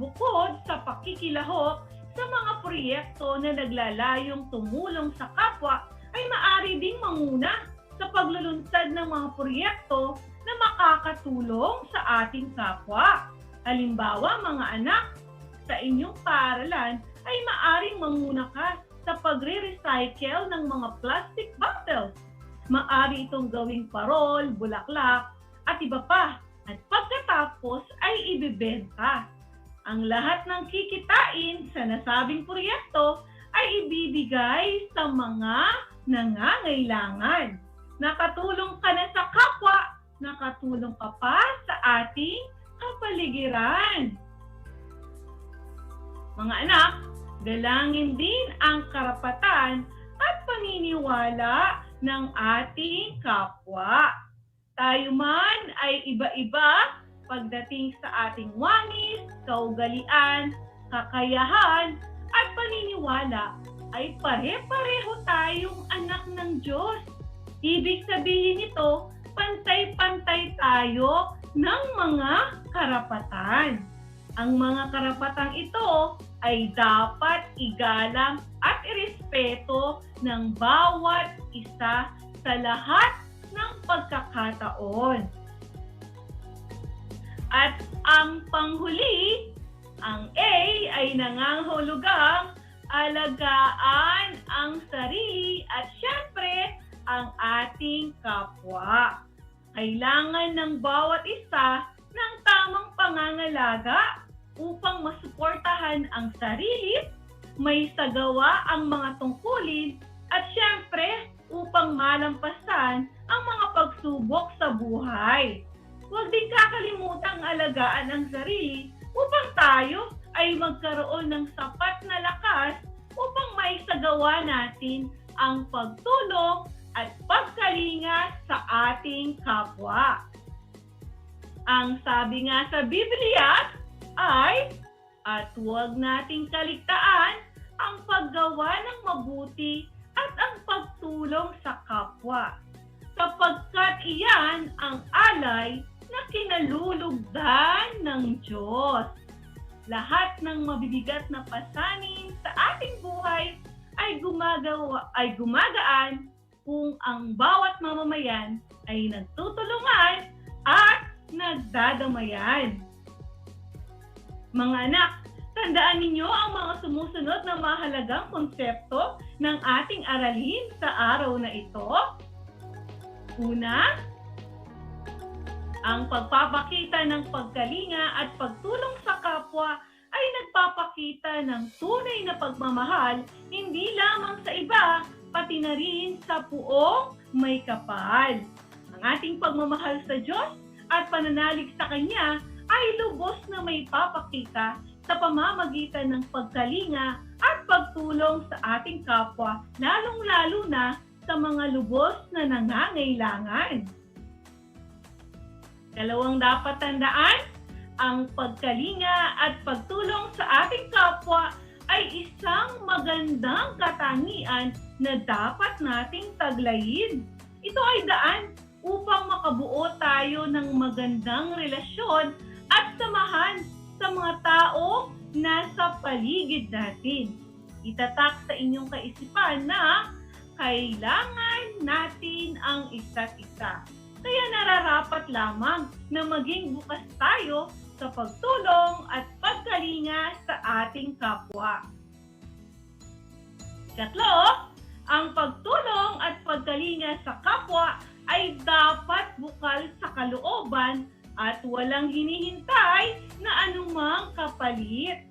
Bukod sa pakikilahok sa mga proyekto na naglalayong tumulong sa kapwa, ay maaari ding manguna sa paglulunsad ng mga proyekto na makakatulong sa ating kapwa. Halimbawa, mga anak, sa inyong paaralan ay maaring manguna ka sa pagre-recycle ng mga plastic bottles. Maaari itong gawing parol, bulaklak, at iba pa. At pagkatapos ay ibebenta. Ang lahat ng kikitain sa nasabing proyekto ay ibibigay sa mga nangangailangan. Nakatulong ka na sa kapwa, nakatulong ka pa sa ating kapaligiran. Mga anak, galangin din ang karapatan at paniniwala ng ating kapwa. Tayo man ay iba-iba pagdating sa ating wangis, kaugalian, kakayahan, at paniniwala ay pare-pareho tayong anak ng Diyos. Ibig sabihin nito, pantay-pantay tayo ng mga karapatan. Ang mga karapatang ito ay dapat igalang at irespeto ng bawat isa sa lahat ng pagkakataon. At ang panghuli, ang A ay nangangahulugang alagaan ang sarili at syempre ang ating kapwa. Kailangan ng bawat isa ng tamang pangangalaga upang masuportahan ang sarili, may sagawa ang mga tungkulin at syempre upang malampasan ang mga pagsubok sa buhay. Huwag din kakalimutang alagaan ang sarili upang tayo ay magkaroon ng sapat na lakas upang maisagawa natin ang pagtulong at pagkalinga sa ating kapwa. Ang sabi nga sa Biblia ay, at huwag nating kaligtaan ang paggawa ng mabuti at ang pagtulong sa kapwa, sapagkat iyan ang alay na kinalulugdan ng Diyos. Lahat ng mabibigat na pasanin sa ating buhay ay gumagaan kung ang bawat mamamayan ay nagtutulungan at nagdadamayan. Mga anak, tandaan ninyo ang mga sumusunod na mahalagang konsepto ng ating aralin sa araw na ito. Una, ang pagpapakita ng pagkalinga at pagtulong sa kapwa ay nagpapakita ng tunay na pagmamahal hindi lamang sa iba, pati na rin sa puong may kapal. Ang ating pagmamahal sa Diyos at pananalig sa Kanya ay lubos na may papakita sa pamamagitan ng pagkalinga at pagtulong sa ating kapwa, lalong-lalo na sa mga lubos na nangangailangan. Dalawang dapat tandaan, ang pagkalinga at pagtulong sa ating kapwa ay isang magandang katangian na dapat nating taglayin. Ito ay daan upang makabuo tayo ng magandang relasyon at samahan sa mga tao nasa paligid natin. Itatak sa inyong kaisipan na kailangan natin ang isa't isa. Kaya nararapat lamang na maging bukas tayo sa pagtulong at pagkalinga sa ating kapwa. Ikatlo, ang pagtulong at pagkalinga sa kapwa ay dapat bukal sa kalooban at walang hinihintay na anumang kapalit.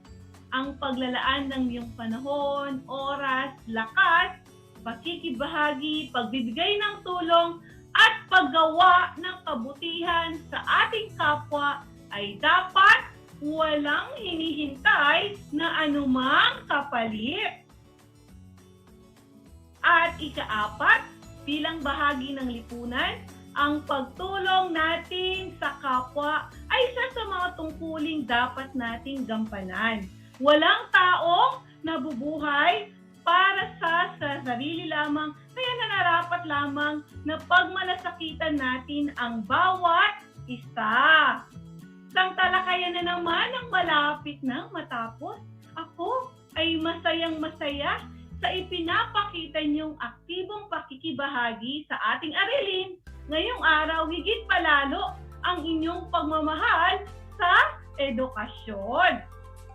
Ang paglalaan ng iyong panahon, oras, lakas, pakikibahagi, pagbibigay ng tulong, at paggawa ng kabutihan sa ating kapwa ay dapat walang hinihintay na anumang kapalit. At ikaapat, bilang bahagi ng lipunan, ang pagtulong natin sa kapwa ay isa sa mga tungkuling dapat nating gampanan. Walang taong nabubuhay para sa sarili lamang, kaya nararapat lamang na pagmalasakitan natin ang bawat isa. Isang talakayan na naman ang malapit nang matapos. Ako ay masayang-masaya sa ipinapakita niyong aktibong pakikibahagi sa ating aralin. Ngayong araw, higit palalo ang inyong pagmamahal sa edukasyon.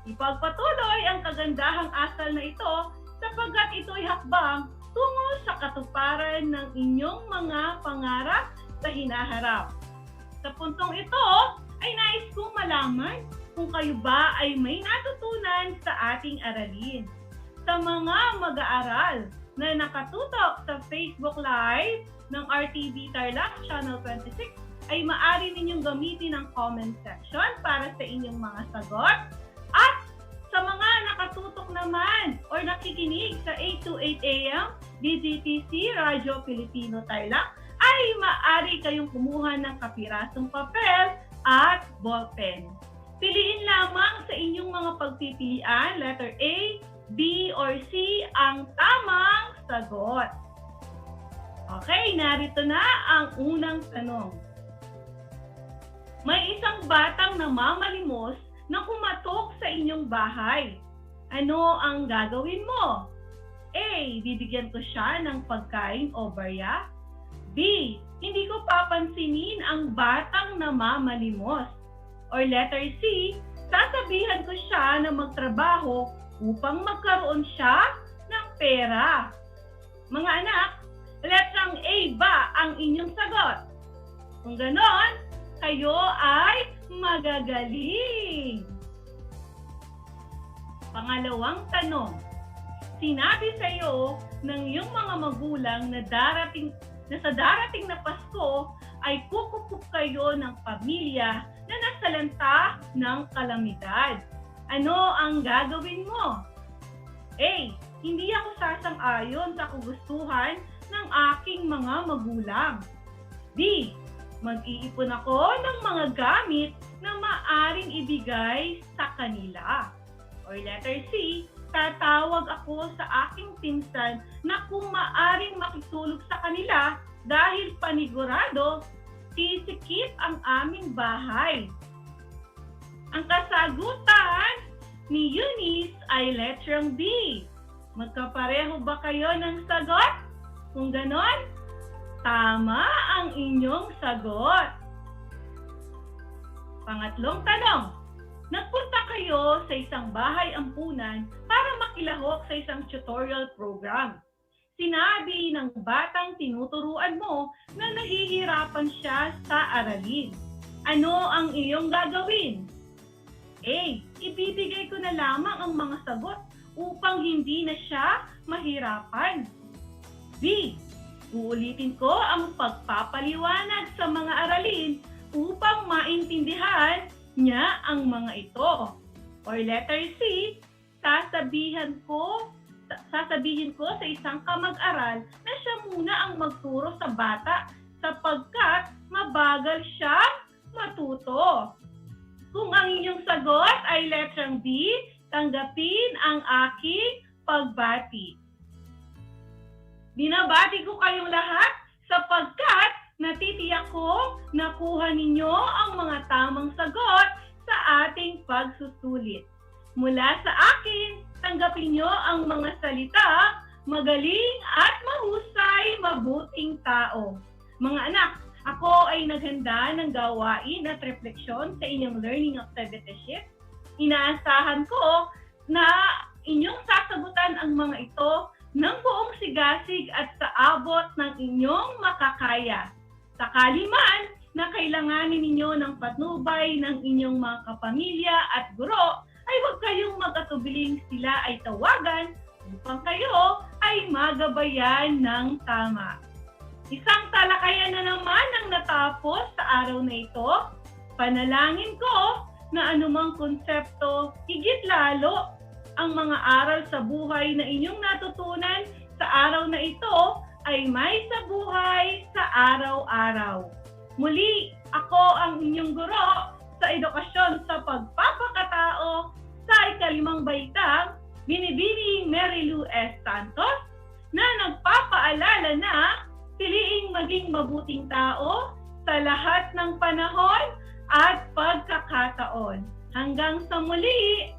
Ipagpatuloy ang kagandahang asal na ito sapagkat ito'y hakbang tungo sa katuparan ng inyong mga pangarap sa hinaharap. Sa puntong ito, ay nais kong malaman kung kayo ba ay may natutunan sa ating aralin. Sa mga mag-aaral na nakatutok sa Facebook Live ng RTV Tarlac Channel 26, ay maaari ninyong gamitin ang comment section para sa inyong mga sagot. At sa mga nakatutok naman or nakikinig sa 8 to 8 a.m. DZTC Radyo Pilipino Tarlac, ay maaari kayong kumuha ng kapirasong papel at ballpen. Piliin lamang sa inyong mga pagpipilian, letter A, B, or C ang tamang sagot. Okay, narito na ang unang tanong. May isang batang namamalimos na kumatok sa inyong bahay. Ano ang gagawin mo? A. Bibigyan ko siya ng pagkain o barya. B. Hindi ko papansinin ang batang namamalimos. Or letter C. Sasabihan ko siya na magtrabaho upang magkaroon siya ng pera. Mga anak, letrang A ba ang inyong sagot? Kung ganon, kayo ay magagaling. Pangalawang tanong. Sinabi sa iyo ng iyong mga magulang na sa darating na Pasko ay kukukup kayo ng pamilya na nasalanta ng kalamidad. Ano ang gagawin mo? A. Hindi ako sasang-ayon sa kagustuhan ng aking mga magulang. B. Mag-iipon ako ng mga gamit na maaring ibigay sa kanila. Or letter C, tatawag ako sa aking pinsan na kung maaring makitulog sa kanila dahil panigurado, sisikip ang aming bahay. Ang kasagutan ni Eunice ay letrang B. Magkapareho ba kayo ng sagot? Kung ganon, tama ang inyong sagot. Pangatlong tanong. Nagpunta kayo sa isang bahay ampunan para makilahok sa isang tutorial program. Sinabi ng batang tinuturuan mo na nahihirapan siya sa aralin. Ano ang iyong gagawin? A. Ibibigay ko na lamang ang mga sagot upang hindi na siya mahirapan. B. Uulitin ko ang pagpapaliwanag sa mga aralin upang maintindihan niya ang mga ito. Or letter C, sasabihin ko sa isang kamag-aral na siya muna ang magturo sa bata sapagkat mabagal siya matuto. Kung ang inyong sagot ay letrang B, tanggapin ang aking pagbati. Binabati ko kayong lahat sapagkat natitiyak ko nakuha ninyo ang mga tamang sagot sa ating pagsusulit. Mula sa akin, tanggapin nyo ang mga salita magaling at mahusay, mabuting tao. Mga anak, ako ay naghanda ng gawain at refleksyon sa inyong learning activity sheet. Inaasahan ko na inyong sasagutan ang mga ito ng buong sigasig at sa abot ng inyong makakaya. Sakali man na kailanganin ninyo ng patnubay ng inyong mga kapamilya at guro, ay huwag kayong mag-atubiling sila ay tawagan upang kayo ay magabayan ng tama. Isang talakayan na naman ang natapos sa araw na ito. Panalangin ko na anumang konsepto, higit lalo ang mga aral sa buhay na inyong natutunan sa araw na ito ay may sa buhay sa araw-araw. Muli, ako ang inyong guro sa edukasyon sa pagpapakatao sa ikalimang baitang, Binibining Mary Lou S. Santos, na nagpapaalala na piliing maging mabuting tao sa lahat ng panahon at pagkakataon. Hanggang sa muli!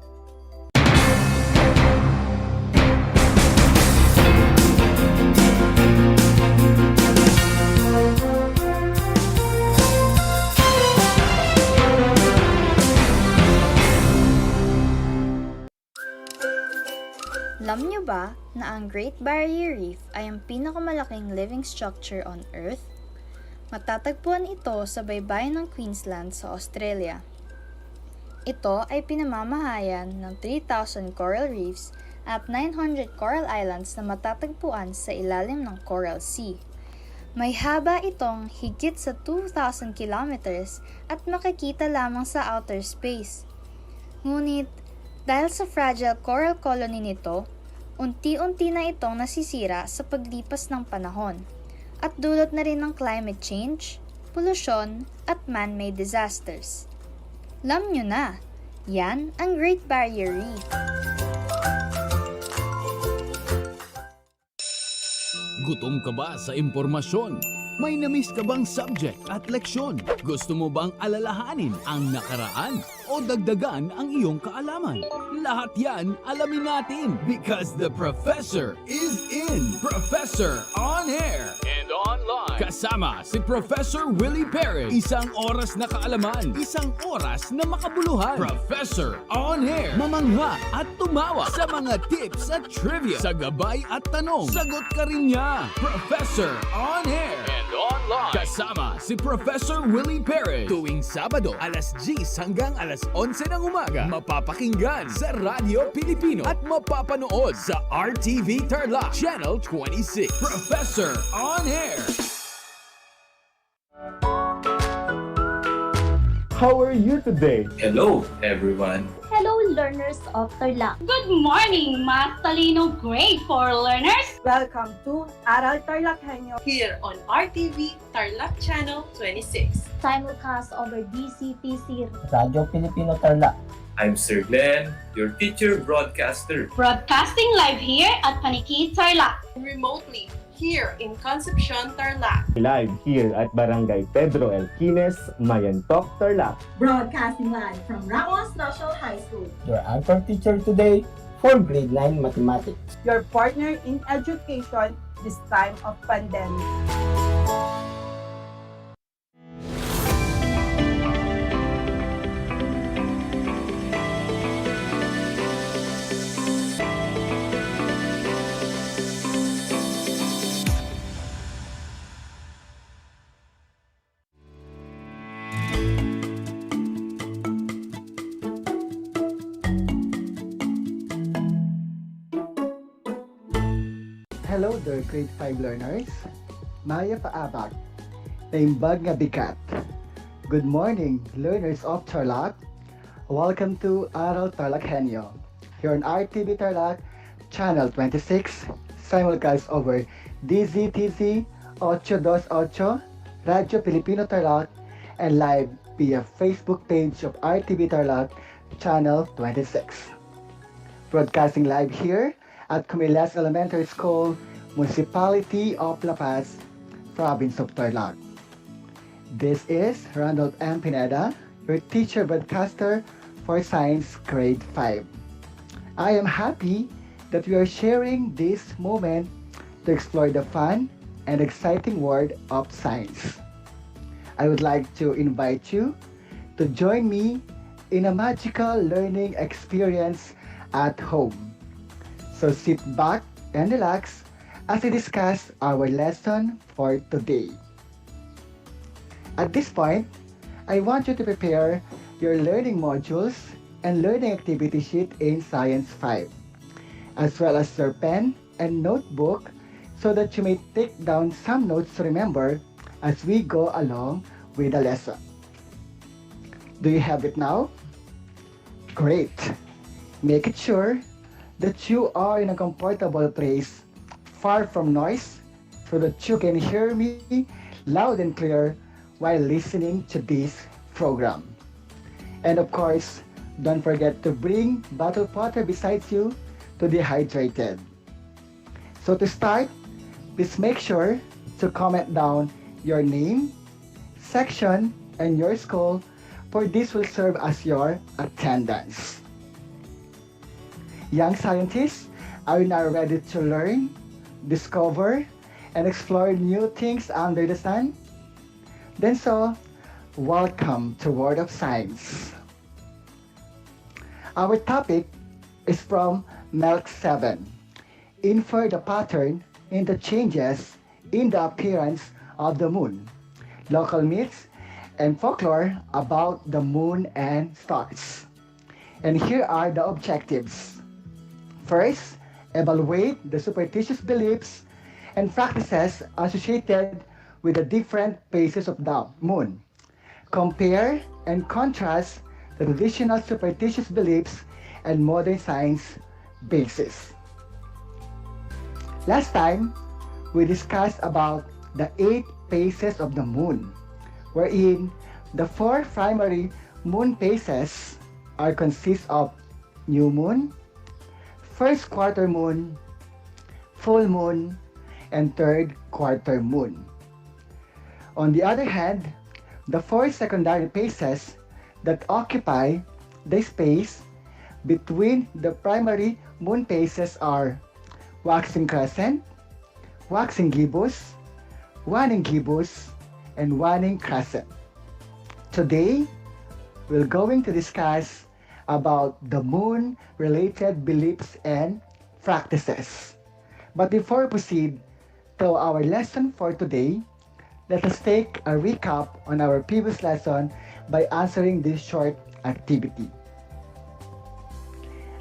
Alam niyo ba na ang Great Barrier Reef ay ang pinakamalaking living structure on Earth? Matatagpuan ito sa baybayin ng Queensland sa Australia. Ito ay pinamamahayan ng 3,000 coral reefs at 900 coral islands na matatagpuan sa ilalim ng Coral Sea. May haba itong higit sa 2,000 kilometers at makikita lamang sa outer space. Ngunit, dahil sa fragile coral colony nito, unti-unti na itong nasisira sa paglipas ng panahon at dulot na rin ng climate change, polusyon at man-made disasters. Alam nyo na, yan ang Great Barrier Reef. Gutom ka ba sa impormasyon? May namiss ka bang subject at leksyon? Gusto mo bang alalahanin ang nakaraan o dagdagan ang iyong kaalaman? Lahat yan alamin natin because the professor is in. Professor on air and online. Kasama si Professor Willie Perez. Isang oras na kaalaman, isang oras na makabuluhan. Professor on air. Mamangha at tumawa sa mga tips at trivia. Sa gabay at tanong, sagot ka rin niya. Professor on air and online. Kasama si Professor Willie Perez. Tuwing Sabado, alas 10 hanggang alas 11 ng umaga. Mapapakinggan sa Radyo Pilipino at mapapanood sa RTV Tarlac Channel 26. Professor on Air. How are you today? Hello, everyone. Hello, learners of Tarlac. Good morning, Math Talino Grade 4 learners! Welcome to Aral TarlakHenyo Here on RTV Tarlac Channel 26. Simulcast over DCTC. Radyo Pilipino Tarlac. I'm Sir Glenn, your teacher broadcaster. Broadcasting live here at Paniki Tarlac. Remotely here in Concepcion Tarlac. Live here at Barangay Pedro Elquines, Mayantok, Tarlac. Broadcasting live from Ramos National High School. Your anchor teacher today for grade 9 mathematics. your partner in education this time of pandemic. Hello there, grade 5 learners. Maya paabag. Naimbag nga bigat. Good morning, learners of Tarlac. Welcome to Aral TarlakHenyo. Here on RTV Tarlac, Channel 26, simulcast over DZTZ 828, Radio Filipino Tarlac, and live via Facebook page of RTV Tarlac, Channel 26. Broadcasting live here at Cumilas Elementary School, Municipality of La Paz, Province of Tarlac. This is Ronald M. Pineda, your teacher broadcaster for Science Grade 5. I am happy that we are sharing this moment to explore the fun and exciting world of science. I would like to invite you to join me in a magical learning experience at home. So sit back and relax as we discuss our lesson for today. At this point, I want you to prepare your learning modules and learning activity sheet in Science 5, as well as your pen and notebook so that you may take down some notes to remember as we go along with the lesson. Do you have it now? Great! Make it sure that you are in a comfortable place, far from noise, so that you can hear me loud and clear while listening to this program. And of course, don't forget to bring bottled water beside you to dehydrated. So to start, please make sure to comment down your name, section, and your school, for this will serve as your attendance. Young scientists, are you now ready to learn, discover, and explore new things under the sun? Then so, welcome to World of Science. Our topic is from MELC 7. Infer the pattern in the changes in the appearance of the moon. Local myths and folklore about the moon and stars. And here are the objectives. First, evaluate the superstitious beliefs and practices associated with the different phases of the moon. Compare and contrast the traditional superstitious beliefs and modern science basis. Last time, we discussed about the 8 phases of the moon, wherein the 4 primary moon phases consist of new moon, first quarter moon, full moon, and third quarter moon. On the other hand, the 4 secondary phases that occupy the space between the primary moon phases are waxing crescent, waxing gibbous, waning gibbous, and waning crescent. Today, we're going to discuss about the moon-related beliefs and practices. But before we proceed to our lesson for today, let us take a recap on our previous lesson by answering this short activity.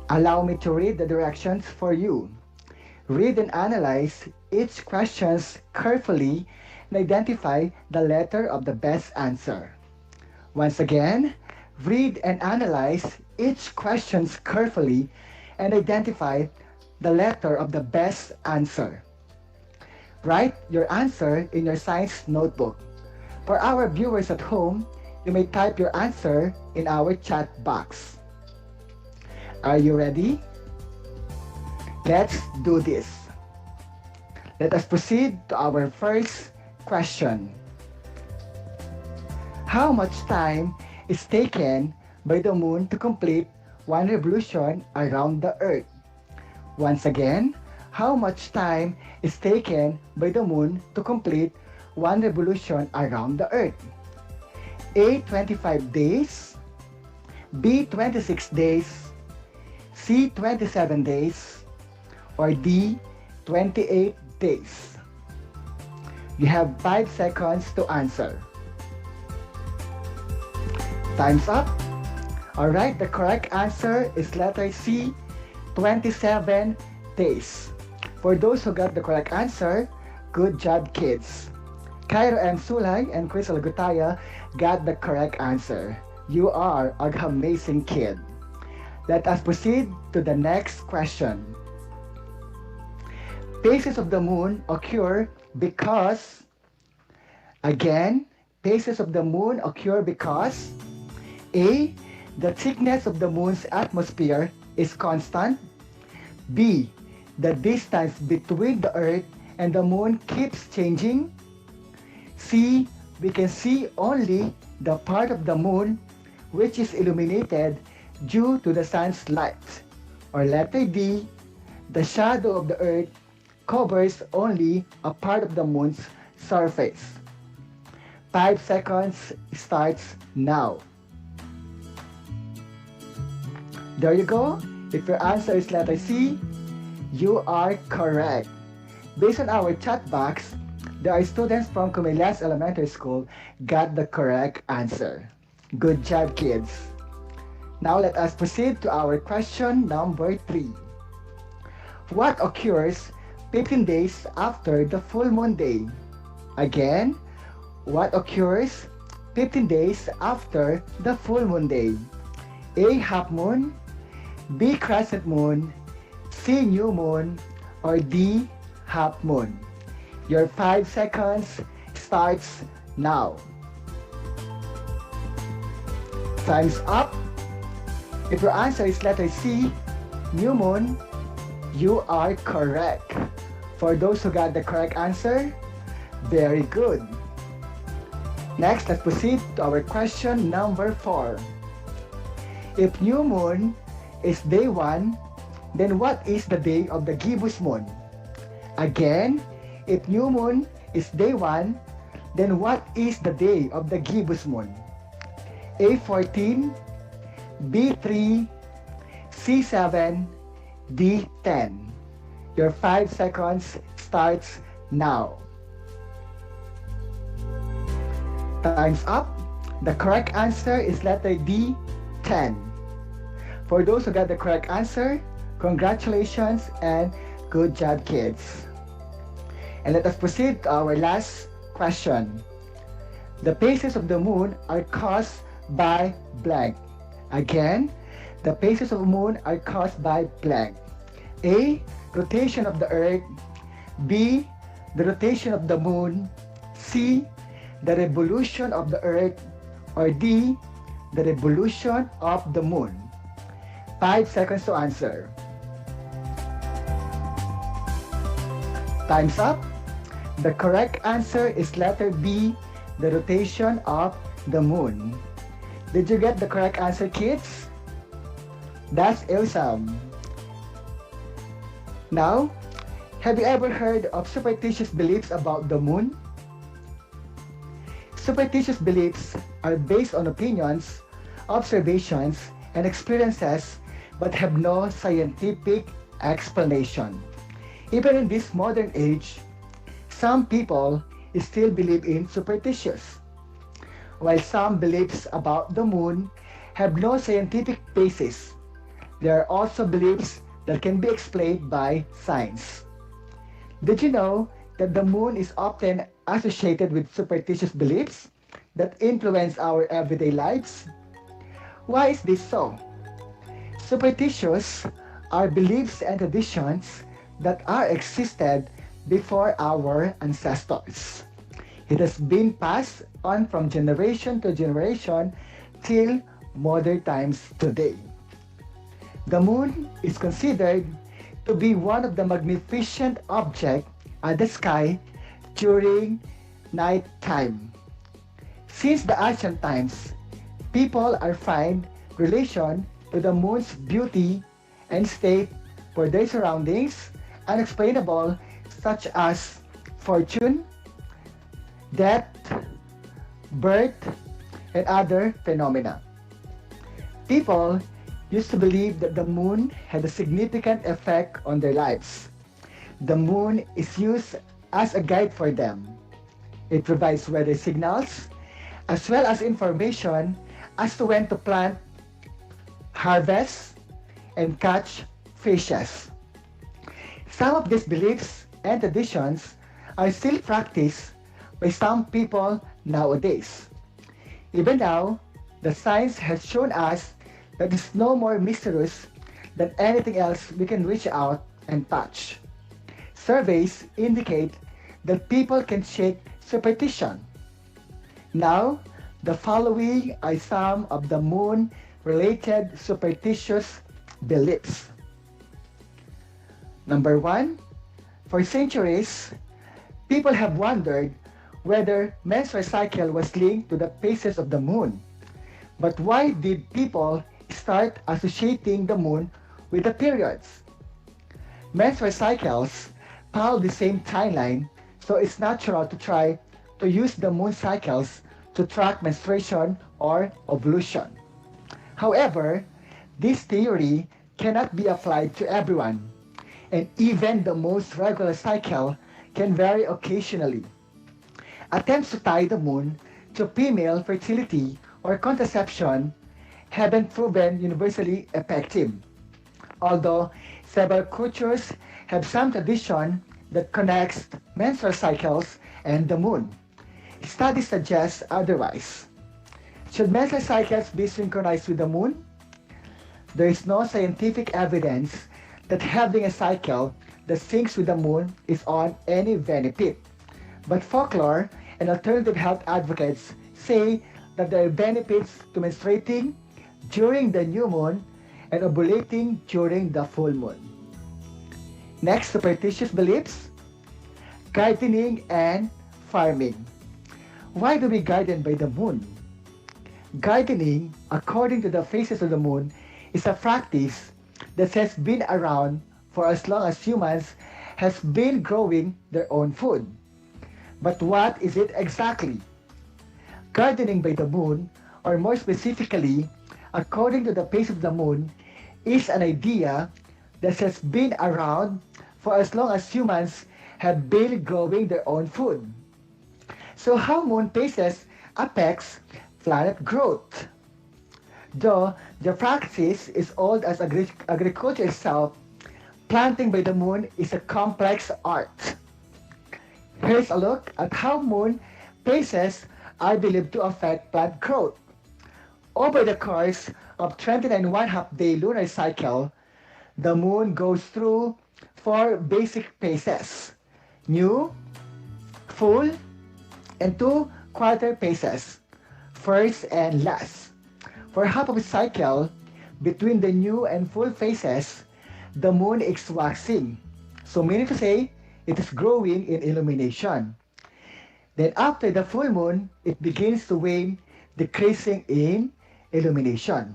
Allow me to read the directions for you. Read and analyze each question carefully and identify the letter of the best answer. Once again, read and analyze each question carefully and identify the letter of the best answer. Write your answer in your science notebook. For our viewers at home, you may type your answer in our chat box. Are you ready? Let's do this. Let us proceed to our first question. How much time is taken by the moon to complete one revolution around the Earth? Once again, how much time is taken by the moon to complete one revolution around the Earth? A. 25 days, B. 26 days, C. 27 days, or D. 28 days. You have 5 seconds to answer. Time's up. Alright, the correct answer is letter C, 27 days. For those who got the correct answer, good job, kids. Cairo M. Sulay and Crystal Gutaya got the correct answer. You are an amazing kid. Let us proceed to the next question. Phases of the moon occur because, again, phases of the moon occur because A. The thickness of the moon's atmosphere is constant. B. The distance between the Earth and the moon keeps changing. C. We can see only the part of the moon which is illuminated due to the sun's light. Or letter D. the shadow of the Earth covers only a part of the moon's surface? 5 seconds starts now. There you go. If your answer is letter C, you are correct. Based on our chat box, there are students from Cumellas Elementary School got the correct answer. Good job, kids. Now let us proceed to our question number 3. What occurs 15 days after the full moon day? Again, what occurs 15 days after the full moon day? A. Half moon, B. Crescent moon, C. New moon, or D. Half moon. Your 5 seconds starts now. Time's up. If your answer is letter C, new moon, you are correct. For those who got the correct answer, very good. Next, let's proceed to our question number 4. If new moon is day 1, then what is the day of the gibbous moon? Again, if new moon is day 1, then what is the day of the gibbous moon? A14, B3, C7, D10. Your 5 seconds starts now. Time's up. The correct answer is letter D, 10. For those who got the correct answer, congratulations and good job, kids. And let us proceed to our last question. The phases of the moon are caused by blank. Again, the phases of the moon are caused by blank. A. Rotation of the Earth. B. The rotation of the moon. C. The revolution of the Earth. Or D. The revolution of the moon. 5 seconds to answer. Time's up. The correct answer is letter B, the rotation of the moon. Did you get the correct answer, kids? That's awesome. Now, have you ever heard of superstitious beliefs about the moon? Superstitious beliefs are based on opinions, observations, and experiences but have no scientific explanation. Even in this modern age, some people still believe in superstitions. While some beliefs about the moon have no scientific basis, there are also beliefs that can be explained by science. Did you know that the moon is often associated with superstitious beliefs that influence our everyday lives? Why is this so? Superstitions are beliefs and traditions that are existed before our ancestors. It has been passed on from generation to generation till modern times today. The moon is considered to be one of the magnificent objects at the sky during night time. Since the ancient times, people are find relation to the moon's beauty and state for their surroundings unexplainable, such as fortune, death, birth, and other phenomena. People used to believe that the moon had a significant effect on their lives. The moon is used as a guide for them. It provides weather signals as well as information as to when to plant, harvest, and catch fishes. Some of these beliefs and traditions are still practiced by some people nowadays. Even now, the science has shown us that it's no more mysterious than anything else we can reach out and touch. Surveys indicate that people can shake superstition. Now, the following are some of the moon-related superstitious beliefs. Number 1, for centuries, people have wondered whether menstrual cycle was linked to the phases of the moon. But why did people start associating the moon with the periods? Menstrual cycles follow the same timeline, so it's natural to try to use the moon cycles to track menstruation or ovulation. However, this theory cannot be applied to everyone, and even the most regular cycle can vary occasionally. Attempts to tie the moon to female fertility or contraception haven't proven universally effective, although several cultures have some tradition that connects menstrual cycles and the moon. Studies suggest otherwise. Should menstrual cycles be synchronized with the moon? There is no scientific evidence that having a cycle that syncs with the moon is on any benefit. But folklore and alternative health advocates say that there are benefits to menstruating during the new moon and ovulating during the full moon. Next, superstitious beliefs, gardening and farming. Why do we garden by the moon? Gardening, according to the phases of the moon, is a practice that has been around for as long as humans has been growing their own food. But what is it exactly? Gardening by the moon, or more specifically, according to the phase of the moon, is an idea that has been around for as long as humans have been growing their own food. So how moon phases affects planet growth? Though the practice is old as agriculture itself, planting by the moon is a complex art. Here's a look at how moon phases are believed to affect plant growth. Over the course of 29.5-day lunar cycle, the moon goes through 4 basic phases: new, full, and 2 quarter phases, first and last. For half of the cycle, between the new and full phases, the moon is waxing. So meaning to say, it is growing in illumination. Then after the full moon, it begins to wane, decreasing in illumination.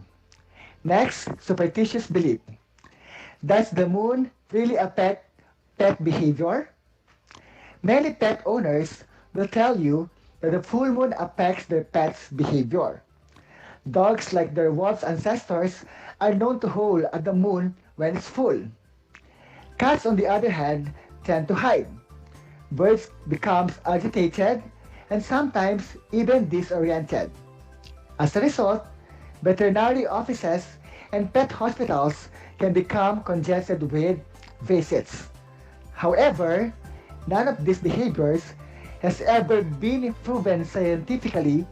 Next, superstitious belief. Does the moon really affect pet behavior? Many pet owners will tell you that the full moon affects their pet's behavior. Dogs, like their wolf ancestors, are known to howl at the moon when it's full. Cats, on the other hand, tend to hide. Birds become agitated and sometimes even disoriented. As a result, veterinary offices and pet hospitals can become congested with visits. However, none of these behaviors has ever been proven scientifically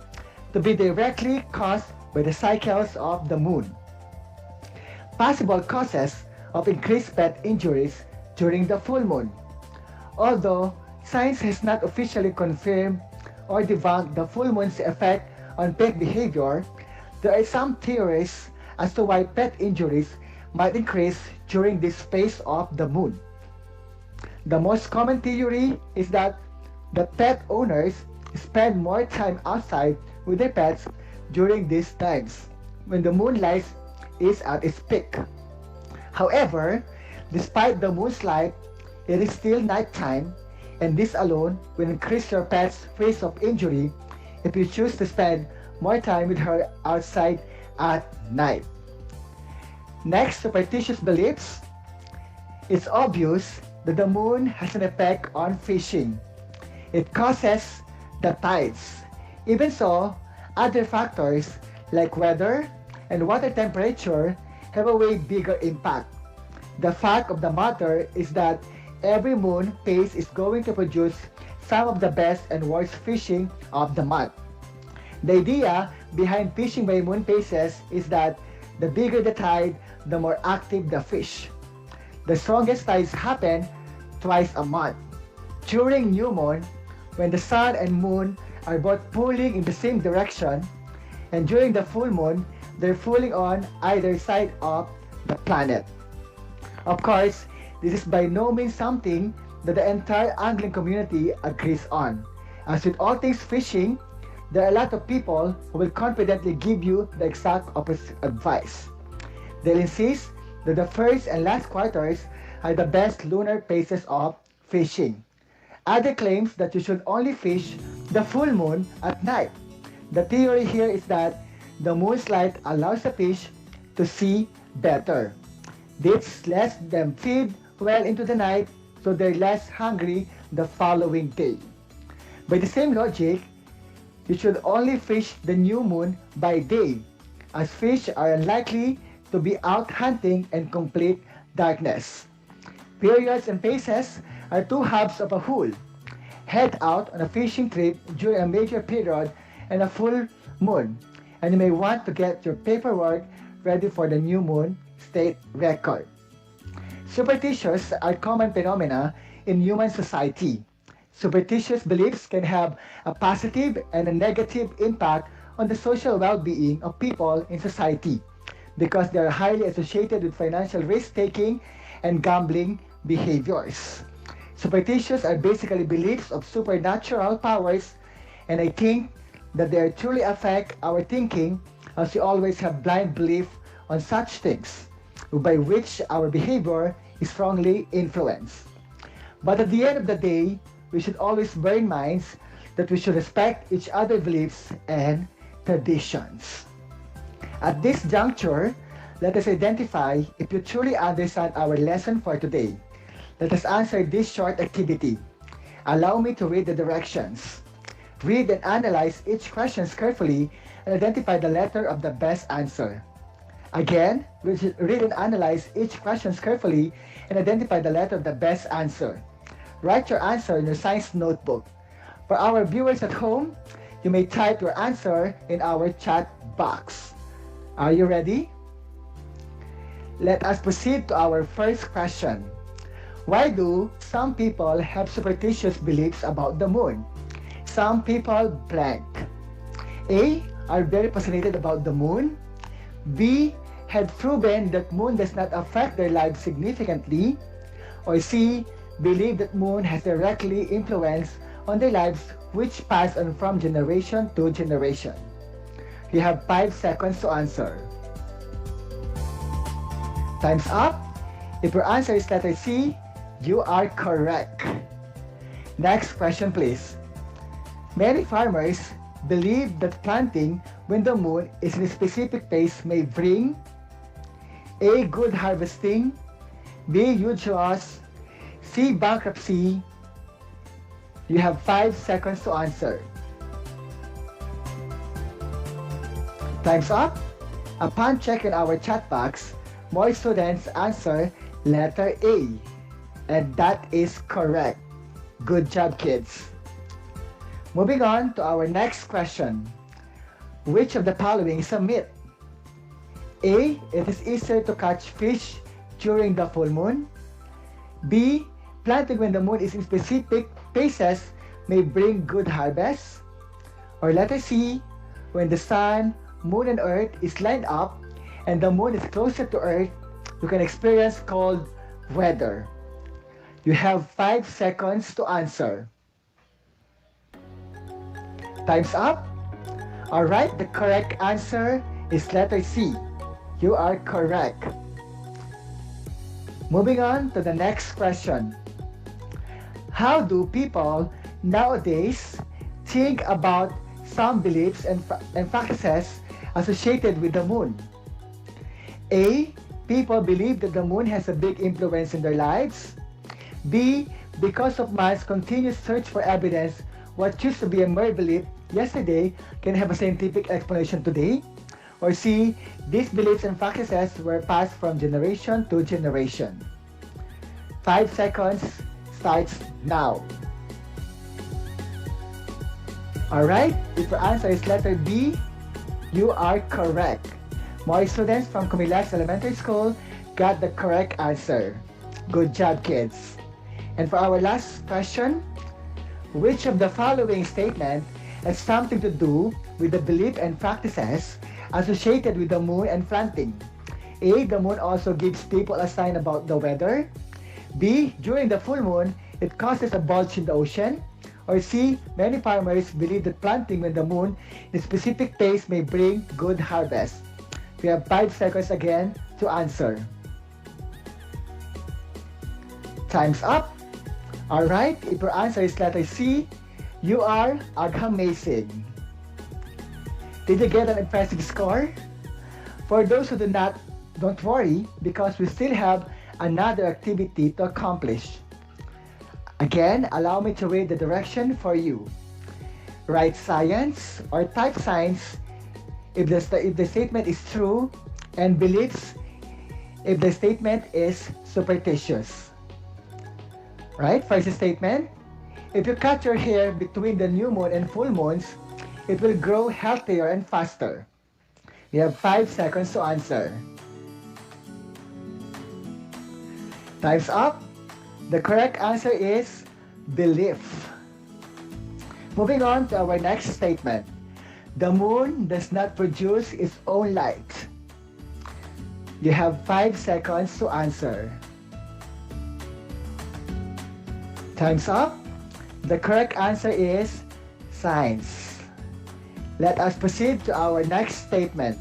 to be directly caused by the cycles of the moon. Possible causes of increased pet injuries during the full moon. Although science has not officially confirmed or debunked the full moon's effect on pet behavior, there are some theories as to why pet injuries might increase during this phase of the moon. The most common theory is that the pet owners spend more time outside with their pets during these times, when the moonlight is at its peak. However, despite the moon's light, it is still nighttime, and this alone will increase your pet's risk of injury if you choose to spend more time with her outside at night. Next, superstitious beliefs. It's obvious that the moon has an effect on fishing. It causes the tides. Even so, other factors like weather and water temperature have a way bigger impact. The fact of the matter is that every moon phase is going to produce some of the best and worst fishing of the month. The idea behind fishing by moon phases is that the bigger the tide, the more active the fish. The strongest tides happen twice a month. During new moon, when the sun and moon are both pulling in the same direction, and during the full moon, they're pulling on either side of the planet. Of course, this is by no means something that the entire angling community agrees on. As with all things fishing, there are a lot of people who will confidently give you the exact opposite advice. They'll insist that the first and last quarters are the best lunar phases of fishing. Other claims that you should only fish the full moon at night. The theory here is that the moon's light allows the fish to see better. This lets them feed well into the night so they're less hungry the following day. By the same logic, you should only fish the new moon by day, as fish are unlikely to be out hunting in complete darkness. Periods and phases are two halves of a whole. Head out on a fishing trip during a major period and a full moon, and you may want to get your paperwork ready for the new moon state record. Superstitions are common phenomena in human society. Superstitious beliefs can have a positive and a negative impact on the social well-being of people in society because they are highly associated with financial risk-taking and gambling behaviors. Superstitions are basically beliefs of supernatural powers, and I think that they truly affect our thinking as we always have blind belief on such things, by which our behavior is strongly influenced. But at the end of the day, we should always bear in mind that we should respect each other's beliefs and traditions. At this juncture, let us identify if you truly understand our lesson for today. Let us answer this short activity. Allow me to read the directions. Read and analyze each question carefully and identify the letter of the best answer. Again, read and analyze each question carefully and identify the letter of the best answer. Write your answer in your science notebook. For our viewers at home, you may type your answer in our chat box. Are you ready? Let us proceed to our first question. Why do some people have superstitious beliefs about the moon? Some people blank. A. Are very fascinated about the moon. B. Had proven that moon does not affect their lives significantly. Or C. Believe that moon has directly influence on their lives which pass on from generation to generation. You have 5 seconds to answer. Time's up. If your answer is letter C, you are correct. Next question, please. Many farmers believe that planting when the moon is in a specific phase may bring A. Good harvesting, B. Huge loss, C. Bankruptcy. You have 5 seconds to answer. Time's up. Upon checking our chat box, more students answer letter A. And that is correct. Good job, kids. Moving on to our next question. Which of the following is a myth? A. It is easier to catch fish during the full moon. B. Planting when the moon is in specific phases may bring good harvest. Or letter C. When the sun, moon, and earth is lined up and the moon is closer to earth, you can experience cold weather. You have 5 seconds to answer. Time's up. Alright, the correct answer is letter C. You are correct. Moving on to the next question. How do people nowadays think about some beliefs and practices associated with the moon? A. People believe that the moon has a big influence in their lives. B. Because of man's continuous search for evidence, what used to be a mere belief yesterday can have a scientific explanation today. Or C. These beliefs and practices were passed from generation to generation. 5 seconds starts now. Alright, if your answer is letter B, you are correct. More students from Kumilas Elementary School got the correct answer. Good job, kids. And for our last question, which of the following statement has something to do with the belief and practices associated with the moon and planting? A. The moon also gives people a sign about the weather. B. During the full moon, it causes a bulge in the ocean. Or C. Many farmers believe that planting when the moon in a specific phase may bring good harvest. We have 5 seconds again to answer. Time's up. Alright, if your answer is letter C, you are amazing. Did you get an impressive score? For those who do not, don't worry, because we still have another activity to accomplish. Again, allow me to read the direction for you. Write science or type science if the statement is true, and beliefs if the statement is superstitious. Right? First statement, if you cut your hair between the new moon and full moons, it will grow healthier and faster. You have 5 seconds to answer. Time's up. The correct answer is belief. Moving on to our next statement. The moon does not produce its own light. You have 5 seconds to answer. Time's up. The correct answer is science. Let us proceed to our next statement.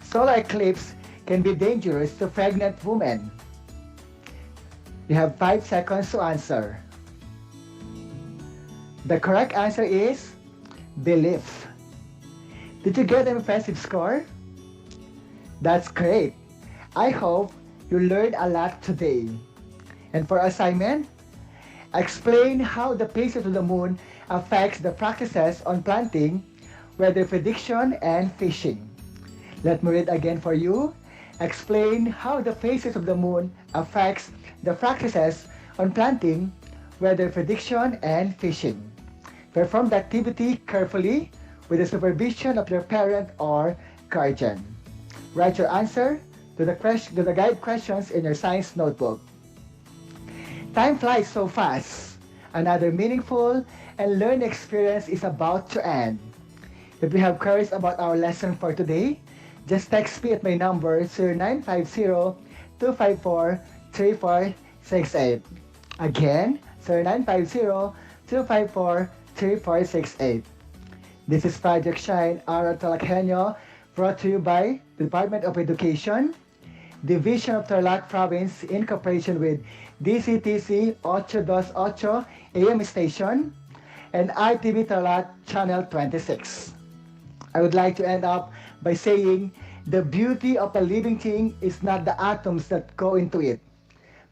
Solar eclipse can be dangerous to pregnant women. You have 5 seconds to answer. The correct answer is belief. Did you get an impressive score? That's great. I hope you learned a lot today. And for assignment, explain how the phases of the moon affects the practices on planting, weather prediction, and fishing. Let me read again for you. Explain how the phases of the moon affects the practices on planting, weather prediction, and fishing. Perform the activity carefully with the supervision of your parent or guardian. Write your answer to the guide questions in your science notebook. Time flies so fast. Another meaningful and learning experience is about to end. If you have queries about our lesson for today, just text me at my number 0950-254-3468. Again, 0950-254-3468. This is Project Shine, Aral TarlakHenyo, brought to you by the Department of Education, Division of Tarlac Province in cooperation with DCTC 828 AM station and RTV Tarlac Channel 26. I would like to end up by saying the beauty of a living thing is not the atoms that go into it,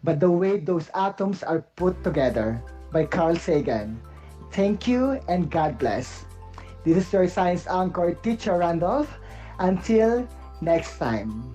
but the way those atoms are put together, by Carl Sagan. Thank you and God bless. This is your science anchor, Teacher Randolph. Until next time.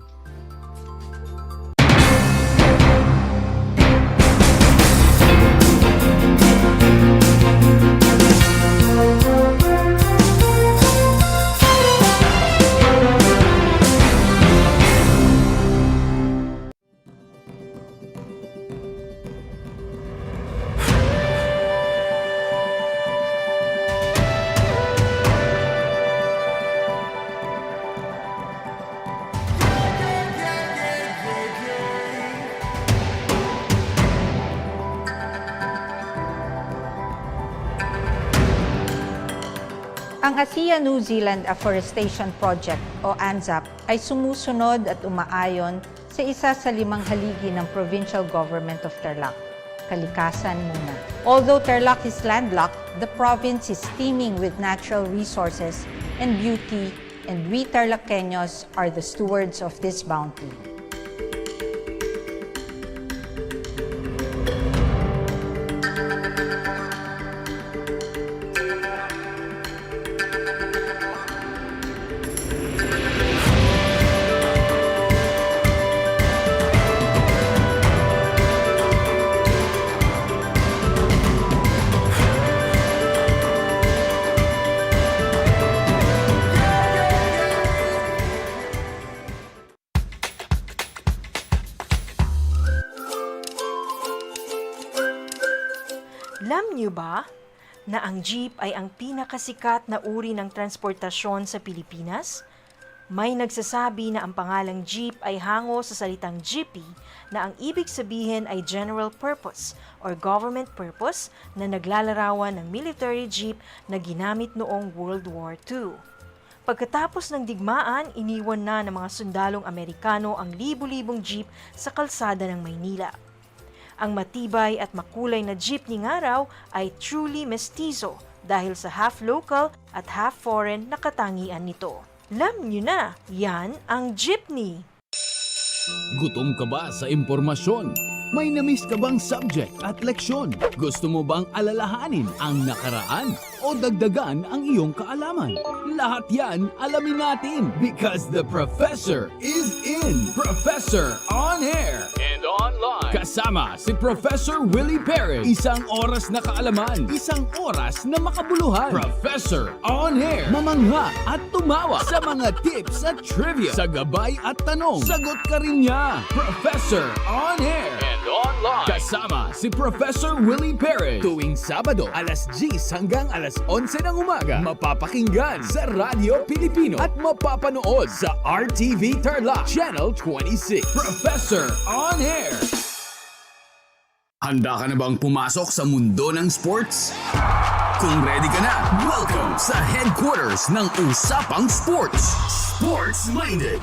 Ang Asia-New Zealand Afforestation Project o ANZAP ay sumusunod at umaayon sa isa sa 5 haligi ng Provincial Government of Tarlac, kalikasan muna. Although Tarlac is landlocked, the province is teeming with natural resources and beauty, and we TarlakHenyos are the stewards of this bounty. Alam niyo ba na ang jeep ay ang pinakasikat na uri ng transportasyon sa Pilipinas? May nagsasabi na ang pangalang jeep ay hango sa salitang jeepy na ang ibig sabihin ay general purpose or government purpose na naglalarawan ng military jeep na ginamit noong World War II. Pagkatapos ng digmaan, iniwan na ng mga sundalong Amerikano ang libu-libong jeep sa kalsada ng Maynila. Ang matibay at makulay na jeepney nga raw ay truly mestizo dahil sa half local at half foreign na katangian nito. Alam nyo na, yan ang jeepney. Gutom ka ba sa impormasyon? May namiss ka bang subject at leksyon? Gusto mo bang alalahanin ang nakaraan o dagdagan ang iyong kaalaman? Lahat yan alamin natin because the professor is in. Professor on air and online. Kasama si Professor Willie Perez. Isang oras na kaalaman, isang oras na makabuluhan. Professor on air. Mamangha at tumawa sa mga tips at trivia. Sa gabay at tanong, sagot ka rin niya. Professor on air and online. Kasama si Professor Willie Perez. Tuwing Sabado, alas 10 hanggang alas 11 ng umaga. Mapapakinggan sa Radyo Pilipino at mapapanood sa RTV Tarlac Channel 26. Professor on Air. Handa ka na bang pumasok sa mundo ng sports? Kung ready ka na, welcome sa headquarters ng Usapang Sports. Sports Minded.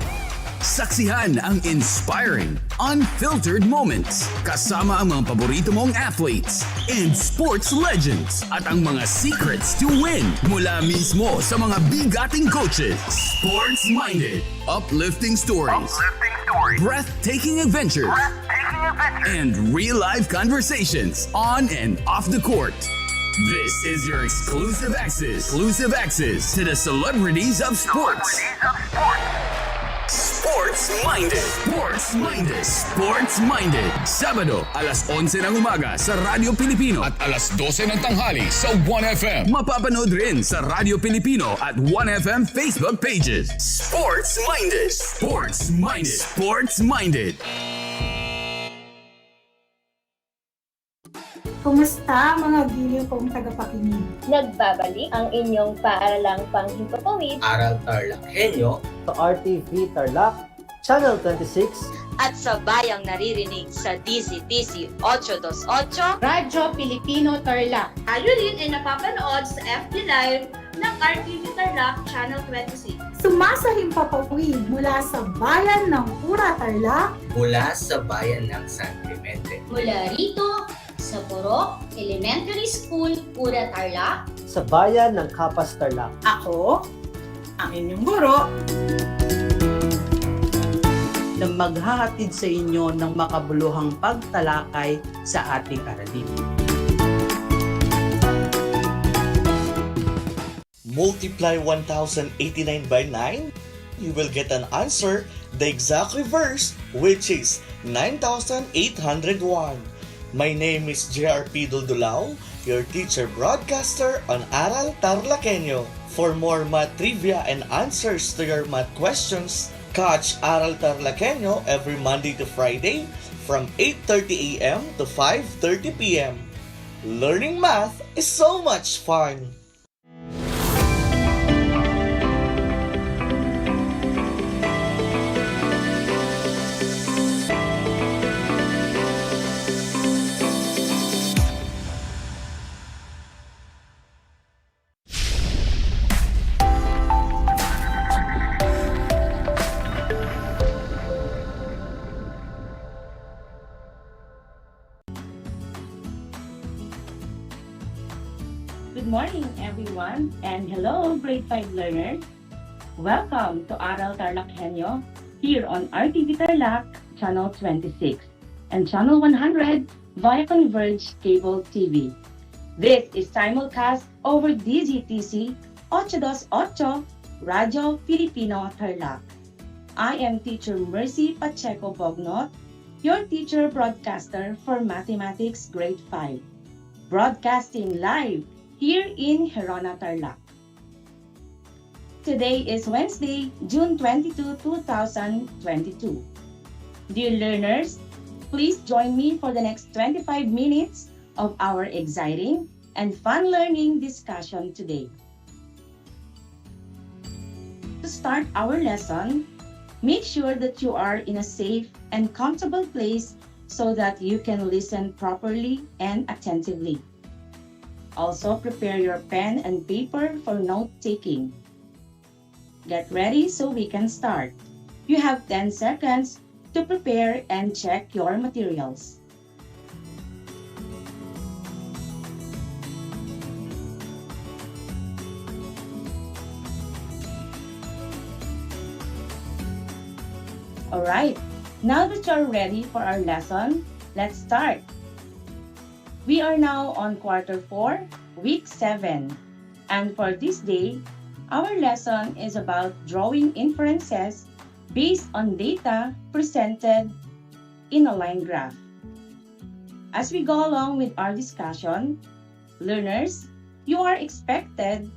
Saksihan ang inspiring, unfiltered moments kasama ang mga paborito mong athletes and sports legends at ang mga secrets to win mula mismo sa mga bigating coaches. Sports Minded. Uplifting stories. Breathtaking adventures. And real-life conversations on and off the court. This is your exclusive access to the celebrities of sports. Sports Minded. Sports Minded. Sports Minded. Sabado, alas 11 ng umaga sa Radyo Pilipino at alas 12 ng tanghali sa 1FM. Mapapanood rin sa Radyo Pilipino at 1FM Facebook pages. Sports Minded. Sports Minded. Sports Minded. Kumusta mga giliw kong tagapakinig? Nagbabalik ang inyong paaralang panghimpapawid, Aral TarlakHenyo, sa RTV Tarlac, Channel 26, at sabayang naririnig sa DZTC 828, Radyo Pilipino Tarlac. Tayo rin ay napapanood sa FB Live ng RTV Tarlac Channel 26. Sumasahimpapawid mula sa bayan ng Pura Tarlac, mula sa bayan ng San Clemente. Mula rito, sa Purok Elementary School, Pura Tarlac, sa bayan ng Kapas Tarlac. Ako, ang inyong guro, na maghahatid sa inyo ng makabuluhang pagtalakay sa ating aralin. Multiply 1089 by 9, you will get an answer, the exact reverse, which is 9801. My name is JRP Duldulao, your teacher broadcaster on Aral TarlakHenyo. For more math trivia and answers to your math questions, catch Aral TarlakHenyo every Monday to Friday from 8:30 a.m. to 5:30 p.m. Learning math is so much fun! Good morning, everyone, and hello, grade 5 learners. Welcome to Aral TarlakHenyo here on RTV Tarlac, Channel 26, and Channel 100 via Converge Cable TV. This is simulcast over DZTC 828 Radyo Filipino Tarlac. I am Teacher Mercy Pacheco Bognot, your teacher broadcaster for Mathematics Grade 5, broadcasting live here in Herona, Tarlac. Today is Wednesday, June 22, 2022. Dear learners, please join me for the next 25 minutes of our exciting and fun learning discussion today. To start our lesson, make sure that you are in a safe and comfortable place so that you can listen properly and attentively. Also, prepare your pen and paper for note-taking. Get ready so we can start. You have 10 seconds to prepare and check your materials. Alright, now that you're ready for our lesson, let's start. We are now on quarter 4, week 7. And for this day, our lesson is about drawing inferences based on data presented in a line graph. As we go along with our discussion, learners, you are expected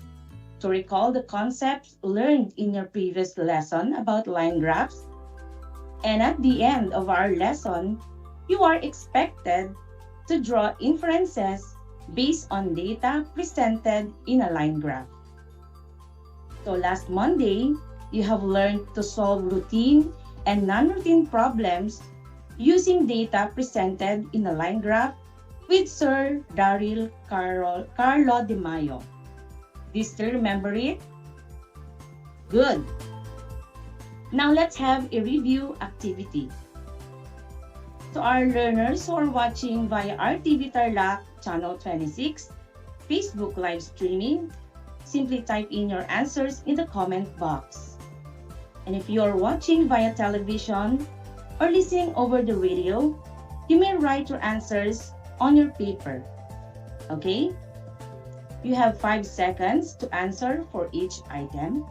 to recall the concepts learned in your previous lesson about line graphs. And at the end of our lesson, you are expected to draw inferences based on data presented in a line graph. So last Monday, you have learned to solve routine and non-routine problems using data presented in a line graph with Sir Daryl Carlo de Mayo. Do you still remember it? Good. Now let's have a review activity. To our learners who are watching via RTV Tarlac Channel 26, Facebook live streaming, simply type in your answers in the comment box. And if you are watching via television or listening over the radio, you may write your answers on your paper. Okay? You have 5 seconds to answer for each item.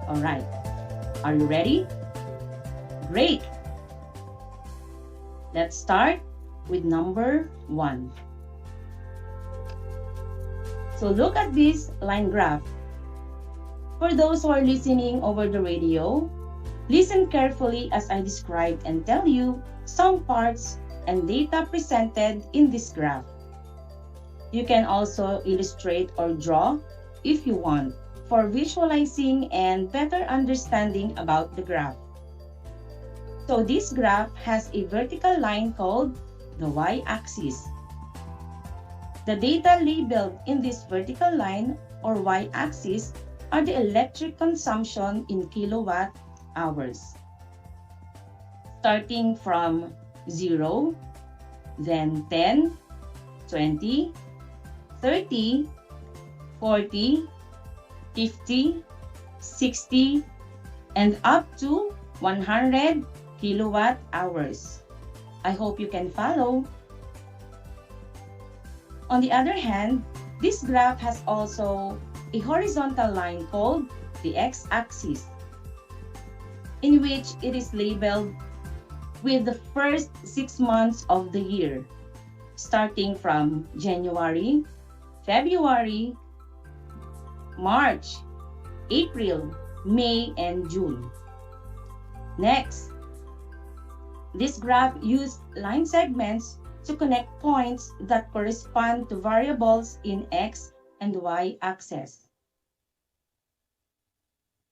Alright. Are you ready? Great! Let's start with number 1. So look at this line graph. For those who are listening over the radio, listen carefully as I describe and tell you some parts and data presented in this graph. You can also illustrate or draw if you want for visualizing and better understanding about the graph. So this graph has a vertical line called the y-axis. The data labeled in this vertical line or y-axis are the electric consumption in kilowatt hours. Starting from 0, then 10, 20, 30, 40, 50, 60, and up to 100 kilowatt hours. I hope you can follow. On the other hand, this graph has also a horizontal line called the x-axis, in which it is labeled with the first 6 months of the year, starting from January, February, March, April, May, and June. Next, this graph used line segments to connect points that correspond to variables in x and y axis.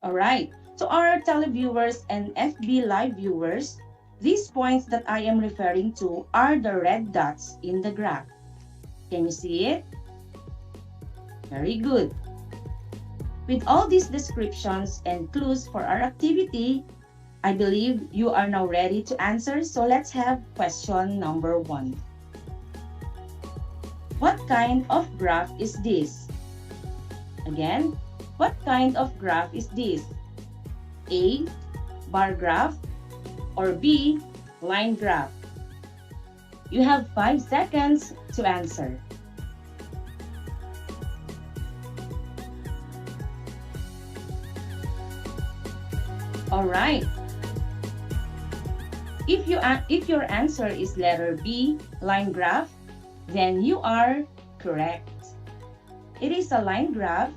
Alright, to our televiewers and FB Live viewers, these points that I am referring to are the red dots in the graph. Can you see it? Very good. With all these descriptions and clues for our activity, I believe you are now ready to answer, so let's have question number 1. What kind of graph is this? Again, what kind of graph is this? A. Bar graph, or B. Line graph? You have 5 seconds to answer. Alright. If your answer is letter B, line graph, then you are correct. It is a line graph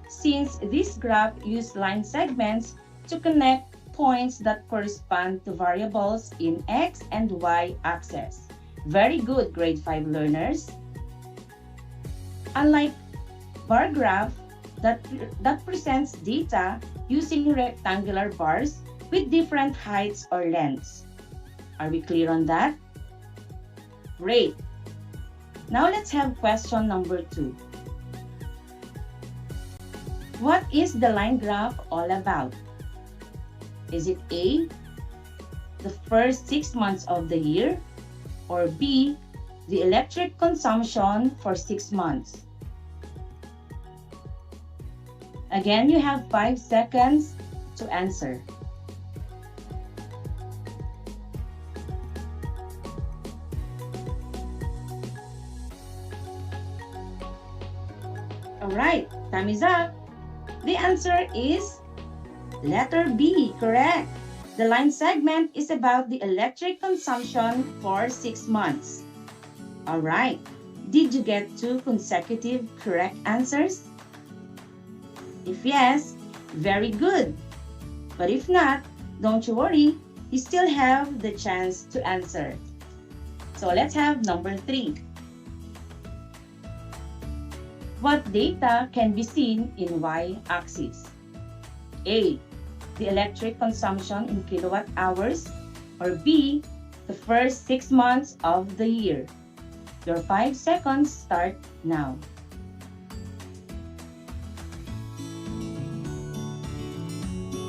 since this graph uses line segments to connect points that correspond to variables in x and y axis. Very good, grade 5 learners. Unlike bar graph that presents data using rectangular bars with different heights or lengths. Are we clear on that? Great. Now let's have question number 2. What is the line graph all about? Is it A, the first 6 months of the year, or B, the electric consumption for 6 months? Again, you have 5 seconds to answer. Alright, time is up. The answer is letter B, correct. The line segment is about the electric consumption for 6 months. Alright, did you get 2 consecutive correct answers? If yes, very good. But if not, don't you worry, you still have the chance to answer. So let's have number 3. What data can be seen in y-axis? A, the electric consumption in kilowatt hours, or B, the first 6 months of the year. Your 5 seconds start now.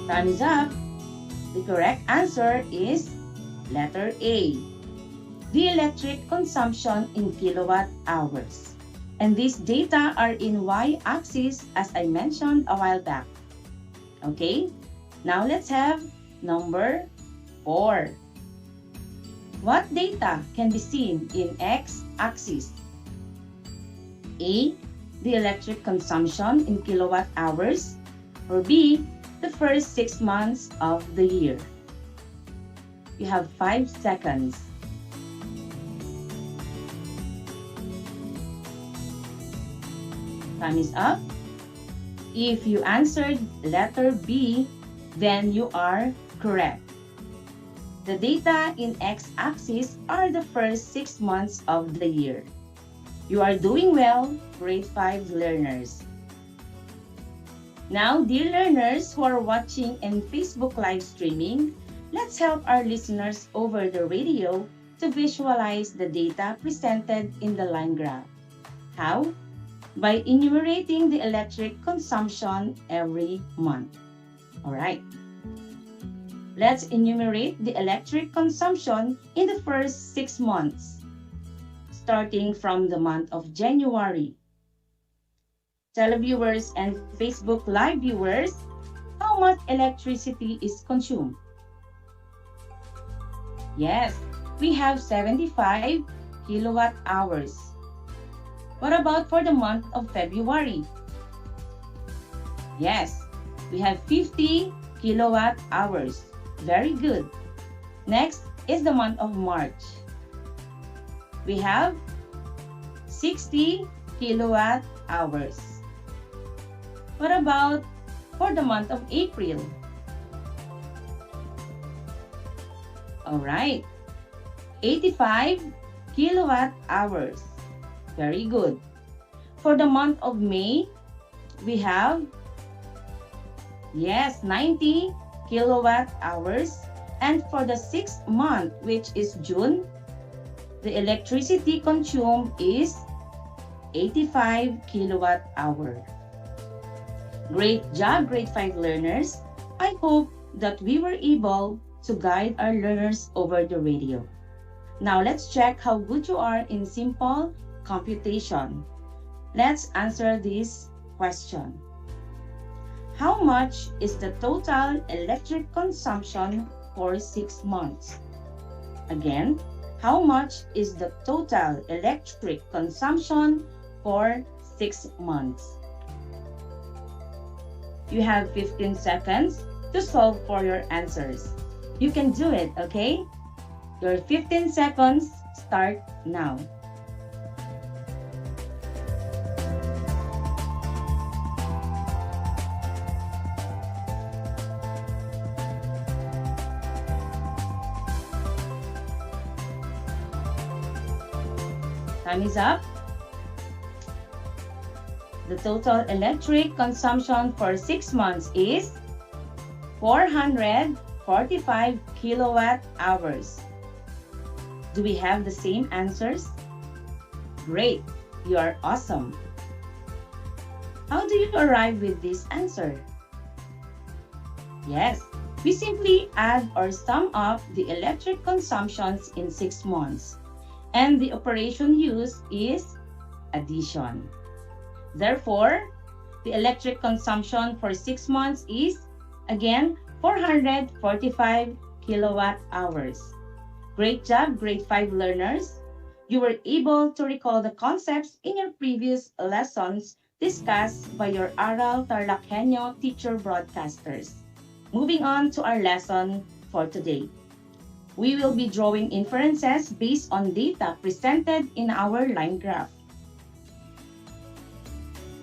Time is up. The correct answer is letter A, the electric consumption in kilowatt hours. And these data are in y-axis as I mentioned a while back. Okay, now let's have number 4. What data can be seen in x-axis? A, the electric consumption in kilowatt hours, or B, the first 6 months of the year. You have 5 seconds. Time is up. If you answered letter B, then you are correct. The data in x-axis are the first 6 months of the year. You are doing well, grade 5 learners. Now, dear learners who are watching in Facebook live streaming, let's help our listeners over the radio to visualize the data presented in the line graph. How? By enumerating the electric consumption every month. All right. Let's enumerate the electric consumption in the first 6 months, starting from the month of January. Televiewers and Facebook Live viewers, how much electricity is consumed? Yes, we have 75 kilowatt hours. What about for the month of February? Yes, we have 50 kilowatt hours. Very good. Next is the month of March. We have 60 kilowatt hours. What about for the month of April? All right, 85 kilowatt hours. Very good. For the month of May, we have, yes, 90 kilowatt hours. And for the 6th month, which is June, the electricity consumed is 85 kilowatt hour. Great job, grade 5 learners. I hope that we were able to guide our learners over the radio. Now let's check how good you are in simple computation. Let's answer this question. How much is the total electric consumption for 6 months? Again, how much is the total electric consumption for 6 months? You have 15 seconds to solve for your answers. You can do it, okay? Your 15 seconds start now. Time is up. The total electric consumption for 6 months is 445 kilowatt hours. Do we have the same answers? Great, you are awesome. How do you arrive with this answer? Yes, we simply add or sum up the electric consumptions in 6 months. And the operation used is addition. Therefore, the electric consumption for 6 months is, again, 445 kilowatt hours. Great job, grade 5 learners. You were able to recall the concepts in your previous lessons discussed by your Aral TarlakHenyo teacher broadcasters. Moving on to our lesson for today. We will be drawing inferences based on data presented in our line graph.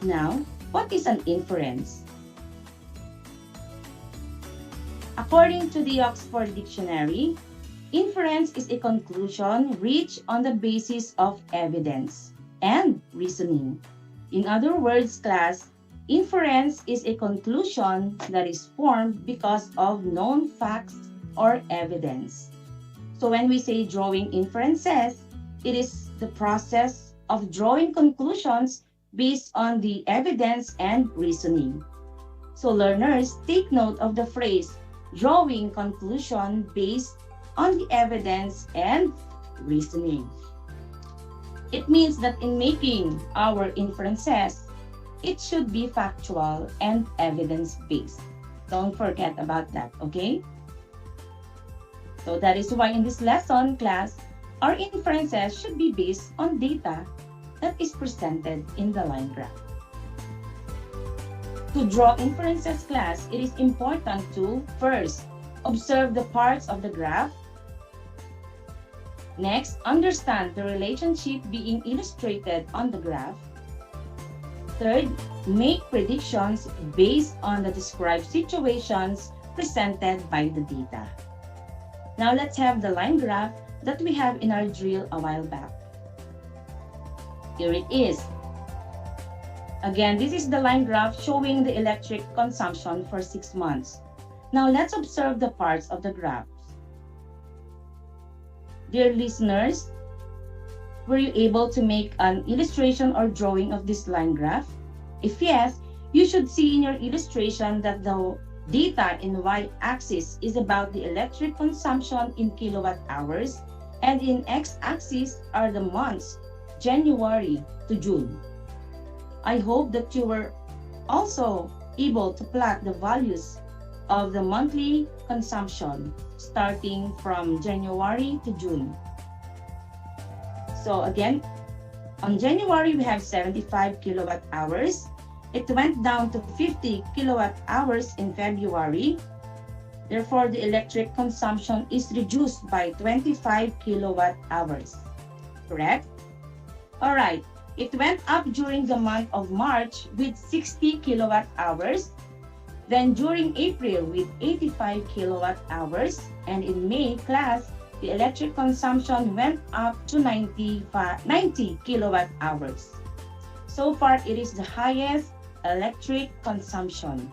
Now, what is an inference? According to the Oxford Dictionary, inference is a conclusion reached on the basis of evidence and reasoning. In other words, class, inference is a conclusion that is formed because of known facts or evidence. So when we say drawing inferences, it is the process of drawing conclusions based on the evidence and reasoning. So learners, take note of the phrase drawing conclusion based on the evidence and reasoning. It means that in making our inferences, it should be factual and evidence-based. Don't forget about that, okay? So that is why in this lesson, class, our inferences should be based on data that is presented in the line graph. To draw inferences, class, it is important to first observe the parts of the graph. Next, understand the relationship being illustrated on the graph. Third, make predictions based on the described situations presented by the data. Now let's have the line graph that we have in our drill a while back. Here it is. Again, this is the line graph showing the electric consumption for 6 months. Now let's observe the parts of the graph. Dear listeners, were you able to make an illustration or drawing of this line graph? If yes, you should see in your illustration that the data in y-axis is about the electric consumption in kilowatt hours, and in x-axis are the months, January to June. I hope that you were also able to plot the values of the monthly consumption starting from January to June. So again, on January we have 75 kilowatt hours. It went down to 50 kilowatt hours in February. Therefore, the electric consumption is reduced by 25 kilowatt hours. Correct? All right. It went up during the month of March with 60 kilowatt hours. Then during April with 85 kilowatt hours. And in May, class, the electric consumption went up to 90 kilowatt hours. So far, it is the highest electric consumption.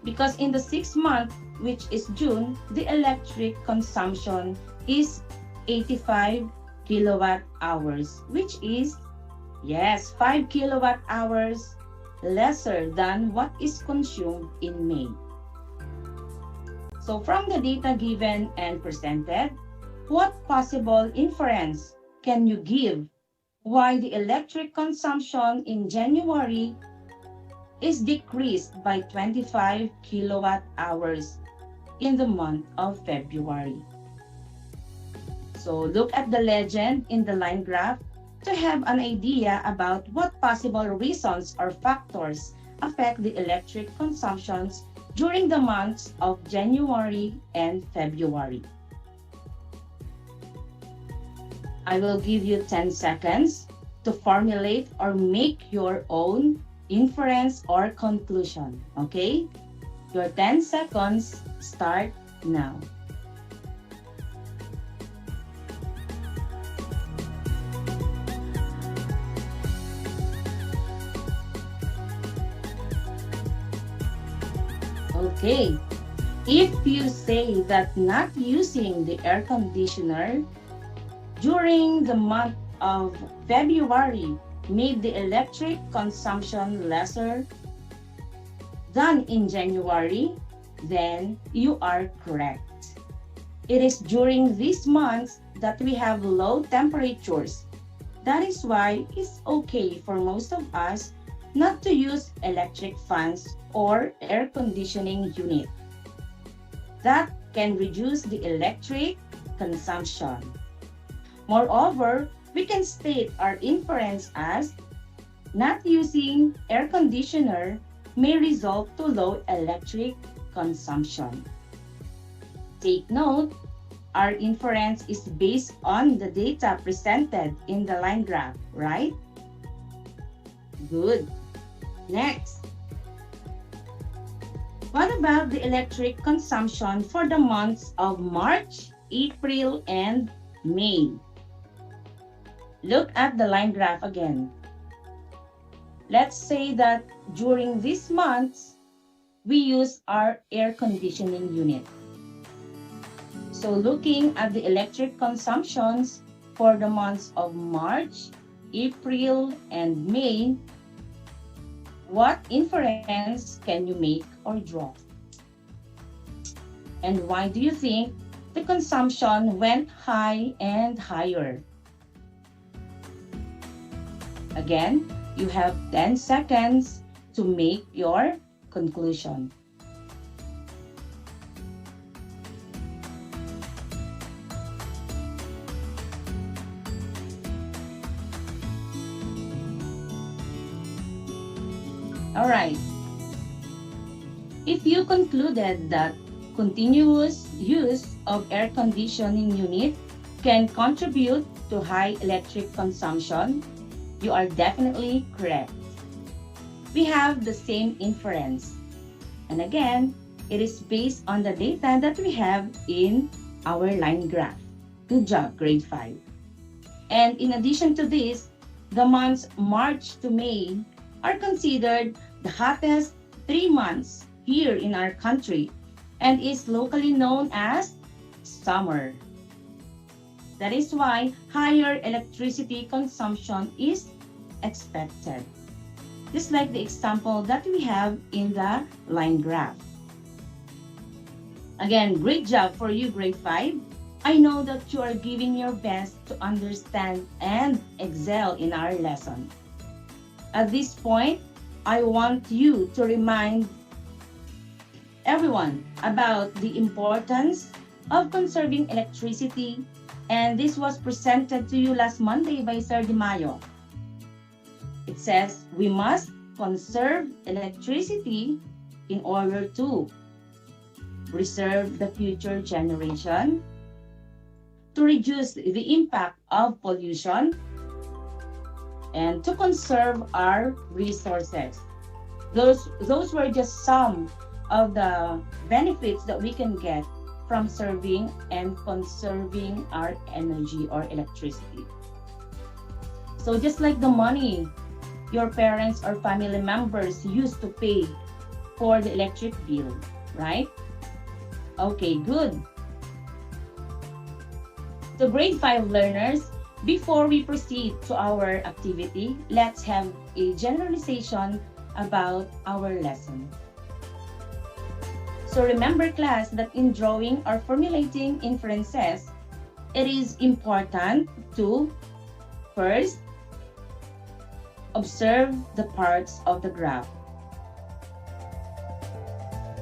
Because in the 6th month, which is June, the electric consumption is 85 kilowatt hours, which is, yes, 5 kilowatt hours lesser than what is consumed in May. So from the data given and presented, what possible inference can you give why the electric consumption in January is decreased by 25 kilowatt hours in the month of February? So look at the legend in the line graph to have an idea about what possible reasons or factors affect the electric consumptions during the months of January and February. I will give you 10 seconds to formulate or make your own inference or conclusion, okay? Your 10 seconds start now. Okay, if you say that not using the air conditioner during the month of February made the electric consumption lesser than in January, then you are correct. It is during these months that we have low temperatures. That is why it's okay for most of us not to use electric fans or air conditioning unit. That can reduce the electric consumption. Moreover, we can state our inference as not using air conditioner may result to low electric consumption. Take note, our inference is based on the data presented in the line graph, right? Good. Next. What about the electric consumption for the months of March, April, and May? Look at the line graph again. Let's say that during these months, we use our air conditioning unit. So looking at the electric consumptions for the months of March, April, and May, what inference can you make or draw? And why do you think the consumption went high and higher? Again, you have 10 seconds to make your conclusion. All right. If you concluded that continuous use of air conditioning unit can contribute to high electric consumption, you are definitely correct. We have the same inference. And again, it is based on the data that we have in our line graph. Good job, grade 5. And in addition to this, the months March to May are considered the hottest 3 months here in our country and is locally known as summer. That is why higher electricity consumption is expected. Just like the example that we have in the line graph. Again, great job for you, grade 5. I know that you are giving your best to understand and excel in our lesson. At this point, I want you to remind everyone about the importance of conserving electricity, and this was presented to you last Monday by Sir Di Mayo. It says we must conserve electricity in order to preserve the future generation, to reduce the impact of pollution, and to conserve our resources. Those were just some of the benefits that we can get from serving and conserving our energy or electricity. So just like the money your parents or family members used to pay for the electric bill, right? Okay, good. So grade 5 learners, before we proceed to our activity, let's have a generalization about our lesson. So remember, class, that in drawing or formulating inferences, it is important to first observe the parts of the graph.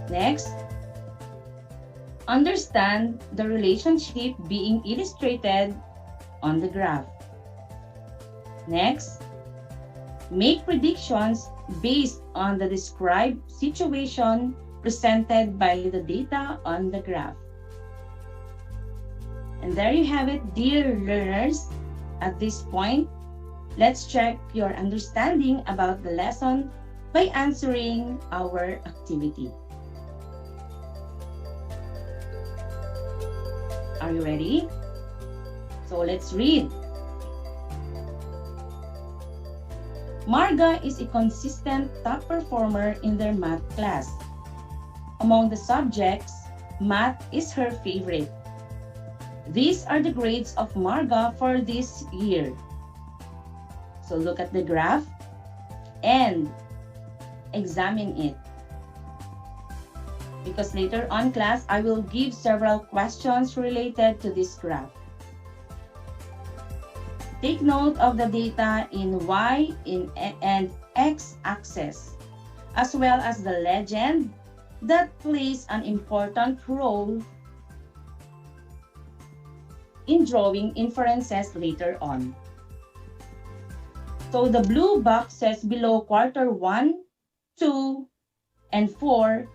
Next, understand the relationship being illustrated on the graph. Next, make predictions based on the described situation presented by the data on the graph. And there you have it, dear learners. At this point, let's check your understanding about the lesson by answering our activity. Are you ready? So let's read. Marga is a consistent top performer in their math class. Among the subjects, math is her favorite. These are the grades of Marga for this year. So look at the graph and examine it. Because later on, class, I will give several questions related to this graph. Take note of the data in Y and X axis, as well as the legend that plays an important role in drawing inferences later on. So the blue boxes below quarter 1, 2, and 4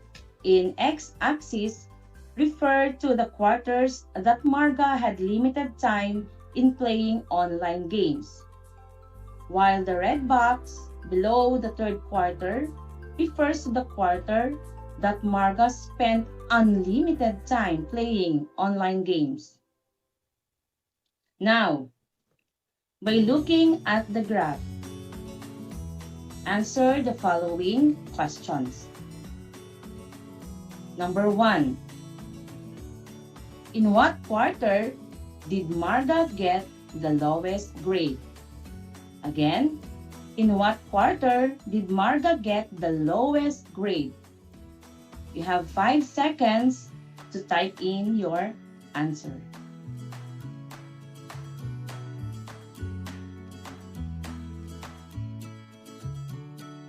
in x-axis refer to the quarters that Marga had limited time in playing online games, while the red box below the third quarter refers to the quarter that Marga spent unlimited time playing online games. Now, by looking at the graph, answer the following questions. Number 1. In what quarter did Marga get the lowest grade? Again, in what quarter did Marga get the lowest grade? You have 5 seconds to type in your answer.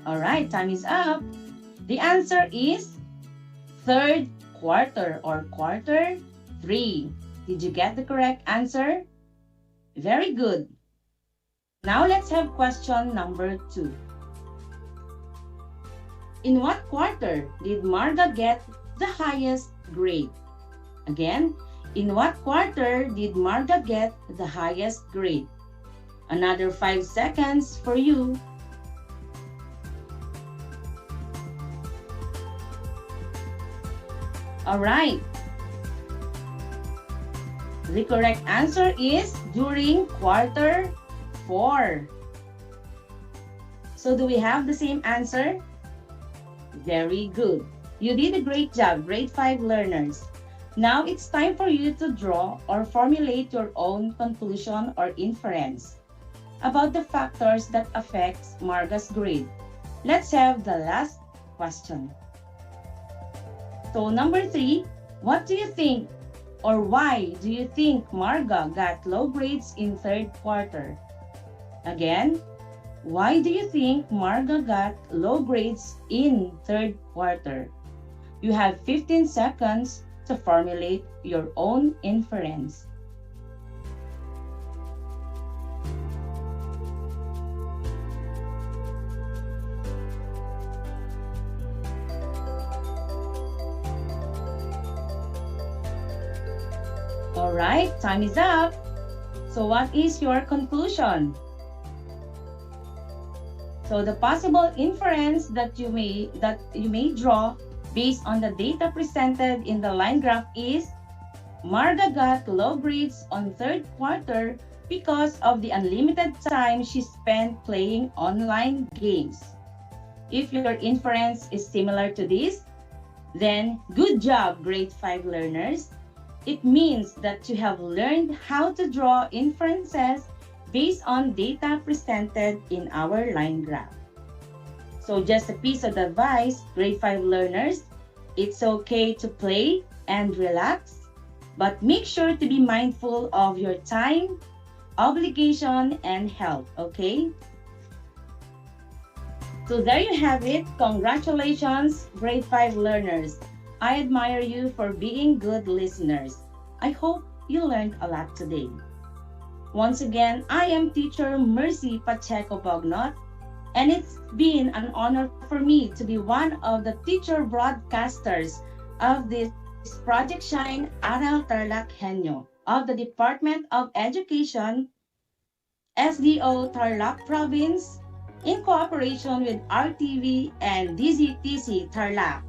Alright, time is up. The answer is third quarter or quarter 3. Did you get the correct answer? Very good. Now let's have question number 2. In what quarter did Marga get the highest grade? Again, in what quarter did Marga get the highest grade? Another 5 seconds for you. Alright. The correct answer is during quarter 4. So do we have the same answer? Very good. You did a great job, grade 5 learners. Now it's time for you to draw or formulate your own conclusion or inference about the factors that affects Marga's grade. Let's have the last question. So number 3, what do you think or why do you think Marga got low grades in third quarter? Again, why do you think Marga got low grades in third quarter? You have 15 seconds to formulate your own inference. Alright, time is up. So what is your conclusion? So the possible inference that you may draw based on the data presented in the line graph is Marga got low grades on third quarter because of the unlimited time she spent playing online games. If your inference is similar to this, then good job, grade 5 learners. It means that you have learned how to draw inferences based on data presented in our line graph. So just a piece of advice, grade 5 learners, it's okay to play and relax, but make sure to be mindful of your time, obligation, and health, okay? So there you have it. Congratulations, grade 5 learners. I admire you for being good listeners. I hope you learned a lot today. Once again, I am teacher Mercy Pacheco Bognot, and it's been an honor for me to be one of the teacher broadcasters of this Project Shine Aral TarlakHenyo of the Department of Education, SDO Tarlac Province, in cooperation with RTV and DEPED Tarlac.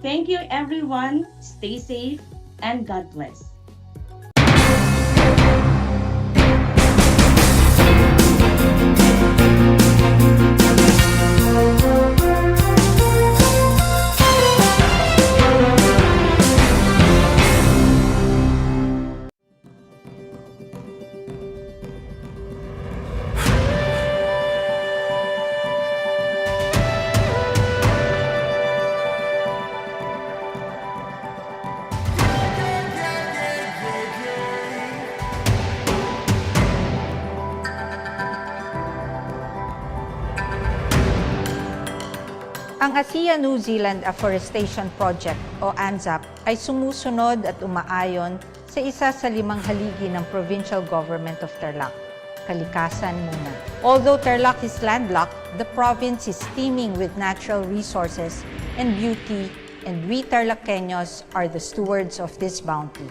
Thank you everyone, stay safe, and God bless. Ang ASEAN New Zealand Afforestation Project o ANZAP ay sumusunod at umaayon sa isa sa 5 haligi ng Provincial Government of Tarlac. kalikasan muna. Although Tarlac is landlocked, the province is teeming with natural resources and beauty, and we TarlakHenyos are the stewards of this bounty.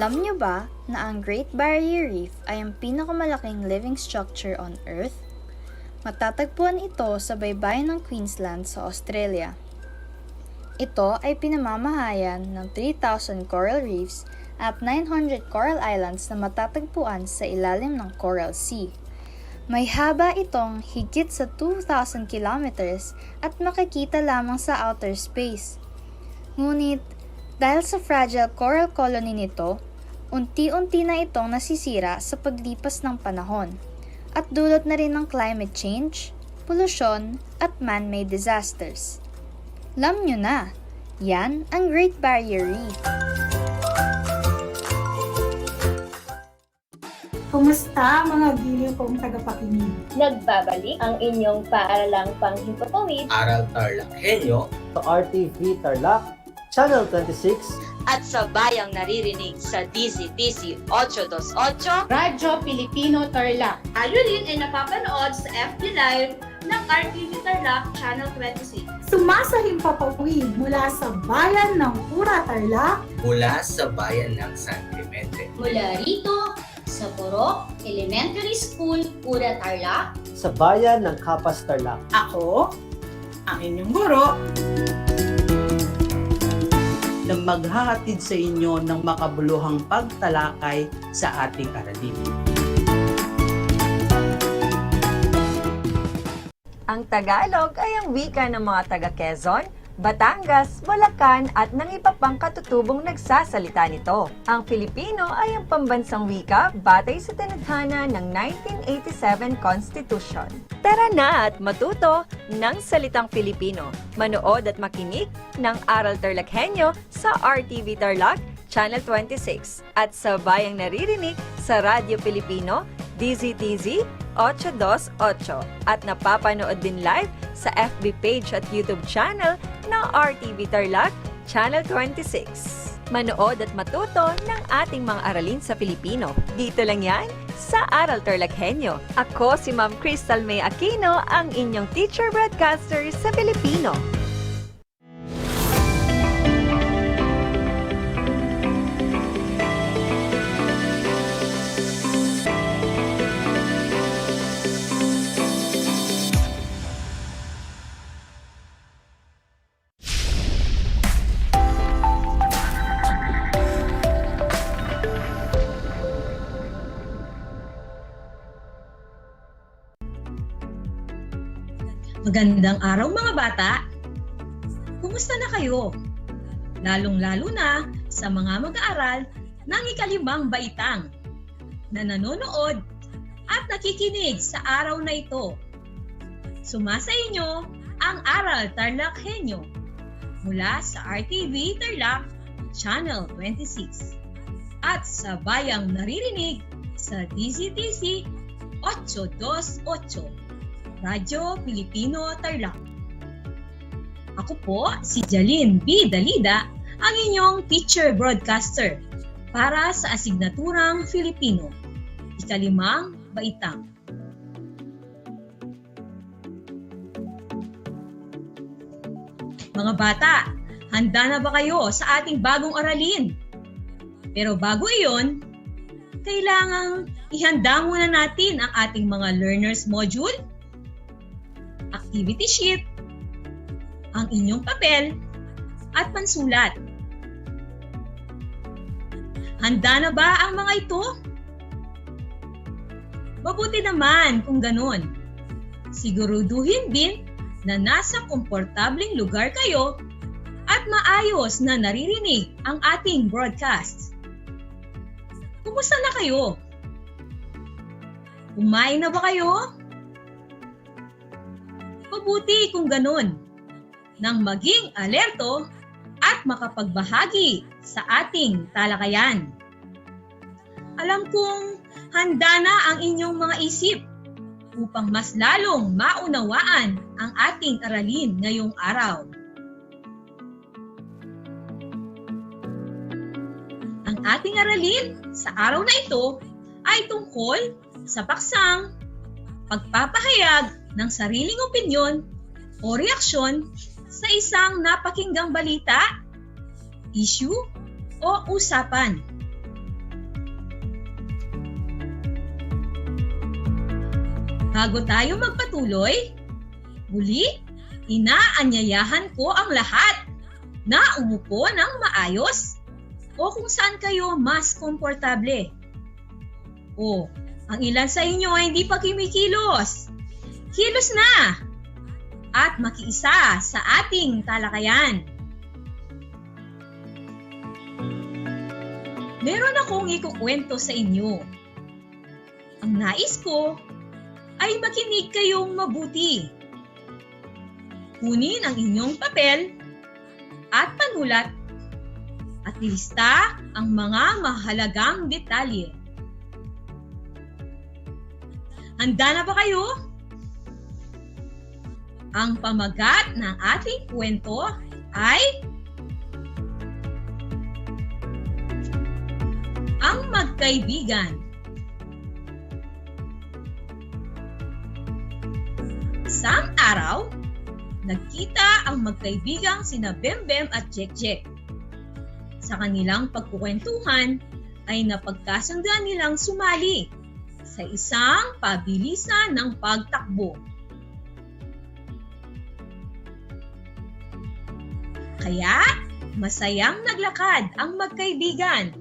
Alam niyo ba na ang Great Barrier Reef ay ang pinakamalaking living structure on Earth? Matatagpuan ito sa baybayin ng Queensland sa Australia. Ito ay pinamamahayan ng 3,000 coral reefs at 900 coral islands na matatagpuan sa ilalim ng Coral Sea. May haba itong higit sa 2,000 kilometers at makikita lamang sa outer space. Ngunit, dahil sa fragile coral colony nito, unti-unti na itong nasisira sa paglipas ng panahon at dulot na rin ng climate change, polusyon at man-made disasters. Alam nyo na, yan ang Great Barrier Reef. Kumusta mga giliw kong tagapakinig? Nagbabalik ang inyong paaralang panghimpapawid, Aral TarlakHenyo, sa RTV Tarlac, Channel 26, at sa bayang naririnig sa DZTC 828, Radyo Pilipino Tarlac. Tayo rin ay napapanood sa FB Live ng RTV Tarlac Channel 26. Sumasahimpapawid mula sa bayan ng Pura Tarlac, mula sa bayan ng San Clemente. Mula rito, sa Purok Elementary School, Pura Tarlac, sa bayan ng Kapas Tarlac. Ako, ang inyong guro, na maghahatid sa inyo ng makabuluhang pagtalakay sa ating aralin. Ang Tagalog ay ang wika ng mga taga-Quezon, Batangas, Bulacan at ng iba pang katutubong nagsasalita nito. Ang Filipino ay ang pambansang wika batay sa tinadhana ng 1987 Constitution. Tara na at matuto ng salitang Filipino. Manood at makinig ng Aral TarlakHenyo sa RTV Tarlac, Channel 26 at sa bayang naririnig sa Radyo Pilipino, DZTZ 828 at napapanood din live sa FB page at YouTube channel ng RTV Tarlac, Channel 26. Manood at matuto ng ating mga aralin sa Pilipino. Dito lang yan sa Aral TarlakHenyo. Ako si Ma'am Crystal May Aquino, ang inyong teacher broadcaster sa Pilipino. Magandang araw mga bata! Kumusta na kayo? Lalong-lalo na sa mga mag-aaral ng ikalimang baitang na nanonood at nakikinig sa araw na ito. Sumasa inyo ang Aral TarlakHenyo mula sa RTV Tarlac, Channel 26 at sa bayang naririnig sa DZTC 828. Radyo Pilipino Tarlac. Ako po si Jalyn B. Dalida, ang inyong teacher broadcaster para sa asignaturang Filipino, ikalimang baitang. Mga bata, handa na ba kayo sa ating bagong aralin? Pero bago iyon, kailangang ihanda muna natin ang ating mga learners module, activity sheet, ang inyong papel, at pansulat. Handa na ba ang mga ito? Mabuti naman kung ganun. Siguraduhin din na nasa komportableng lugar kayo at maayos na naririnig ang ating broadcast. Kumusta na kayo? Kumain na ba kayo? Mabuti kung ganun, nang maging alerto at makapagbahagi sa ating talakayan. Alam kong handa na ang inyong mga isip upang mas lalong maunawaan ang ating aralin ngayong araw. Ang ating aralin sa araw na ito ay tungkol sa paksang pagpapahayag ng sariling opinyon o reaksyon sa isang napakinggang balita, issue, o usapan. Bago tayo magpatuloy, muli, inaanyayahan ko ang lahat na umupo ng maayos o kung saan kayo mas komportable. O, ang ilan sa inyo ay hindi pa kumikilos. Kilos na! At makiisa sa ating talakayan. Meron akong ikukwento sa inyo. Ang nais ko ay makinig kayong mabuti. Kunin ang inyong papel at panulat at ilista ang mga mahalagang detalye. Handa na ba kayo? Ang pamagat ng ating kwento ay Ang Magkaibigan. Isang araw, nagkita ang magkaibigang sina Bembem at Jekjek. Sa kanilang pagkukwentuhan ay napagkasunduan nilang sumali sa isang pabilisan ng pagtakbo. Kaya, masayang naglakad ang magkaibigan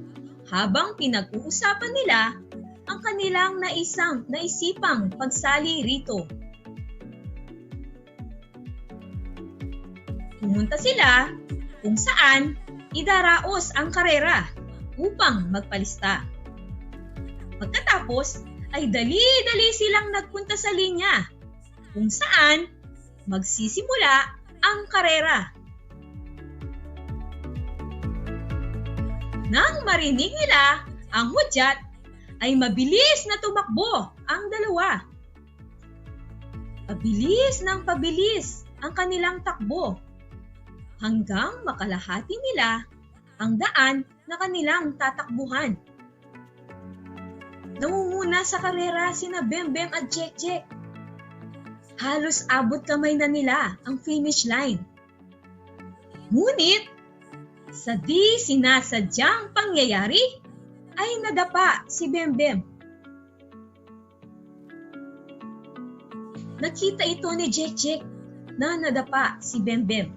habang pinag-uusapan nila ang kanilang naisipang pagsali rito. Pumunta sila kung saan idaraos ang karera upang magpalista. Pagkatapos ay dali-dali silang nagpunta sa linya kung saan magsisimula ang karera. Nang marinig nila ang hudyat, ay mabilis na tumakbo ang dalawa. Pabilis ng pabilis ang kanilang takbo hanggang makalahati nila ang daan na kanilang tatakbuhan. Nangunguna sa karera sina Bembem at Jekjek. Halos abot kamay na nila ang finish line. Ngunit, sa di sinasadyang pangyayari, ay nadapa si Bembem. Nakita ito ni Jekjek na nadapa si Bembem.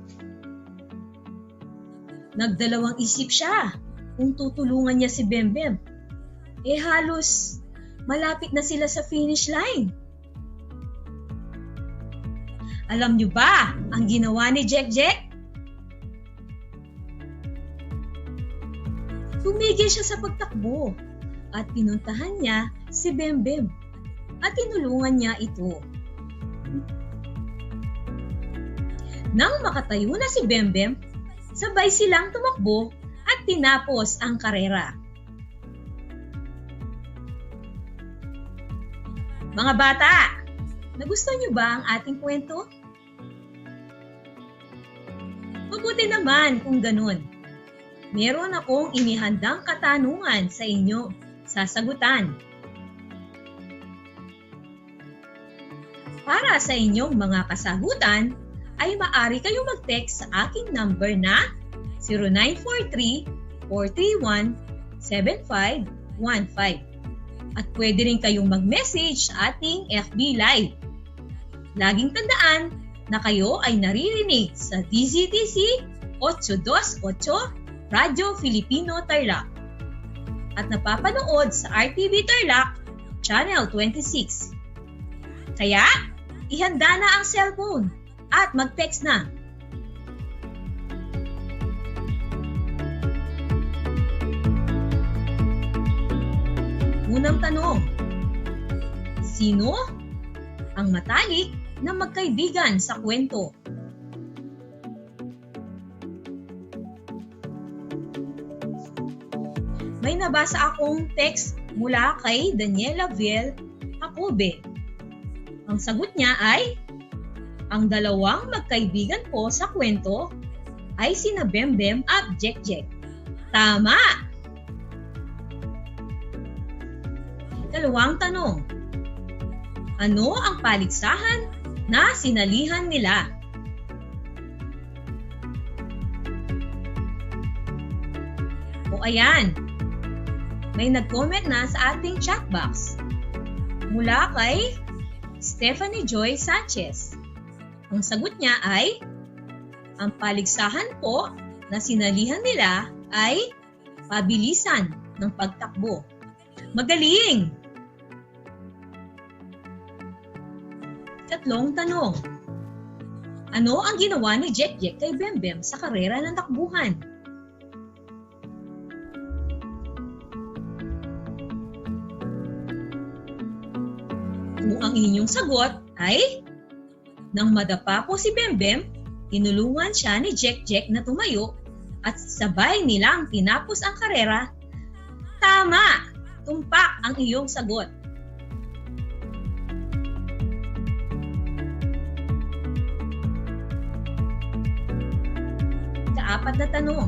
Nagdalawang isip siya kung tutulungan niya si Bembem. Halos malapit na sila sa finish line. Alam niyo ba ang ginawa ni Jekjek? Tumigil siya sa pagtakbo at pinuntahan niya si Bembem at tinulungan niya ito. Nang makatayo na si Bembem, sabay silang tumakbo at tinapos ang karera. Mga bata, nagustuhan niyo ba ang ating kwento? Mabuti naman kung ganun. Meron akong inihandang katanungan sa inyo. Sasagutan. Para sa inyong mga kasagutan, ay maaari kayong mag-text sa aking number na 0943-431-7515. At pwede rin kayong mag-message sa ating FB Live. Laging tandaan na kayo ay naririnig sa DZTC 828 Radyo Filipino Tarlac at napapanood sa RTV Tarlac Channel 26. Kaya, ihanda na ang cellphone at mag-text na. Unang tanong, Sino ang matalik na magkaibigan sa kwento? May nabasa akong text mula kay Daniela Viel Jacobe. Ang sagot niya ay, ang dalawang magkaibigan ko sa kwento ay sina Bembem at Jekjek. Tama! Ikalawang tanong. Ano ang paligsahan na sinalihan nila? O ayan, may nag-comment na sa ating chat box. Mula kay Stephanie Joy Sanchez. Ang sagot niya ay, ang paligsahan po na sinalihan nila ay pabilisan ng pagtakbo. Magaling! Ikatlong tanong. Ano ang ginawa ni Jekjek kay Bembem sa karera ng takbuhan? Kung ang inyong sagot ay, nang madapa po si Bembem, tinulungan siya ni Jekjek na tumayo at sabay nilang tinapos ang karera. Tama! Tumpak ang iyong sagot. Ikaapat na tanong.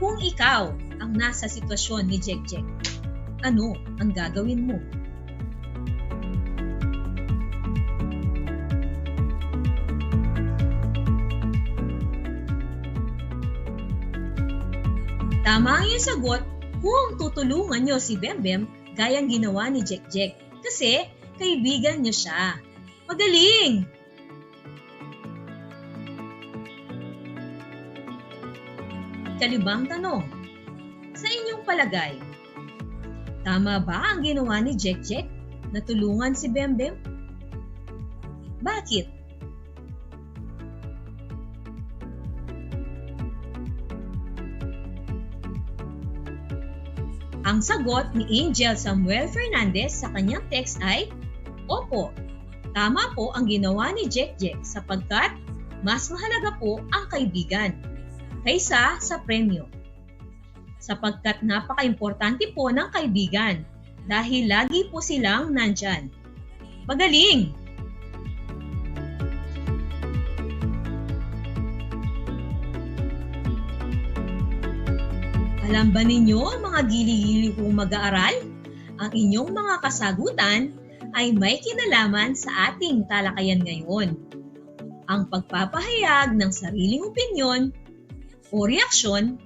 Kung ikaw ang nasa sitwasyon ni Jekjek, ano ang gagawin mo? Tama ang iyong sagot kung tutulungan nyo si Bembem gayang ginawa ni Jekjek kasi kaibigan nyo siya. Magaling! Ikalibang tanong. Sa inyong palagay, tama ba ang ginawa ni Jekjek na tulungan si Bembem? Bakit? Ang sagot ni Angel Samuel Fernandez sa kanyang text ay, opo, tama po ang ginawa ni Jekjek sapagkat mas mahalaga po ang kaibigan kaysa sa premyo. Sapagkat napaka-importante po ng kaibigan dahil lagi po silang nandyan. Magaling! Alam ba ninyo, mga gili-gili kong mag-aaral? Ang inyong mga kasagutan ay may kinalaman sa ating talakayan ngayon. Ang pagpapahayag ng sariling opinyon o reaksyon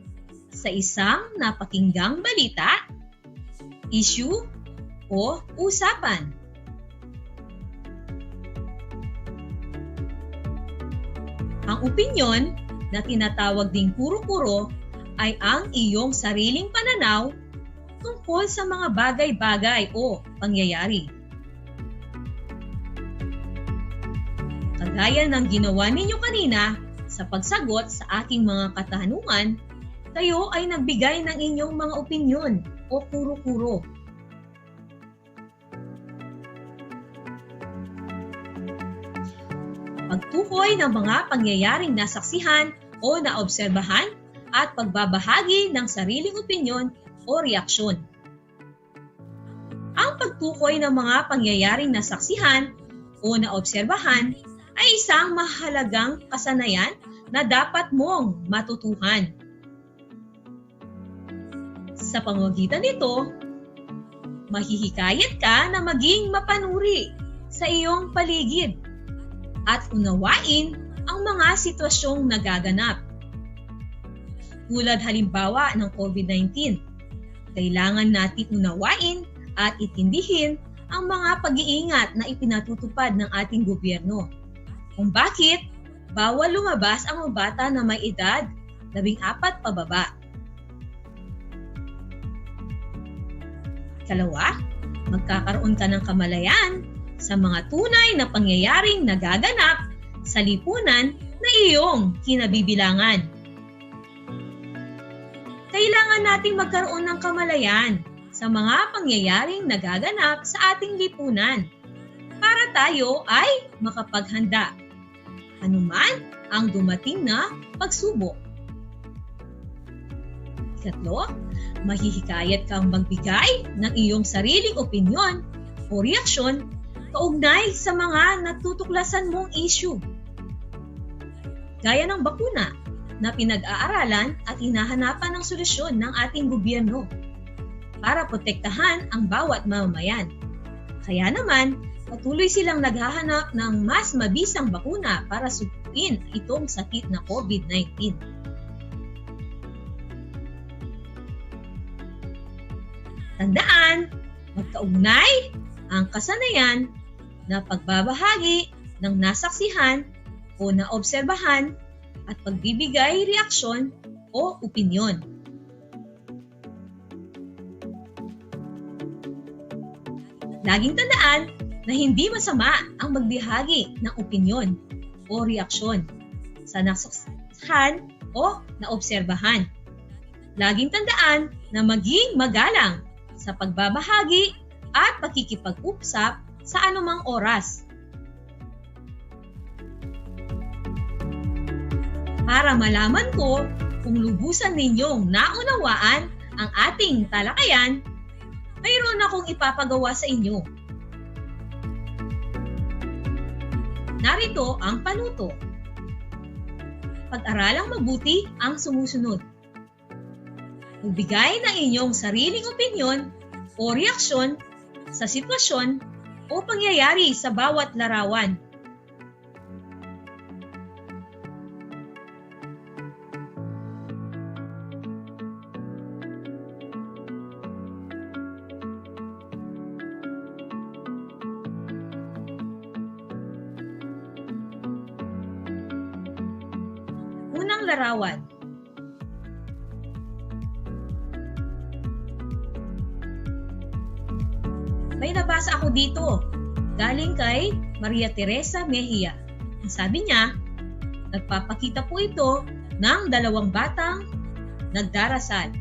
sa isang napakinggang balita, issue, o usapan. Ang opinyon na tinatawag ding kuro-kuro ay ang iyong sariling pananaw tungkol sa mga bagay-bagay o pangyayari. Kagaya ng ginawa ninyo kanina sa pagsagot sa aking mga katanungan, kayo ay nagbigay ng inyong mga opinyon o kuro-kuro. Pagtukoy ng mga pangyayaring nasaksihan o naobserbahan at pagbabahagi ng sariling opinyon o reaksyon. Ang pagtukoy ng mga pangyayaring nasaksihan o naobserbahan ay isang mahalagang kasanayan na dapat mong matutuhan. Sa pamamagitan nito, mahihikayat ka na maging mapanuri sa iyong paligid at unawain ang mga sitwasyong nagaganap. Tulad halimbawa ng COVID-19, kailangan natin unawain at itindihin ang mga pag-iingat na ipinatutupad ng ating gobyerno. Kung bakit bawal lumabas ang mga bata na may edad 14 pababa. Ikalawa, magkakaroon ka ng kamalayan sa mga tunay na pangyayaring nagaganap sa lipunan na iyong kinabibilangan. Kailangan nating magkaroon ng kamalayan sa mga pangyayaring nagaganap sa ating lipunan para tayo ay makapaghanda anuman ang dumating na pagsubok. Ikatlo, mahihikayat kang magbigay ng iyong sariling opinyon o reaksyon kaugnay sa mga natutuklasan mong issue. Gaya ng bakuna na pinag-aaralan at hinahanapan ng solusyon ng ating gobyerno para protektahan ang bawat mamamayan. Kaya naman, patuloy silang naghahanap ng mas mabisang bakuna para suguin itong sakit na COVID-19. Tandaan, magkaugnay ang kasanayan na pagbabahagi ng nasaksihan o naobserbahan at pagbibigay reaksyon o opinyon. Laging tandaan na hindi masama ang magbahagi ng opinyon o reaksyon sa nasaksihan o naobserbahan. Laging tandaan na maging magalang sa pagbabahagi at pakikipag-usap sa anumang oras. Para malaman ko kung lubusan ninyong naunawaan ang ating talakayan, mayroon akong ipapagawa sa inyo. Narito ang panuto. Pag-aralang mabuti ang sumusunod. Magbigay ng inyong sariling opinyon o reaksyon sa sitwasyon o pangyayari sa bawat larawan. Unang larawan. May nabasa ako dito, galing kay Maria Teresa Mejia. Ang sabi niya, nagpapakita po ito ng dalawang batang nagdarasal.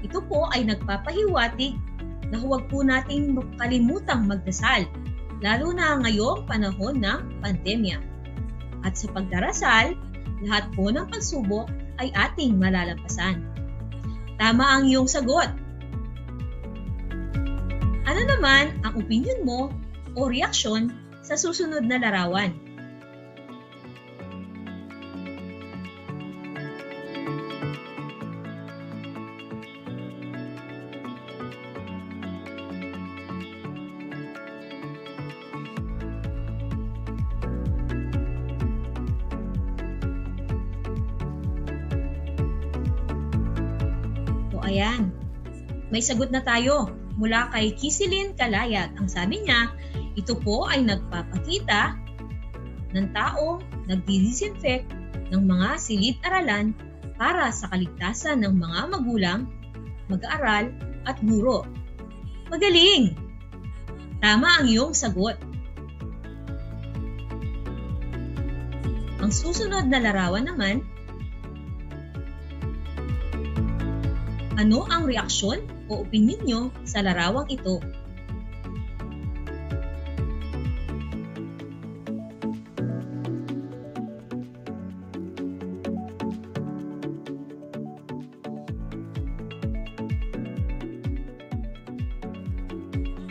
Ito po ay nagpapahiwatig na huwag po nating kalimutang magdasal, lalo na ngayong panahon ng pandemya. At sa pagdarasal, lahat po ng pagsubok ay ating malalampasan. Tama ang iyong sagot. Ano naman ang opinion mo o reaksyon sa susunod na larawan? O ayan, may sagot na tayo. Mula kay Kisilin Kalayat. Ang sabi niya, ito po ay nagpapakita ng taong nagdi-disinfect ng mga silid-aralan para sa kaligtasan ng mga magulang, mag-aaral at guro. Magaling! Tama ang iyong sagot. Ang susunod na larawan naman, ano ang reaksyon o opinion nyo sa larawang ito?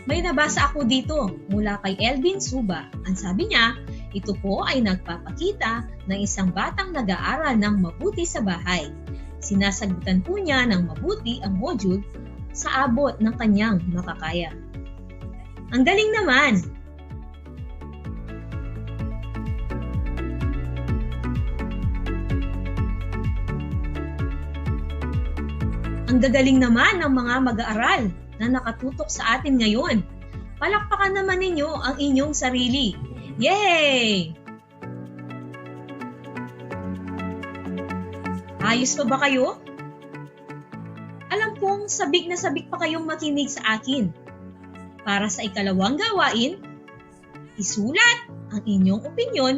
May nabasa ako dito mula kay Elvin Suba. Ang sabi niya, ito po ay nagpapakita ng isang batang nag-aaral ng mabuti sa bahay. Sinasagutan po niya ng mabuti ang module sa abot ng kanyang makakaya. Ang galing naman! Ang gagaling naman ng mga mag-aaral na nakatutok sa atin ngayon. Palakpakan naman ninyo ang inyong sarili. Yay! Ayos pa ba kayo? Alam kong sabik na sabik pa kayong makinig sa akin. Para sa ikalawang gawain, isulat ang inyong opinyon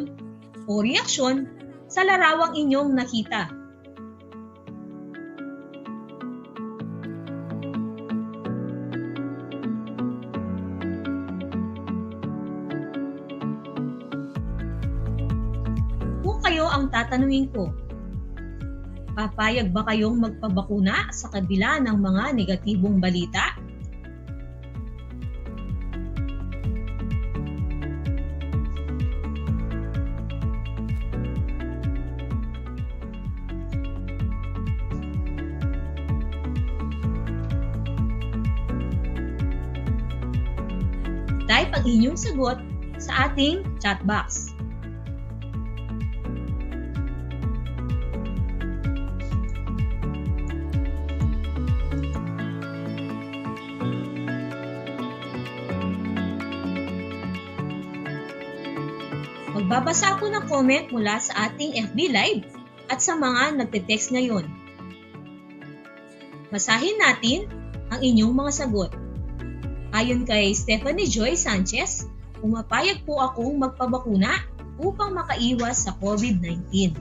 o reaksyon sa larawang inyong nakita. ang tatanungin ko. Papayag ba kayong magpabakuna sa kabila ng mga negatibong balita? Type ang inyong sagot sa ating chat box. Magbabasa ako ng comment mula sa ating FB Live at sa mga nagte-text ngayon. Basahin natin ang inyong mga sagot. Ayon kay Stephanie Joy Sanchez, pumapayag po akong magpabakuna upang makaiwas sa COVID-19.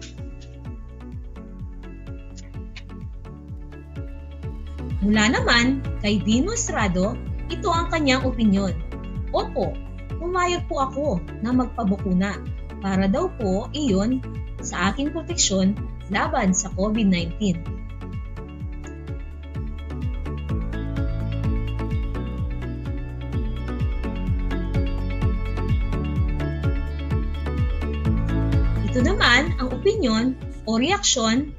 Mula naman kay Dino Estrado, ito ang kanyang opinyon. Opo, pumayag po ako na magpabakuna para daw po iyon sa aking proteksyon laban sa COVID-19. Ito naman ang opinyon o reaksyon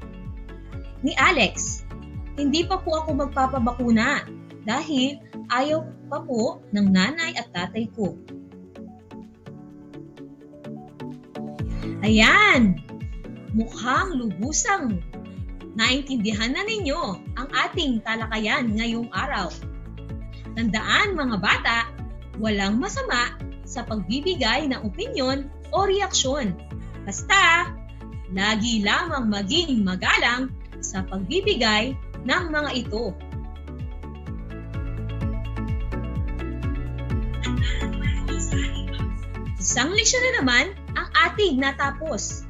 ni Alex. Hindi pa po ako magpapabakuna dahil ayaw pa po ng nanay at tatay ko. Ayan! Mukhang lubusang naintindihan na ninyo ang ating talakayan ngayong araw. Tandaan mga bata, walang masama sa pagbibigay ng opinyon o reaksyon. Basta, lagi lamang maging magalang sa pagbibigay ng mga ito. Isang leksyon na naman ang ating natapos.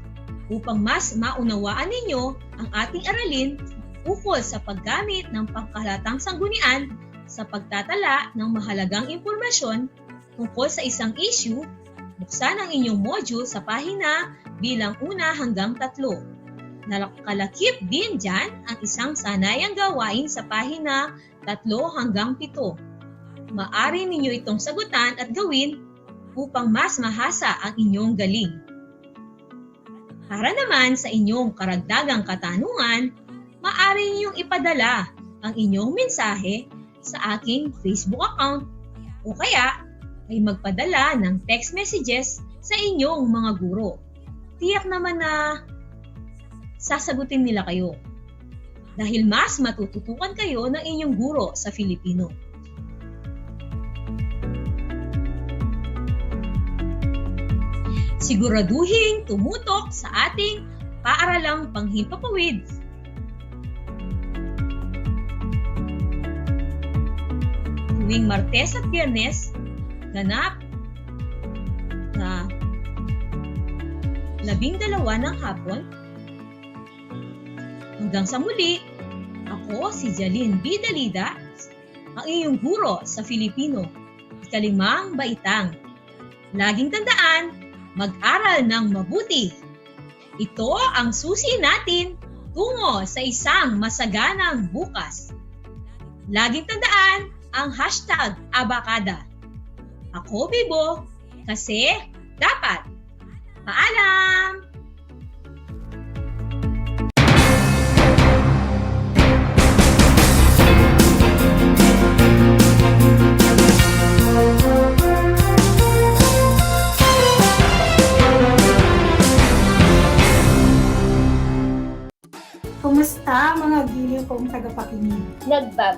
Upang mas maunawaan ninyo ang ating aralin ukol sa paggamit ng pangkahalatang sanggunian sa pagtatala ng mahalagang impormasyon tungkol sa isang issue, buksan ang inyong module sa pahina bilang 1 hanggang 3. Nakalakip din dyan ang isang sanayang gawain sa pahina 3 hanggang 7. Maaari ninyo itong sagutan at gawin upang mas mahasa ang inyong galing. Para naman sa inyong karagdagang katanungan, maaari ninyong ipadala ang inyong mensahe sa aking Facebook account o kaya ay magpadala ng text messages sa inyong mga guro. Tiyak naman na sasagutin nila kayo dahil mas matututukan kayo ng inyong guro sa Filipino. Siguraduhin tumutok sa ating paaralang panghimpapawid. Tuwing Martes at Biyernes, ganap na 12 ng hapon. Hanggang sa muli, ako si Jaline B. Dalida, ang iyong guro sa Filipino, ikalimang baitang. Laging tandaan, mag-aral ng mabuti. Ito ang susi natin tungo sa isang masaganang bukas. Laging tandaan ang #abakada. Ako, Bibo, kasi dapat. Paalam! Kumusta mga giliw kong tagapakinig?